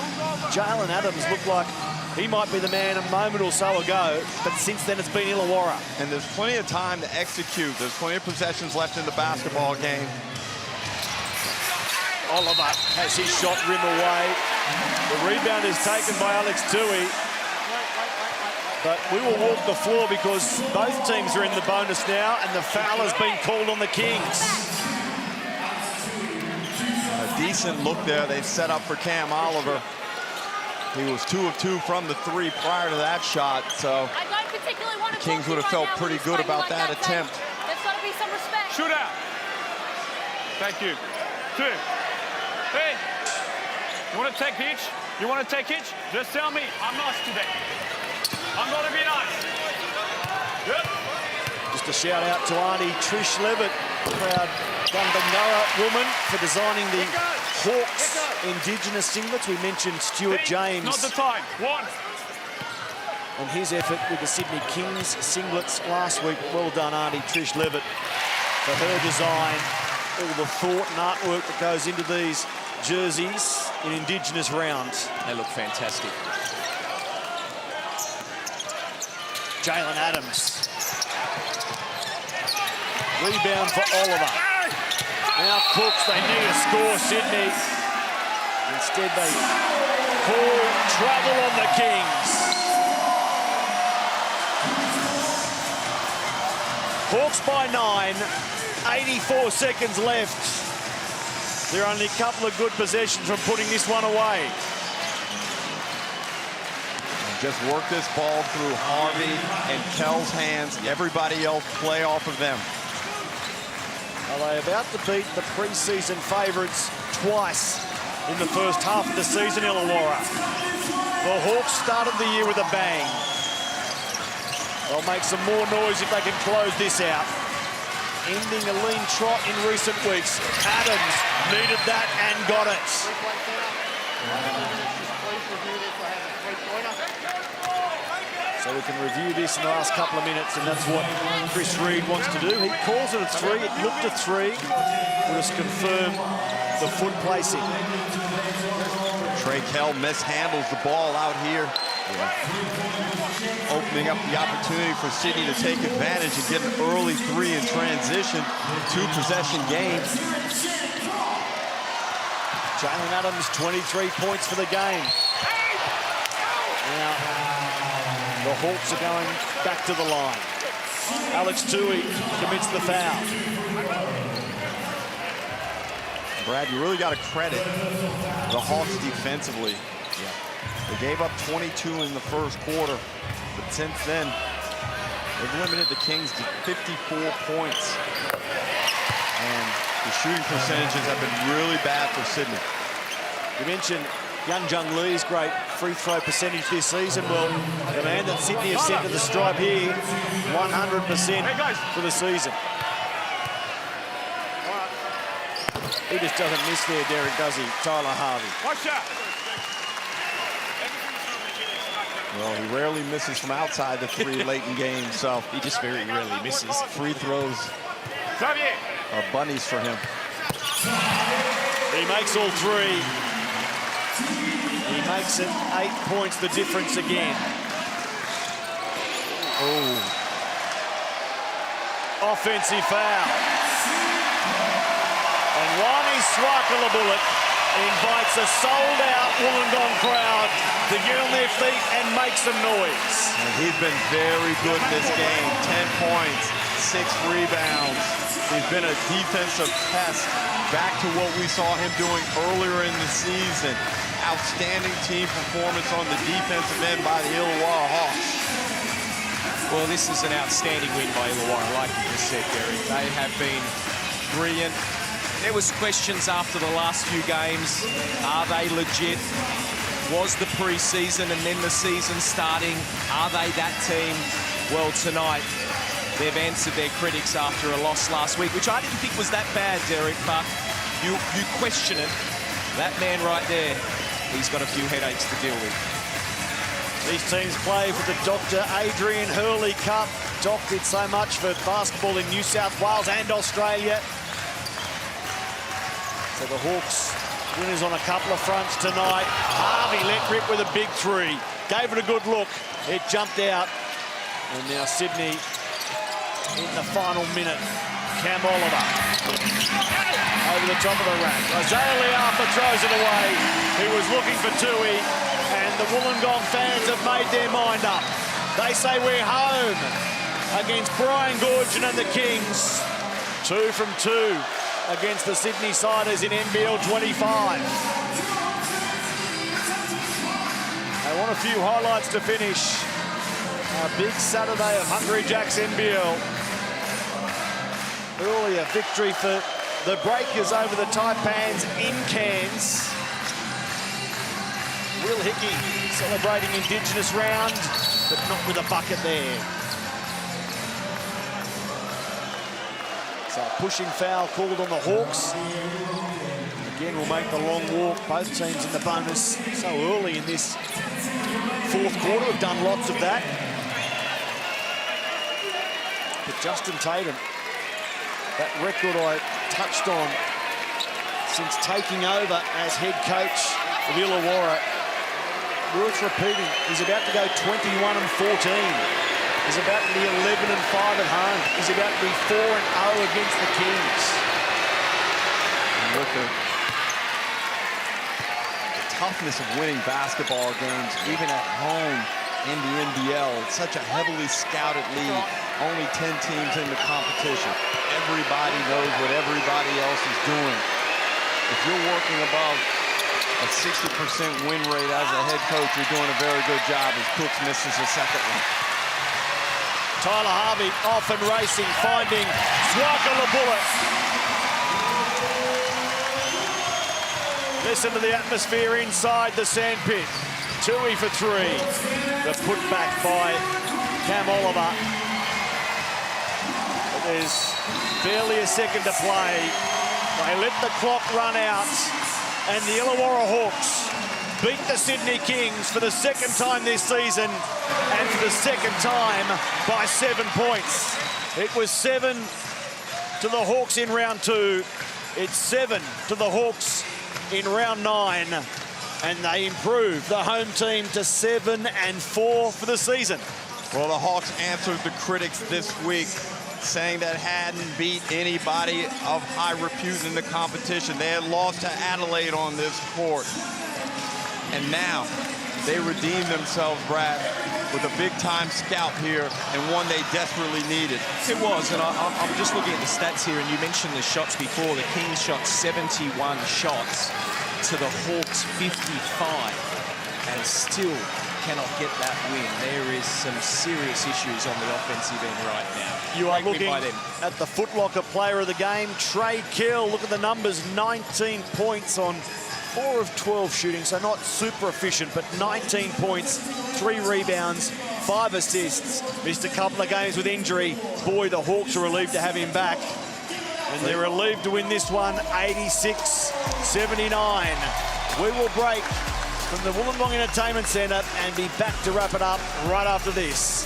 Jalen Adams looked like he might be the man a moment or so ago, but since then it's been Illawarra. And there's plenty of time to execute. There's plenty of possessions left in the basketball game. Oliver has his shot rim away. The rebound is taken by Alex Tui. But we will walk the floor because both teams are in the bonus now and the foul has been called on the Kings. A decent look there. They set up for Cam Oliver. He was 2 of 2 from the 3 prior to that shot, so I don't particularly want to Kings would have felt pretty good about that attempt. There's got to be some respect. Shoot out. Thank you. 2. Hey, you want to take each? You want to take each? Just tell me. I'm nice today. I'm going to be nice. Yep. Just a shout out to Auntie Trish Levitt, proud Gunbangarra woman, for designing the Hawks Indigenous singlets. We mentioned Stuart James. Not the time. 1. And his effort with the Sydney Kings singlets last week. Well done, Auntie Trish Levitt, for her design. All the thought and artwork that goes into these jerseys in Indigenous rounds. They look fantastic. Jalen Adams. Rebound for Oliver. Now Cooks, they need a score, Sydney. Instead they call trouble on the Kings. Hawks by 9, 84 seconds left. There are only a couple of good possessions from putting this one away. Just work this ball through Harvey and Kell's hands. Everybody else play off of them. Are they about to beat the pre-season favourites twice in the first half of the season, Illawarra? The Hawks started the year with a bang. They'll make some more noise if they can close this out. Ending a lean trot in recent weeks. Adams needed that and got it. So we can review this in the last couple of minutes, and that's what Chris Reid wants to do. He calls it a 3. It looked a 3. We'll just confirm the foot placing. Trey Kell mishandles the ball out here. Opening up the opportunity for Sydney to take advantage and get an early 3 in transition. 2-possession game. Jalen Adams, 23 points for the game. Now, the Hawks are going back to the line. Alex Tui commits the foul. Brad, you really got to credit the Hawks defensively. They gave up 22 in the first quarter, but since then, they've limited the Kings to 54 points. And the shooting percentages have been really bad for Sydney. You mentioned Young Lee's great free throw percentage this season. Well, the man that Sydney have sent to the stripe here, 100% for the season. He just doesn't miss there, Derek, does he? Tyler Harvey. Watch out. Well, he rarely misses from outside the 3 late in games, so he just very rarely misses. Free throws are bunnies for him. He makes all 3. He makes it 8 points the difference again. Oh. Offensive foul. And Ronnie Swakalabullet invites a sold-out Wollongong crowd to get on their feet and make some noise. And he's been very good in this game. 10 points, 6 rebounds. He's been a defensive pest. Back to what we saw him doing earlier in the season. Outstanding team performance on the defensive end by the Illawarra Hawks. Well, this is an outstanding win by Illawarra, like you just said, Derek. They have been brilliant. There was questions after the last few games. Are they legit? Was the pre-season and then the season starting? Are they that team? Well, tonight, they've answered their critics after a loss last week, which I didn't think was that bad, Derek, but you question it. That man right there, he's got a few headaches to deal with. These teams play for the Dr. Adrian Hurley Cup. Doc did so much for basketball in New South Wales and Australia. So the Hawks winners on a couple of fronts tonight. Harvey let rip with a big three. Gave it a good look. It jumped out. And now Sydney in the final minute. Cam Oliver over the top of the rack. Isaiah Liafa throws it away. He was looking for Tui, and the Wollongong fans have made their mind up. They say we're home against Brian Goorjian and the Kings. 2 from 2 against the Sydney Siders in NBL 25. They want a few highlights to finish. A big Saturday of Hungry Jacks NBL. Earlier victory for the Breakers over the Taipans in Cairns. Will Hickey celebrating Indigenous round, but not with a bucket there. So a pushing foul called on the Hawks. Again, we'll make the long walk. Both teams in the bonus so early in this fourth quarter. Have done lots of that. But Justin Tatum, that record I touched on since taking over as head coach of Illawarra, worth repeating. He's about to go 21 and 14. He's about to be 11 and 5 at home. He's about to be 4 and 0 against the Kings. And with the toughness of winning basketball games, even at home in the NBL, it's such a heavily scouted league. Only 10 teams in the competition. Everybody knows what everybody else is doing. If you're working above a 60% win rate as a head coach, you're doing a very good job as Cooks misses the second one. Tyler Harvey off and racing, finding Swaka LaBullet. Listen to the atmosphere inside the sandpit. Tui for 3. The putback by Cam Oliver. There's barely a second to play. They let the clock run out, and the Illawarra Hawks beat the Sydney Kings for the second time this season, and for the second time by 7 points. It was 7 to the Hawks in round 2. It's 7 to the Hawks in round 9, and they improved the home team to 7 and 4 for the season. Well, the Hawks answered the critics this week, saying that hadn't beat anybody of high repute in the competition. They had lost to Adelaide on this court. And now they redeemed themselves, Brad, with a big-time scalp here and one they desperately needed. It was, and I'm just looking at the stats here, and you mentioned the shots before. The Kings shot 71 shots to the Hawks 55, and still cannot get that win. There is some serious issues on the offensive end right now. You are looking at the Foot Locker player of the game, Trey Kill. Look at the numbers, 19 points on 4 of 12 shooting, so not super efficient, but 19 points, 3 rebounds, 5 assists. Missed a couple of games with injury. Boy, the Hawks are relieved to have him back. And they're relieved to win this one, 86-79. We will break from the Wollongong Entertainment Centre and be back to wrap it up right after this.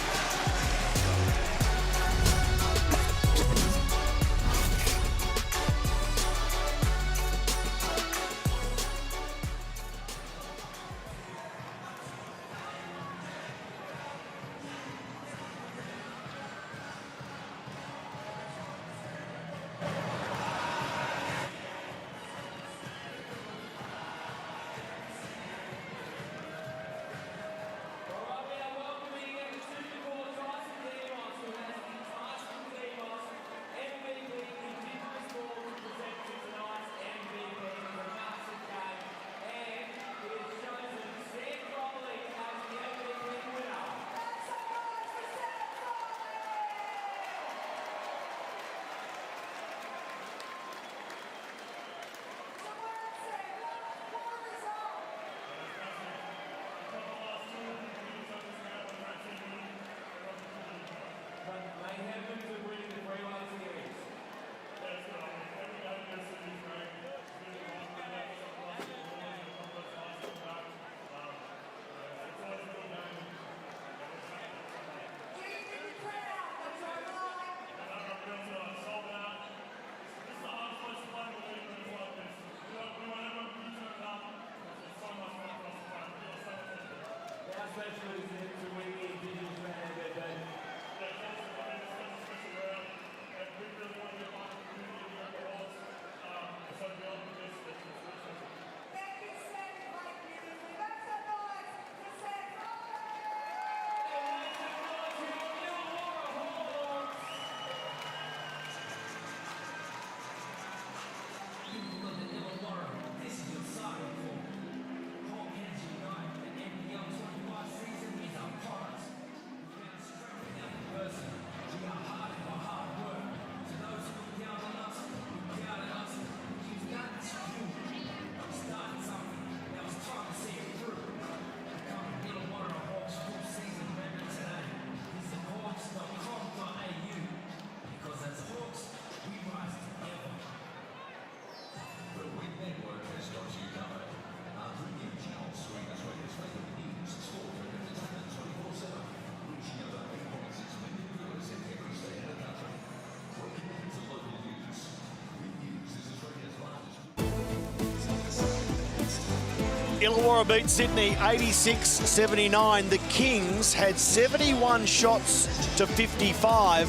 Illawarra beat Sydney 86-79. The Kings had 71 shots to 55.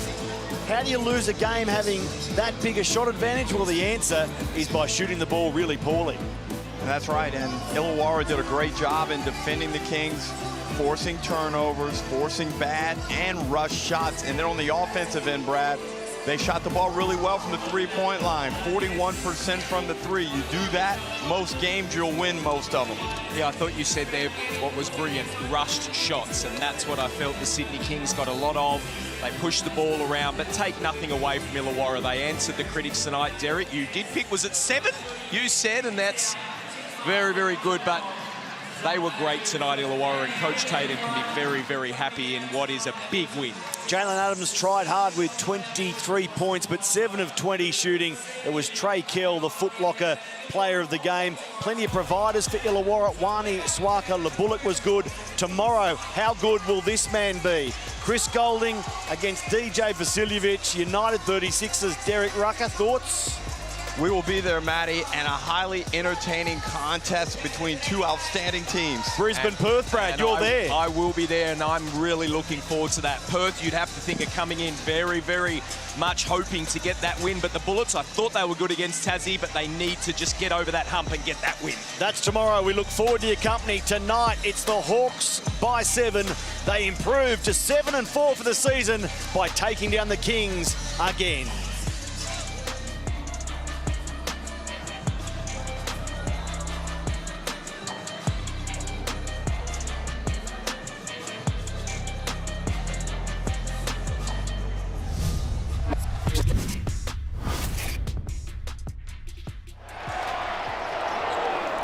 How do you lose a game having that big a shot advantage? Well, the answer is by shooting the ball really poorly. That's right, and Illawarra did a great job in defending the Kings, forcing turnovers, forcing bad and rush shots. And then on the offensive end, Brad, they shot the ball really well from the three-point line, 41% from the three. You do that, most games you'll win most of them. Yeah, I thought you said there what was brilliant, rushed shots, and that's what I felt the Sydney Kings got a lot of. They pushed the ball around, but take nothing away from Illawarra. They answered the critics tonight. Derek, you did pick, was it 7? You said, and that's very, very good, but they were great tonight, Illawarra, and Coach Tatum can be very, very happy in what is a big win. Jalen Adams tried hard with 23 points, but 7 of 20 shooting. It was Trey Kell, the Footlocker player of the game. Plenty of providers for Illawarra. Wani Swaka Labullock was good. Tomorrow, how good will this man be? Chris Golding against DJ Vasiljevic. United 36ers, Derek Rucker. Thoughts? We will be there, Matty, and a highly entertaining contest between two outstanding teams. Brisbane-Perth, Brad, you're there. I will be there, and I'm really looking forward to that. Perth, you'd have to think, are coming in very, very much hoping to get that win. But the Bullets, I thought they were good against Tassie, but they need to just get over that hump and get that win. That's tomorrow. We look forward to your company. Tonight, it's the Hawks by 7. They improved to 7-4 for the season by taking down the Kings again.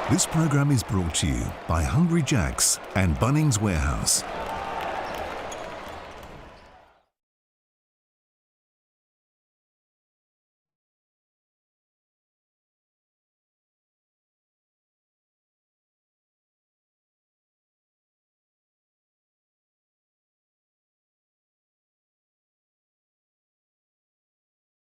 This program is brought to you by Hungry Jack's and Bunnings Warehouse.